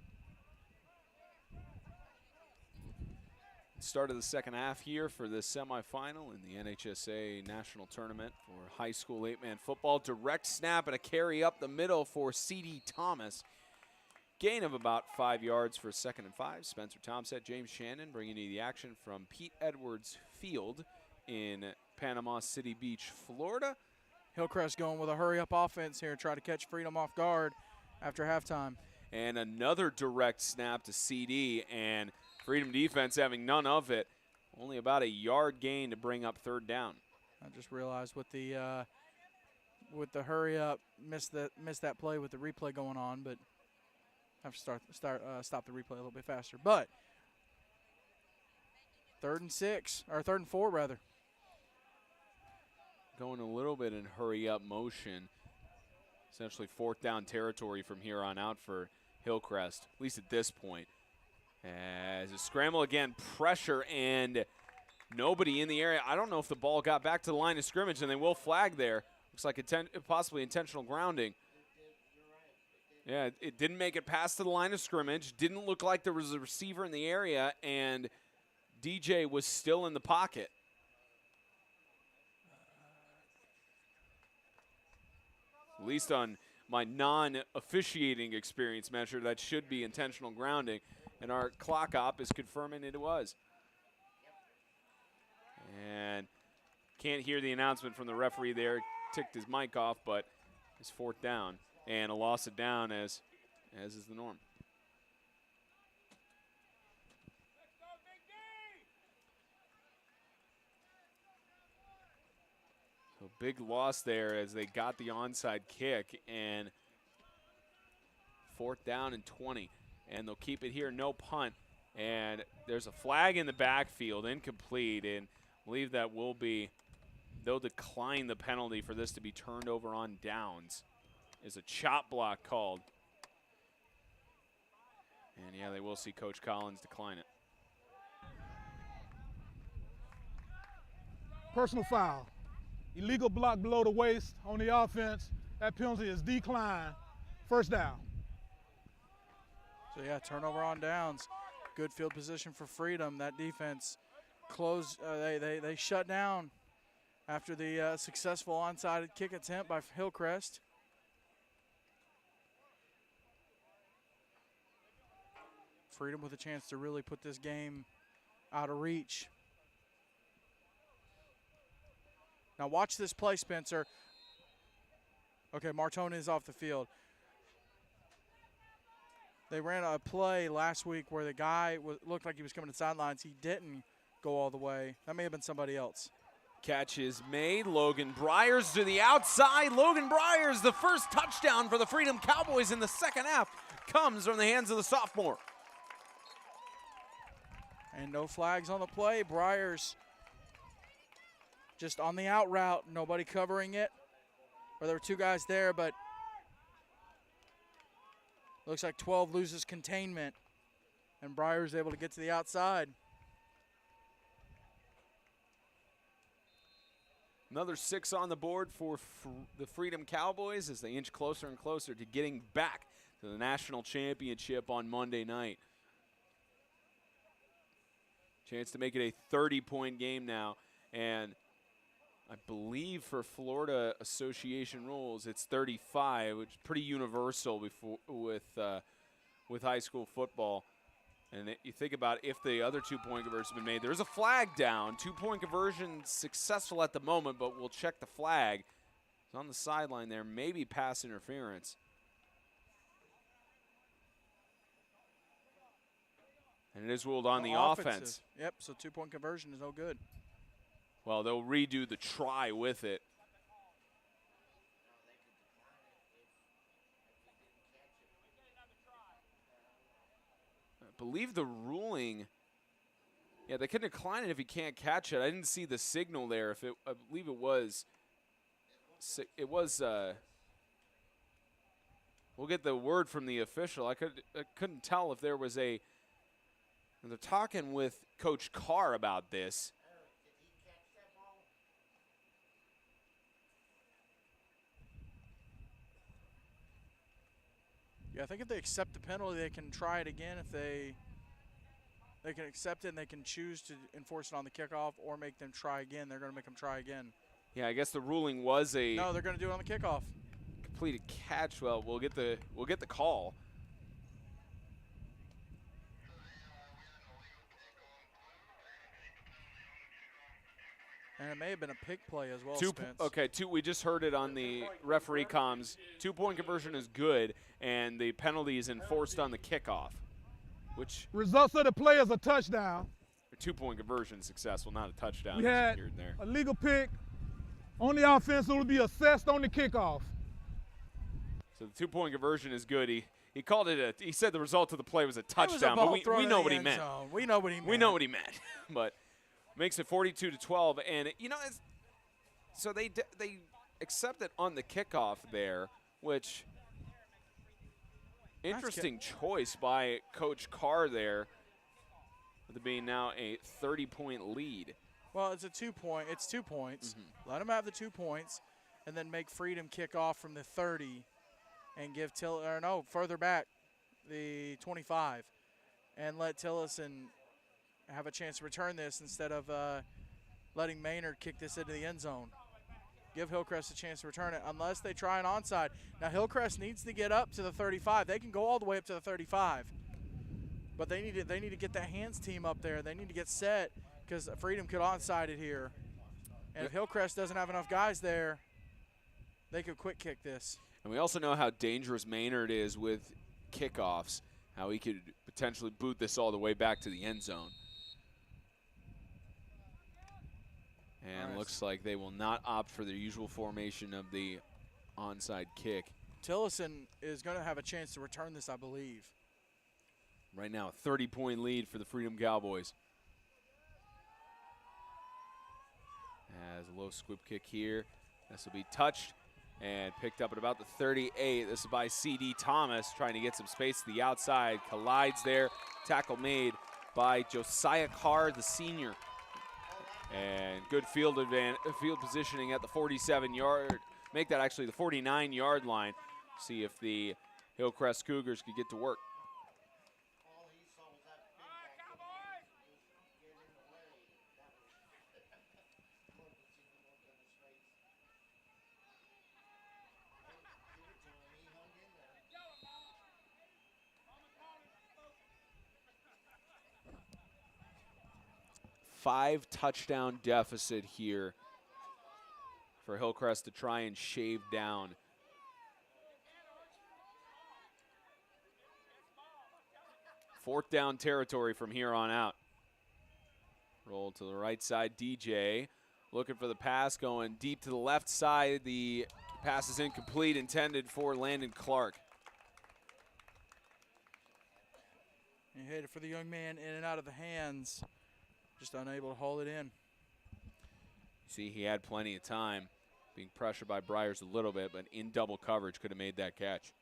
Start of the second half here for the semifinal in the NHSA National Tournament for high school 8-man football. Direct snap and a carry up the middle for C.D. Thomas. Gain of about 5 yards for 2nd and 5. Spencer Thompson, James Shannon bringing you the action from Pete Edwards Field in Panama City Beach, Florida. Hillcrest going with a hurry-up offense here, try to catch Freedom off guard after halftime. And another direct snap to CD, and Freedom defense having none of it. Only about a yard gain to bring up third down. I just realized with the hurry-up, missed that play with the replay going on, but have to stop the replay a little bit faster. But 3rd and 4 rather. Going a little bit in hurry-up motion. Essentially 4th down territory from here on out for Hillcrest, at least at this point. As a scramble again, pressure, and nobody in the area. I don't know if the ball got back to the line of scrimmage, and they will flag there. Looks like possibly intentional grounding. Yeah, it didn't make it past to the line of scrimmage. Didn't look like there was a receiver in the area, and DJ was still in the pocket. At least on my non-officiating experience measure, that should be intentional grounding. And our clock op is confirming it was. And can't hear the announcement from the referee there. Ticked his mic off, but it's 4th down. And a loss of down as is the norm. So big loss there as they got the onside kick, and 4th down and 20. And they'll keep it here, no punt. And there's a flag in the backfield, incomplete, and I believe that will be, they'll decline the penalty for this to be turned over on downs. Is a chop block called. And yeah, they will see Coach Collins decline it. Personal foul. Illegal block below the waist on the offense. That penalty is declined. 1st down. So yeah, turnover on downs. Good field position for Freedom. That defense closed. They shut down after the successful onside kick attempt by Hillcrest. Freedom with a chance to really put this game out of reach. Now watch this play, Spencer. Okay, Martone is off the field. They ran a play last week where the guy looked like he was coming to the sidelines. He didn't go all the way. That may have been somebody else. Catch is made. Logan Bryers to the outside. Logan Bryers, the first touchdown for the Freedom Cowboys in the second half, comes from the hands of the sophomore. And no flags on the play. Bryers just on the out route, nobody covering it. Or there were 2 guys there, but looks like 12 loses containment. And Bryers able to get to the outside. Another 6 on the board for the Freedom Cowboys as they inch closer and closer to getting back to the national championship on Monday night. Chance to make it a 30-point game now, and I believe for Florida Association rules, it's 35, which is pretty universal with high school football. And you think about if the other 2-point conversion has been made, there's a flag down. 2-point conversion successful at the moment, but we'll check the flag. It's on the sideline there, maybe pass interference. And it is ruled on the Offensive. offense. Yep, so 2-point conversion is no good. Well, they'll redo the try with it. I believe the ruling, yeah, they can decline it if he can't catch it. I didn't see the signal there. I believe it was, we'll get the word from the official. I couldn't tell if there was they're talking with Coach Carr about this. Yeah, I think if they accept the penalty, they can try it again. If they can accept it and they can choose to enforce it on the kickoff or make them try again, they're going to make them try again. Yeah, I guess the ruling was No, they're going to do it on the kickoff. completed catch. Well, we'll get the call. And it may have been a pick play as well, Spence. Okay, we just heard it on the referee comms. 2-point conversion is good, and the penalty is enforced on the kickoff, which Results of the play is a touchdown. a 2-point conversion successful, not a touchdown. We had Here and there. a legal pick on the offense. It will be assessed on the kickoff. So the 2-point conversion is good. He called it he said the result of the play was a It was a touchdown, ball but thrown we in know the what he end meant. zone. We know what he meant. We know what he meant. But makes it 42-12, and so they accept it on the kickoff there, which interesting choice by Coach Carr there, with it being now a 30-point lead. Well, it's 2 points. Mm-hmm. Let him have the 2 points, and then make Freedom kick off from the 30 and give further back, the 25, and let Tillison have a chance to return this instead of letting Maynard kick this into the end zone. Give Hillcrest a chance to return it unless they try an onside. Now, Hillcrest needs to get up to the 35. They can go all the way up to the 35. But they need to get that hands team up there. They need to get set because Freedom could onside it here. And if Hillcrest doesn't have enough guys there, they could quick kick this. And we also know how dangerous Maynard is with kickoffs, how he could potentially boot this all the way back to the end zone. And looks like they will not opt for their usual formation of the onside kick. Tillison is going to have a chance to return this, I believe. Right now, a 30-point lead for the Freedom Cowboys. Has a low squib kick here. This will be touched and picked up at about the 38. This is by C.D. Thomas, trying to get some space to the outside. Collides there. Tackle made by Josiah Carr, the senior. And good field positioning at the 47-yard. Make that actually the 49-yard line. See if the Hillcrest Cougars could get to work. Five touchdown deficit here for Hillcrest to try and shave down. Fourth down territory from here on out. Roll to the right side, DJ looking for the pass, going deep to the left side. The pass is incomplete, intended for Landon Clark. He hit it for the young man in and out of the hands. Just unable to hold it in. See, he had plenty of time, being pressured by Briers a little bit, but in double coverage could have made that catch.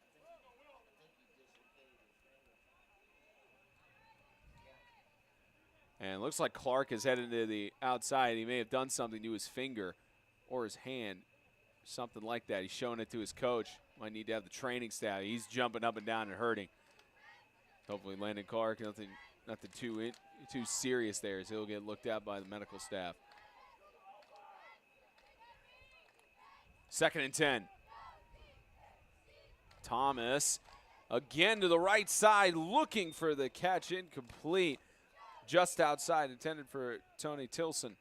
And it looks like Clark is headed to the outside. He may have done something to his finger or his hand, something like that. He's showing it to his coach. Might need to have the training staff. He's jumping up and down and hurting. Hopefully Landon Clark, nothing too serious there, as he'll get looked at by the medical staff. 2nd and 10. Thomas again to the right side, looking for the catch, incomplete. Just outside, intended for Tony Tilson.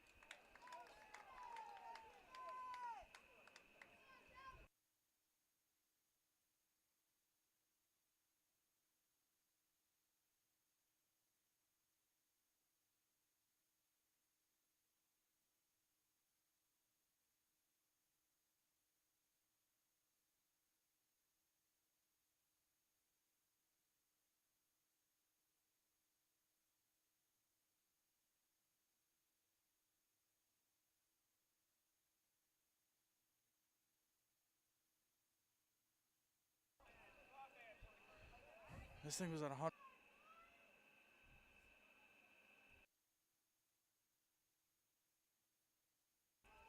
This thing was at 100.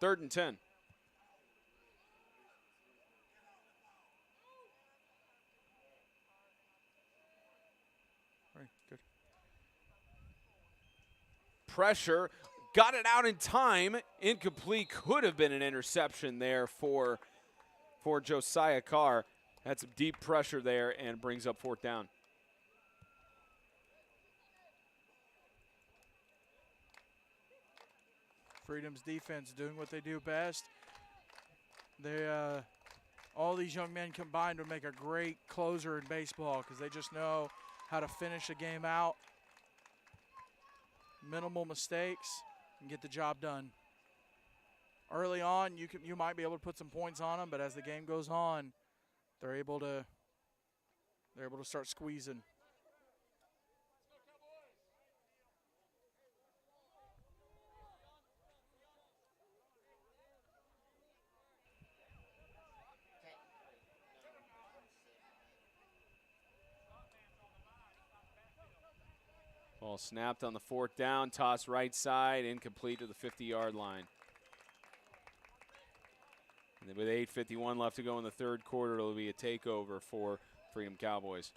Third and 10. Right, good. Pressure, got it out in time. Incomplete, could have been an interception there for Josiah Carr. Had some deep pressure there and brings up fourth down. Freedom's defense doing what they do best. They, all these young men combined would make a great closer in baseball because they just know how to finish a game out. Minimal mistakes and get the job done. Early on, you might be able to put some points on them, but as the game goes on, they're able to start squeezing. Ball snapped on the fourth down, toss right side, incomplete to the 50-yard line. And then with 8:51 left to go in the third quarter, it'll be a takeover for Freedom Cowboys.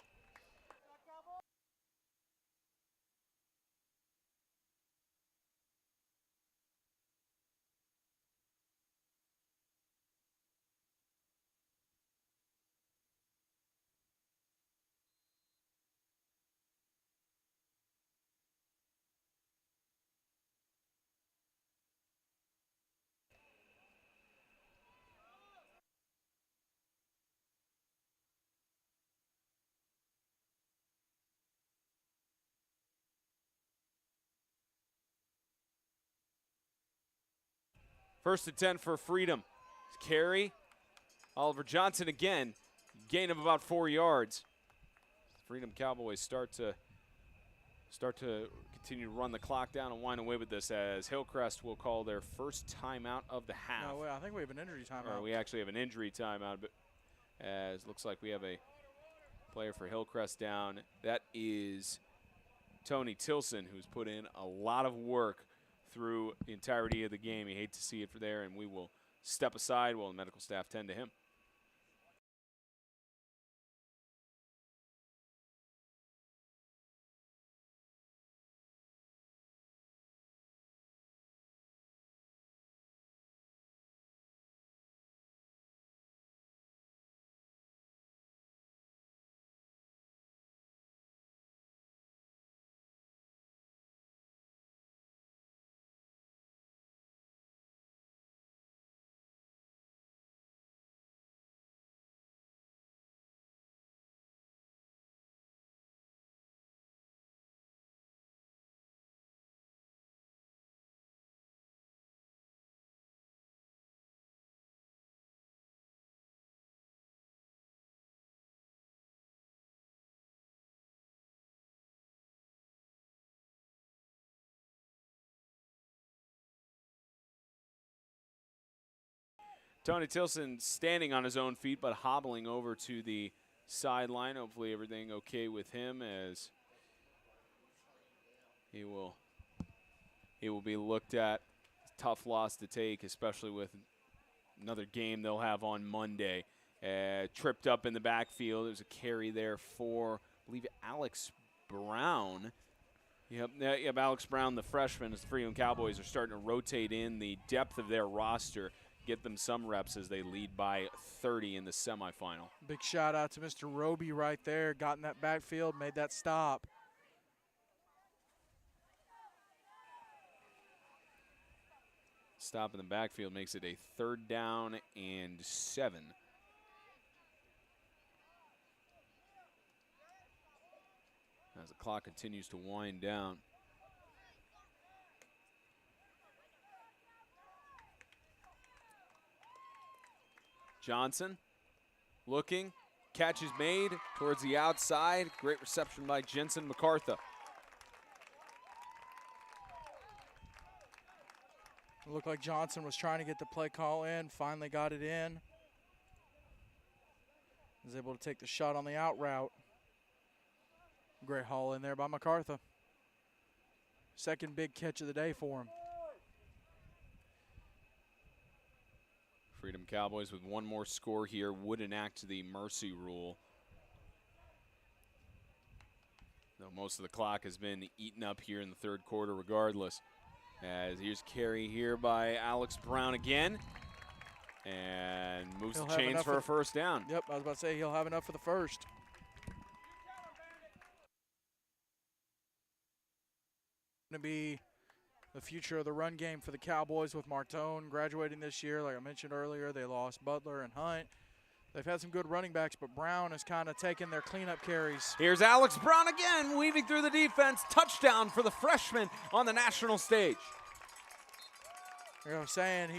First and 10 for Freedom. Carry. Oliver Johnson again. Gain of about 4 yards. Freedom Cowboys start to continue to run the clock down and wind away with this as Hillcrest will call their first timeout of the half. No, I think we have an injury timeout. Or we actually have an injury timeout, but as looks like we have a player for Hillcrest down. That is Tony Tilson, who's put in a lot of work through the entirety of the game. You hate to see it for there, and we will step aside while the medical staff tend to him. Tony Tilson standing on his own feet but hobbling over to the sideline. Hopefully everything okay with him as he will be looked at. Tough loss to take, especially with another game they'll have on Monday. Tripped up in the backfield. There's a carry there for, I believe, Alex Brown. Yep, Alex Brown, the freshman, as the Freedom Cowboys are starting to rotate in the depth of their roster, get them some reps as they lead by 30 in the semifinal. Big shout out to Mr. Roby right there. Got in that backfield, made that stop. Stop in the backfield makes it a 3rd down and 7. As the clock continues to wind down. Johnson looking, catch is made towards the outside. Great reception by Jensen MacArthur. It looked like Johnson was trying to get the play call in, finally got it in. Was able to take the shot on the out route. Great haul in there by MacArthur. Second big catch of the day for him. Freedom Cowboys with one more score here would enact the mercy rule. Though most of the clock has been eaten up here in the third quarter regardless. As here's carry here by Alex Brown again. And moves the chains for a first down. Yep, I was about to say he'll have enough for the first. Going to be the future of the run game for the Cowboys with Martone graduating this year. Like I mentioned earlier, they lost Butler and Hunt. They've had some good running backs, but Brown has kind of taken their cleanup carries. Here's Alex Brown again, weaving through the defense. Touchdown for the freshman on the national stage. You know what I'm saying?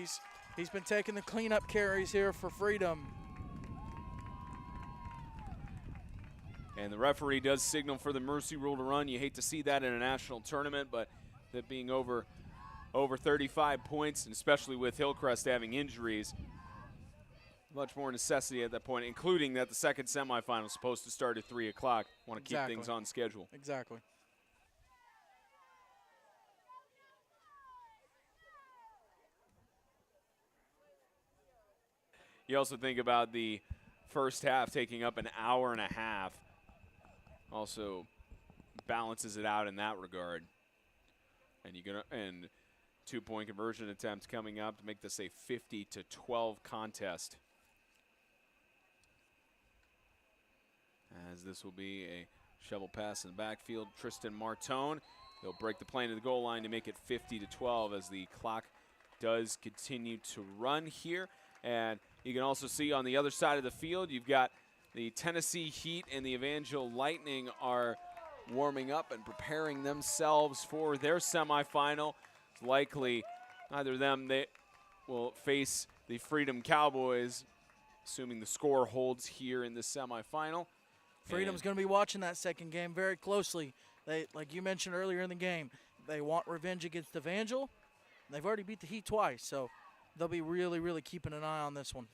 He's been taking the cleanup carries here for Freedom. And the referee does signal for the mercy rule to run. You hate to see that in a national tournament, but that being over 35 points, and especially with Hillcrest having injuries, much more necessity at that point, including that the second semifinal is supposed to start at 3 o'clock. Want to keep things on schedule. Exactly. You also think about the first half taking up an hour and a half. Also balances it out in that regard. And 2-point conversion attempts coming up to make this a 50-12 contest. As this will be a shovel pass in the backfield. Tristan Martone. They'll break the plane to the goal line to make it 50-12 as the clock does continue to run here. And you can also see on the other side of the field, you've got the Tennessee Heat and the Evangel Lightning are warming up and preparing themselves for their semifinal. It's likely either of them they will face the Freedom Cowboys, assuming the score holds here in the semifinal. Freedom's going to be watching that second game very closely. They, like you mentioned earlier in the game, they want revenge against Evangel. They've already beat the Heat twice, so they'll be really, really keeping an eye on this one.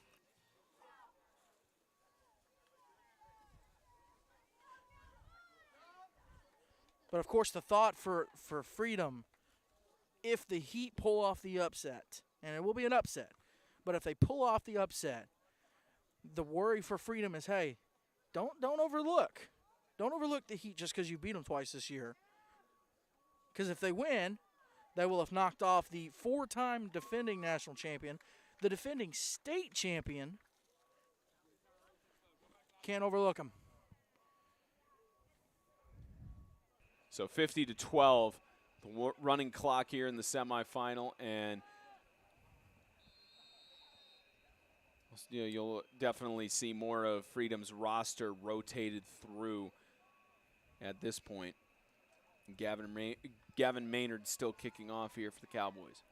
But, of course, the thought for Freedom, if the Heat pull off the upset, and it will be an upset, but if they pull off the upset, the worry for Freedom is, hey, don't overlook. Don't overlook the Heat just because you beat them twice this year. Because if they win, they will have knocked off the 4-time defending national champion, the defending state champion. Can't overlook them. So 50-12, the running clock here in the semifinal, and you'll definitely see more of Freedom's roster rotated through at this point. Gavin Maynard still kicking off here for the Cowboys.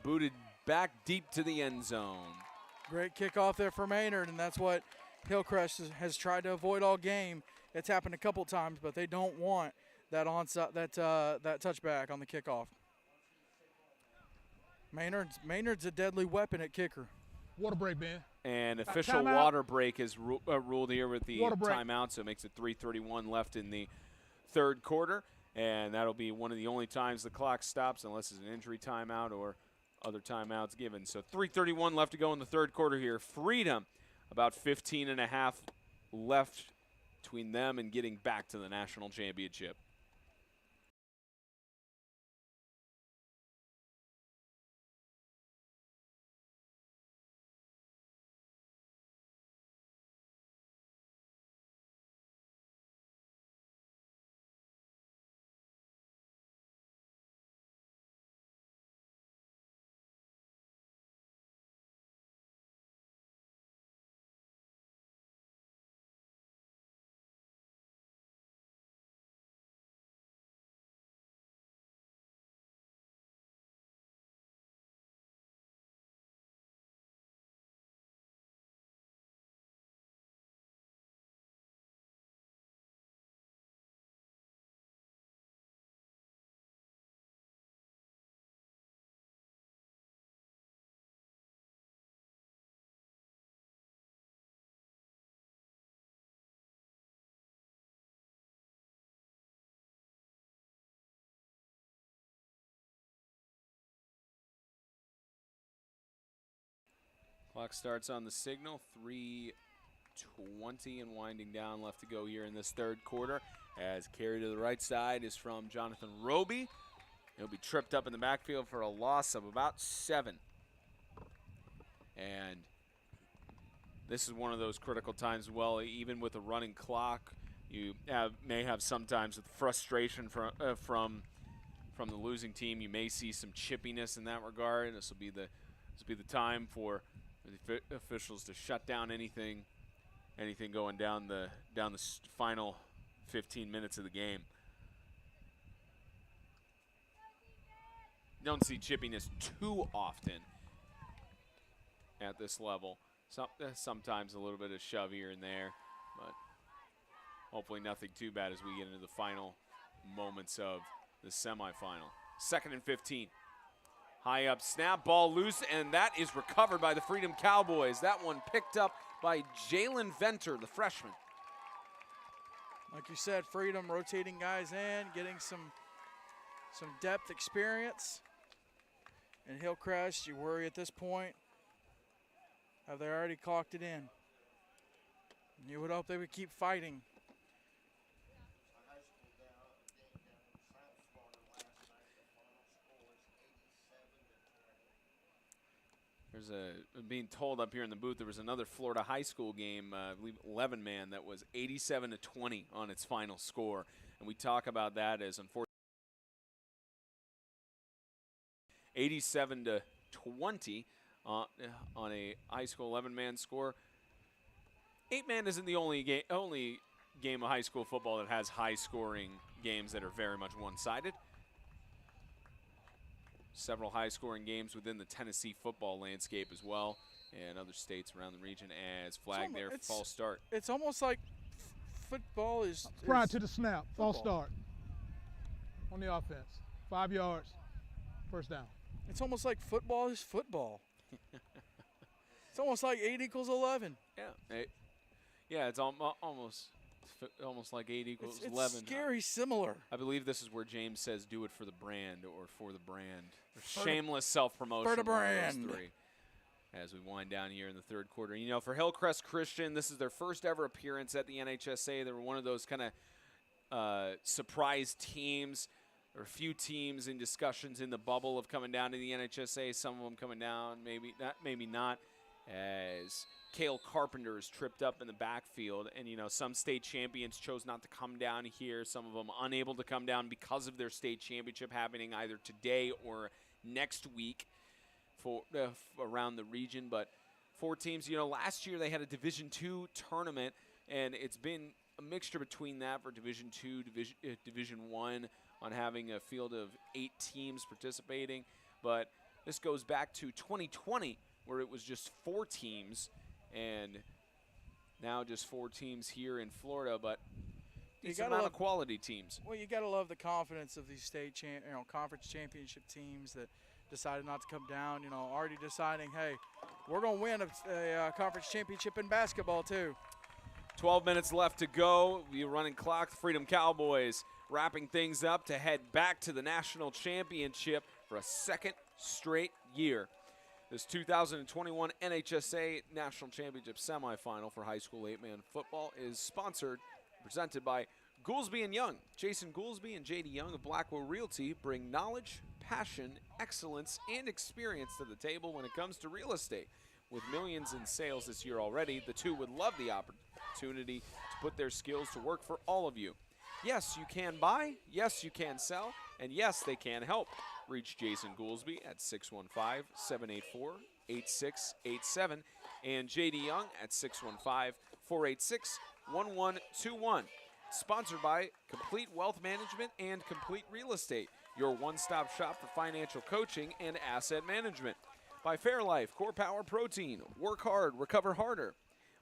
Booted back deep to the end zone. Great kickoff there for Maynard, and that's what Hillcrest has tried to avoid all game. It's happened a couple times, but they don't want that onside, that touchback on the kickoff. Maynard's a deadly weapon at kicker. Water break, Ben. And official water break is ruled here with the timeout, so it makes it 3:31 left in the third quarter. And that'll be one of the only times the clock stops unless it's an injury timeout or other timeouts given. So 3:31 left to go in the third quarter here. Freedom, about 15 and a half left between them and getting back to the national championship. Clock starts on the signal, 3:20 and winding down, left to go here in this third quarter. As carry to the right side is from Jonathan Roby. He'll be tripped up in the backfield for a loss of about 7. And this is one of those critical times, well, even with a running clock, you may have sometimes with frustration from the losing team. You may see some chippiness in that regard. This will be the time for the officials to shut down anything going down the final 15 minutes of the game. Don't see chippiness too often at this level. Sometimes a little bit of shove here and there, but hopefully nothing too bad as we get into the final moments of the semifinal. 2nd and 15. High up snap, ball loose, and that is recovered by the Freedom Cowboys. That one picked up by Jalen Venter, the freshman. Like you said, Freedom rotating guys in, getting some depth experience. And Hillcrest, you worry at this point, have they already clocked it in? You would hope they would keep fighting. There's being told up here in the booth, there was another Florida high school game, I believe 11-man, that was 87-20 on its final score. And we talk about that as, unfortunately, 87-20 on a high school 11-man score. 8-man isn't the only game of high school football that has high-scoring games that are very much one-sided. Several high-scoring games within the Tennessee football landscape as well, and other states around the region as flag there, false start. It's almost like football is Prior to the snap, false football. start on the offense. 5 yards, first down. It's almost like football is football. It's almost like 8 equals 11. Yeah, it's almost like 8 equals 11. It's scary similar. I believe this is where James says, "Do it for the brand," or "for the brand." Shameless self-promotion. For the brand. Those 3. As we wind down here in the third quarter. You know, for Hillcrest Christian, this is their first ever appearance at the NHSA. They were one of those kind of surprise teams. There are a few teams in discussions in the bubble of coming down to the NHSA. Some of them coming down, maybe not. As Cale Carpenter is tripped up in the backfield, and you know, some state champions chose not to come down here. Some of them unable to come down because of their state championship happening either today or next week for around the region. But 4 teams, you know, last year they had a Division II tournament, and it's been a mixture between that for Division II, Division I, on having a field of 8 teams participating. But this goes back to 2020, where it was just 4 teams, and now just 4 teams here in Florida, but decent amount of quality teams. Well, you got to love the confidence of these state conference championship teams that decided not to come down, you know, already deciding, hey, we're going to win a conference championship in basketball too. 12 minutes left to go. The running clock. The Freedom Cowboys wrapping things up to head back to the national championship for a 2nd straight year. This 2021 NHSA National Championship semifinal for high school 8-man football is sponsored, presented by Goolesby and Young. Jason Goolesby and J.D. Young of Blackwell Realty bring knowledge, passion, excellence, and experience to the table when it comes to real estate. With millions in sales this year already, the two would love the opportunity to put their skills to work for all of you. Yes, you can buy. Yes, you can sell. And yes, they can help. Reach Jason Goolesby at 615-784-8687 and J.D. Young at 615-486-1121. Sponsored by Complete Wealth Management and Complete Real Estate, your one-stop shop for financial coaching and asset management. By Fairlife Core Power Protein, work hard, recover harder.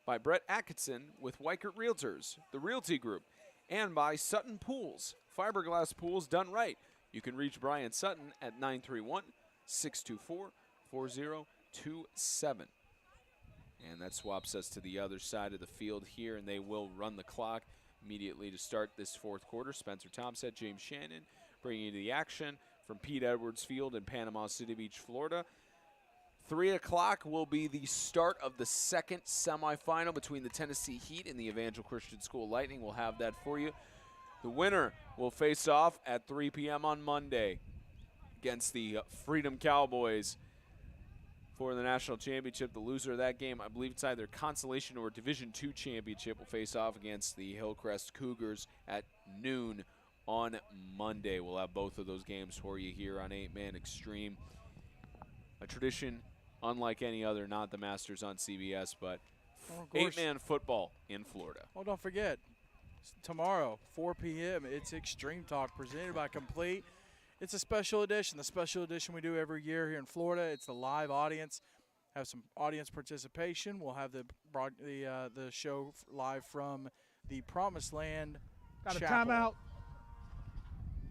By Brett Atkinson with Weichert Realtors, the Realty Group. And by Sutton Pools, fiberglass pools done right. You can reach Brian Sutton at 931-624-4027. And that swaps us to the other side of the field here, and they will run the clock immediately to start this 4th quarter. Spencer Thompson, James Shannon bringing you the action from Pete Edwards Field in Panama City Beach, Florida. 3 o'clock will be the start of the second semifinal between the Tennessee Heat and the Evangel Christian School Lightning. We'll have that for you. The winner will face off at 3 p.m. on Monday against the Freedom Cowboys for the national championship. The loser of that game, I believe it's either consolation or Division II championship, will face off against the Hillcrest Cougars at noon on Monday. We'll have both of those games for you here on 8-Man Extreme. A tradition unlike any other, not the Masters on CBS, but 8-man football in Florida. Well, don't forget, tomorrow, 4 p.m., it's Extreme Talk presented by Complete. It's a special edition, the special edition we do every year here in Florida. It's the live audience. Have some audience participation. We'll have the show live from the Promised Land Got a Chapel. timeout.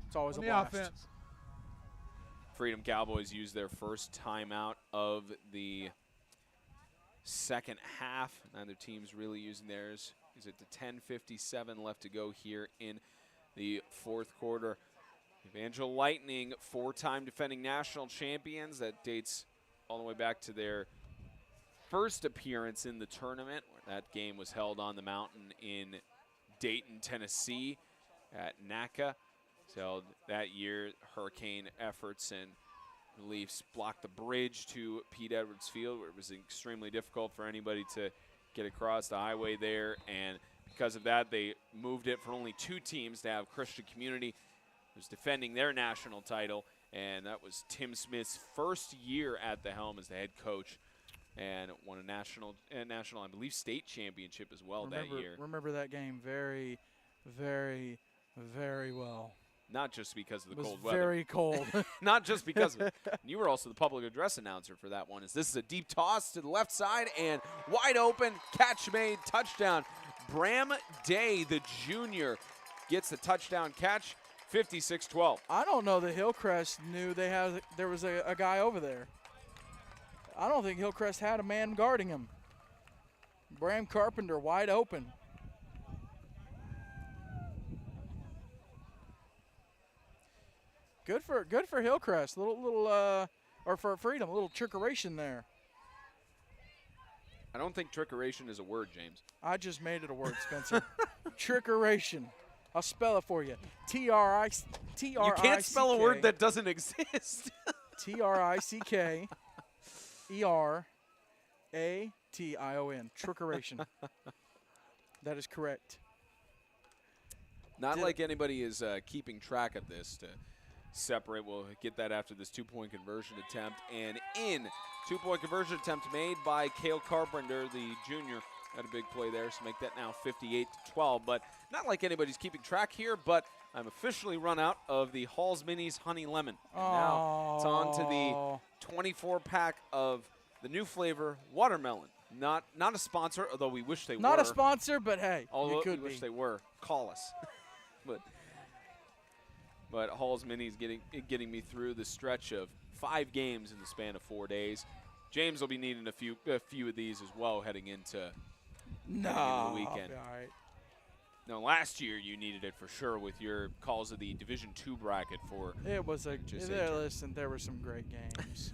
It's always On a the blast. offense. Freedom Cowboys use their first timeout of the second half. Neither team's really using theirs. Is it the 10:57 left to go here in the fourth quarter? Evangel Lightning, 4-time defending national champions. That dates all the way back to their first appearance in the tournament, where that game was held on the mountain in Dayton, Tennessee at NACA. So that year, hurricane efforts and reliefs blocked the bridge to Pete Edwards Field, where it was extremely difficult for anybody to get across the highway there. And because of that, they moved it for only 2 teams to have Christian Community, who's defending their national title. And that was Tim Smith's first year at the helm as the head coach, and won a national, I believe, state championship as well that year. Remember that game very, very, very well. Not just because of the It was cold weather. very cold. Not just because of it. You were also the public address announcer for that one. As this is a deep toss to the left side and wide open, catch made, touchdown. Bram Day, the junior, gets the touchdown catch, 56-12. I don't know that Hillcrest knew there was a guy over there. I don't think Hillcrest had a man guarding him. Bram Carpenter wide open. Good for Hillcrest. Or for Freedom, a little trickeration there. I don't think trickeration is a word, James. I just made it a word, Spencer. Trickeration. I'll spell it for you. T-R-I-C-K. You can't spell a word that doesn't exist. T-R-I-C-K-E-R-A-T-I-O-N. Trickeration. That is correct. Not like anybody is keeping track of this to separate. We'll get that after this 2-point conversion attempt. And in 2-point conversion attempt made by Cale Carpenter, the junior. Had a big play there, so make that now 58-12. But not like anybody's keeping track here, but I'm officially run out of the Halls Minis Honey Lemon. And now it's on to the 24-pack of the new flavor, watermelon. Not a sponsor, although we wish they were. Not a sponsor, but hey, although you could we wish be. they were. Call us. But Halls Minis getting me through the stretch of 5 games in the span of 4 days. James will be needing a few of these as well heading into the weekend. I'll be all right. No, last year you needed it for sure with your calls of the Division II bracket for. It was HCS. there were some great games.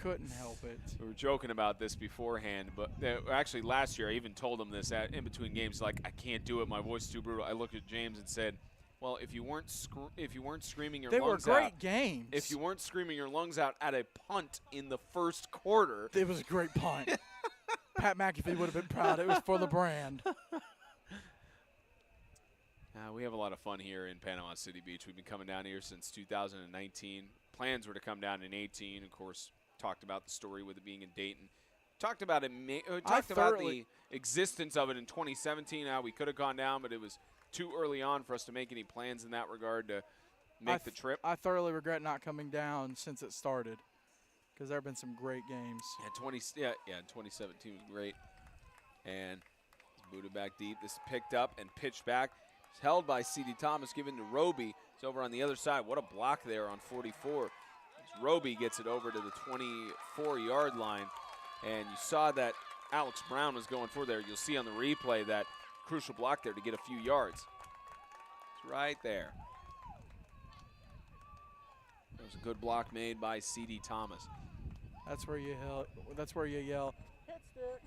Couldn't help it. We were joking about this beforehand, but actually last year I even told him this in between games, like, I can't do it. My voice is too brutal. I looked at James and said, well, if you weren't screaming your lungs out. They were great games. If you weren't screaming your lungs out at a punt in the first quarter. It was a great punt. Pat McAfee would have been proud. It was for the brand. We have a lot of fun here in Panama City Beach. We've been coming down here since 2019. Plans were to come down in 18. Of course, talked about the story with it being in Dayton. Talked about the existence of it in 2017. How we could have gone down, but it was too early on for us to make any plans in that regard to make the trip. I thoroughly regret not coming down since it started, because there have been some great games. Yeah, 2017 was great. And it's booted back deep. This is picked up and pitched back. It's held by C.D. Thomas, given to Roby. It's over on the other side. What a block there on 44. As Roby gets it over to the 24-yard line. And you saw that Alex Brown was going for there. You'll see on the replay that crucial block there to get a few yards. It's right there. That was a good block made by C.D. Thomas. That's where you yell. That's where you yell. Hit stick.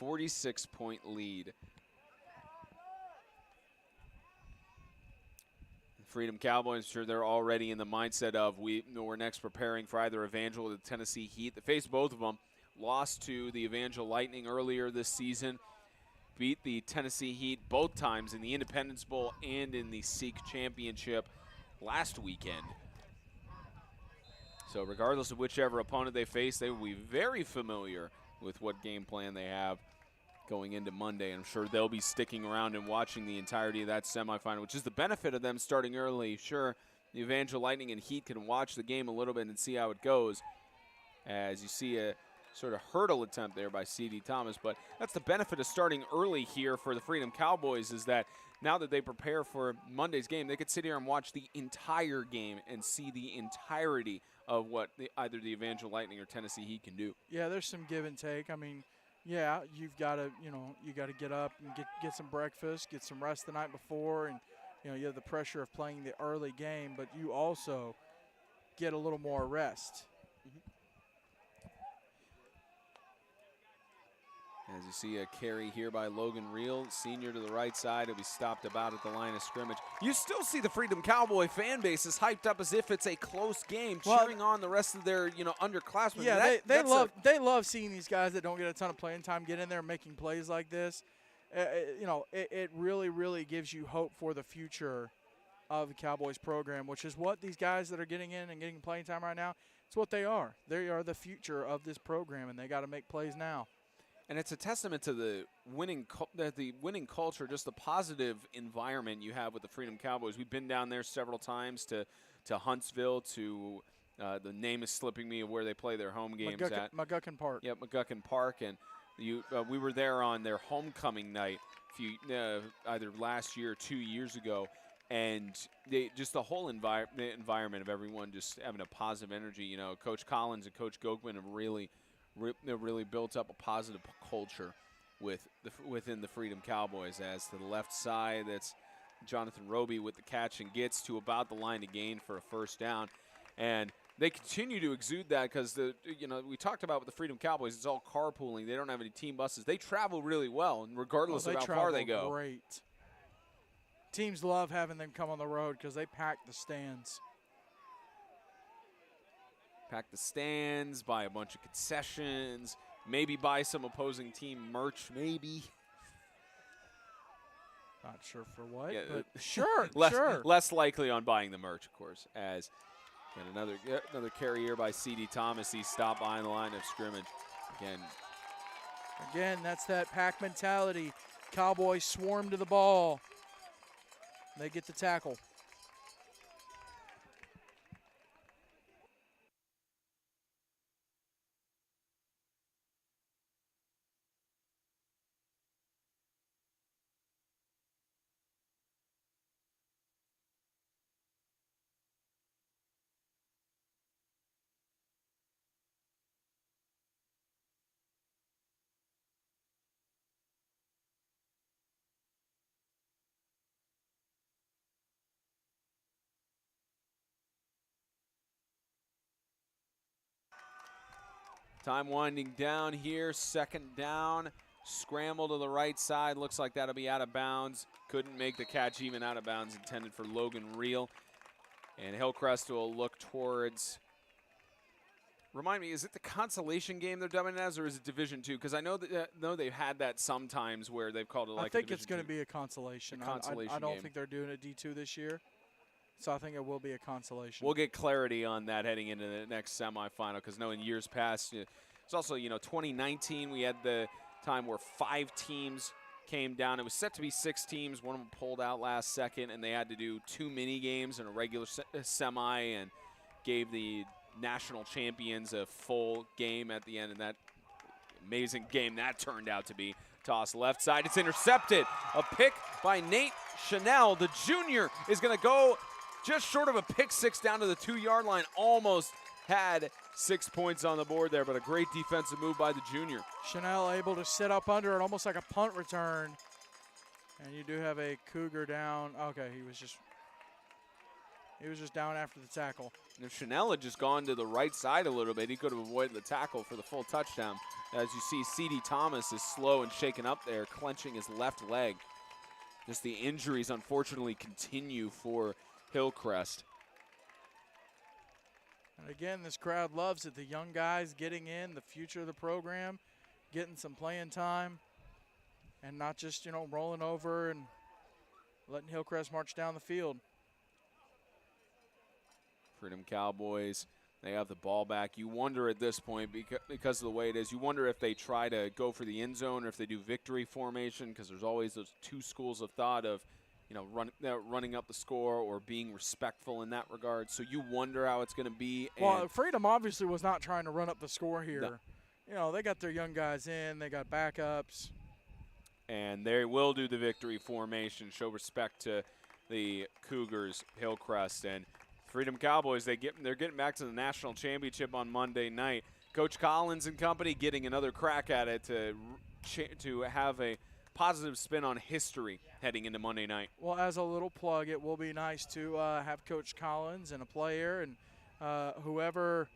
46-point lead. Freedom Cowboys, sure they're already in the mindset of we're next preparing for either Evangel or the Tennessee Heat. They faced both of them. Lost to the Evangel Lightning earlier this season. Beat the Tennessee Heat both times in the Independence Bowl and in the SEAC Championship last weekend. So regardless of whichever opponent they face, they will be very familiar with what game plan they have going into Monday. I'm sure they'll be sticking around and watching the entirety of that semifinal, which is the benefit of them starting early. Sure, the Evangel Lightning and Heat can watch the game a little bit and see how it goes, as you see a sort of hurdle attempt there by C.D. Thomas. But that's the benefit of starting early here for the Freedom Cowboys, is that now that they prepare for Monday's game, they could sit here and watch the entire game and see the entirety of what either the Evangel Lightning or Tennessee Heat can do. Yeah, there's some give and take. I mean, yeah, you've got to, you got to get up and get some breakfast, get some rest the night before, and you have the pressure of playing the early game, but you also get a little more rest. As you see a carry here by Logan Reel, senior to the right side. He'll be stopped about at the line of scrimmage. You still see the Freedom Cowboy fan base is hyped up as if it's a close game, cheering on the rest of their, underclassmen. Yeah, they love seeing these guys that don't get a ton of playing time get in there making plays like this. It really, really gives you hope for the future of the Cowboys program, which is what these guys that are getting in and getting playing time right now, it's what they are. They are the future of this program, and they got to make plays now. And it's a testament to the winning culture, just the positive environment you have with the Freedom Cowboys. We've been down there several times to Huntsville, to the name is slipping me of where they play their home games at. McGuckin Park. Yep, McGuckin Park. And we were there on their homecoming night either last year or 2 years ago. And just the whole environment of everyone just having a positive energy. Coach Collins and Coach Gokman have really built up a positive culture within the Freedom Cowboys. As to the left side, that's Jonathan Roby with the catch and gets to about the line to gain for a first down. And they continue to exude that because we talked about with the Freedom Cowboys, it's all carpooling. They don't have any team buses. They travel really well, and regardless of how far they go. Great. Teams love having them come on the road because they pack the stands. Pack the stands, buy a bunch of concessions, maybe buy some opposing team merch, maybe. Not sure for what, yeah, but sure, Less likely on buying the merch, of course, as another carry here by C.D. Thomas. He's stopped behind the line of scrimmage. Again, that's that pack mentality. Cowboys swarm to the ball. They get the tackle. Time winding down here, second down, scramble to the right side. Looks like that'll be out of bounds. Couldn't make the catch even out of bounds, intended for Logan Reel. And Hillcrest will look towards, remind me, is it the consolation game they're dubbing it as, or is it Division II? Because I know they've had that sometimes where they've called it like I think a it's going to Division be a consolation. II. I don't think they're doing a D2 this year. So I think it will be a consolation. We'll get clarity on that heading into the next semifinal, because in years past, it's also, 2019, we had the time where 5 teams came down. It was set to be 6 teams. One of them pulled out last second, and they had to do 2 mini games and a regular semi, and gave the national champions a full game at the end. And that amazing game that turned out to be. Toss left side. It's intercepted. A pick by Nate Chanel. The junior is going to go just short of a pick six down to the 2-yard line. Almost had 6 points on the board there, but a great defensive move by the junior. Chanel able to sit up under it, almost like a punt return. And you do have a Cougar down. Okay, he was just. He was just down after the tackle. And if Chanel had just gone to the right side a little bit, he could have avoided the tackle for the full touchdown. As you see, C.D. Thomas is slow and shaken up there, clenching his left leg. Just the injuries, unfortunately, continue for Hillcrest. And again, this crowd loves it. The young guys getting in, the future of the program, getting some playing time, and not just, rolling over and letting Hillcrest march down the field. Freedom Cowboys, they have the ball back. You wonder at this point, because of the way it is, you wonder if they try to go for the end zone or if they do victory formation, because there's always those two schools of thought of, running up the score or being respectful in that regard. So you wonder how it's going to be. Well, Freedom obviously was not trying to run up the score here. No. They got their young guys in. They got backups. And they will do the victory formation, show respect to the Cougars, Hillcrest, and Freedom Cowboys. They're getting back to the national championship on Monday night. Coach Collins and company getting another crack at it to have a positive spin on history heading into Monday night. Well, as a little plug, it will be nice to have Coach Collins and a player and whoever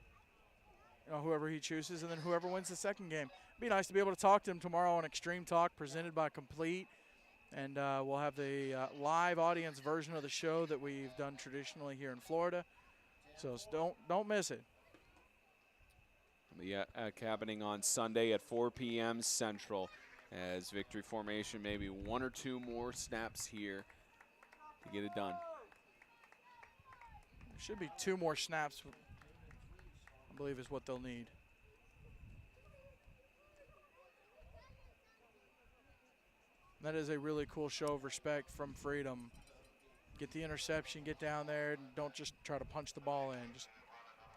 he chooses, and then whoever wins the second game. It'd be nice to be able to talk to him tomorrow on Extreme Talk, presented by Complete. And we'll have the live audience version of the show that we've done traditionally here in Florida. So don't miss it. Happening on Sunday at 4 p.m. Central, as victory formation, maybe one or two more snaps here to get it done. There should be 2 more snaps, I believe, is what they'll need. That is a really cool show of respect from Freedom. Get the interception, get down there, and don't just try to punch the ball in. Just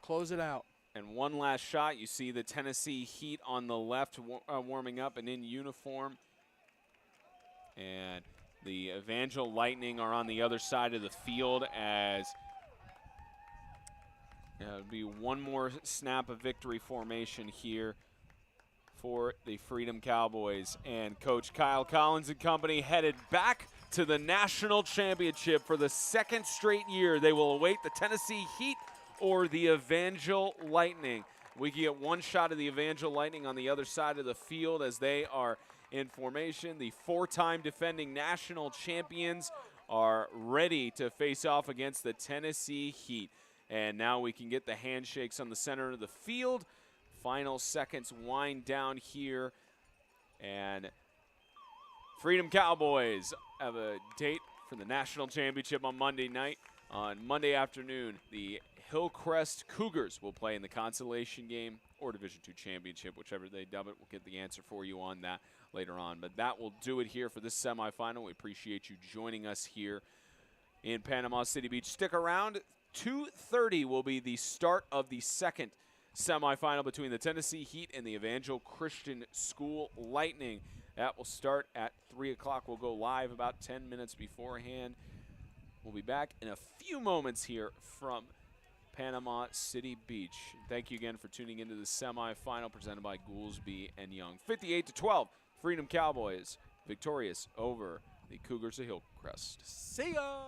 close it out. And one last shot. You see the Tennessee Heat on the left warming up and in uniform. And the Evangel Lightning are on the other side of the field, as it'll be one more snap of victory formation here for the Freedom Cowboys. And Coach Kyle Collins and company headed back to the national championship for the second straight year. They will await the Tennessee Heat or the Evangel Lightning. We can get one shot of the Evangel Lightning on the other side of the field as they are in formation. The 4-time defending national champions are ready to face off against the Tennessee Heat. And now we can get the handshakes on the center of the field. Final seconds wind down here, and Freedom Cowboys have a date for the national championship on Monday night. On Monday afternoon, the Hillcrest Cougars will play in the consolation game or Division II championship, whichever they dub it. We'll get the answer for you on that later on. But that will do it here for this semifinal. We appreciate you joining us here in Panama City Beach. Stick around. 2:30 will be the start of the second semifinal between the Tennessee Heat and the Evangel Christian School Lightning. That will start at 3 o'clock. We'll go live about 10 minutes beforehand. We'll be back in a few moments here from Panama City Beach. Thank you again for tuning into the semifinal presented by Goolesby and Young. 58-12, Freedom Cowboys victorious over the Cougars of Hillcrest. See ya!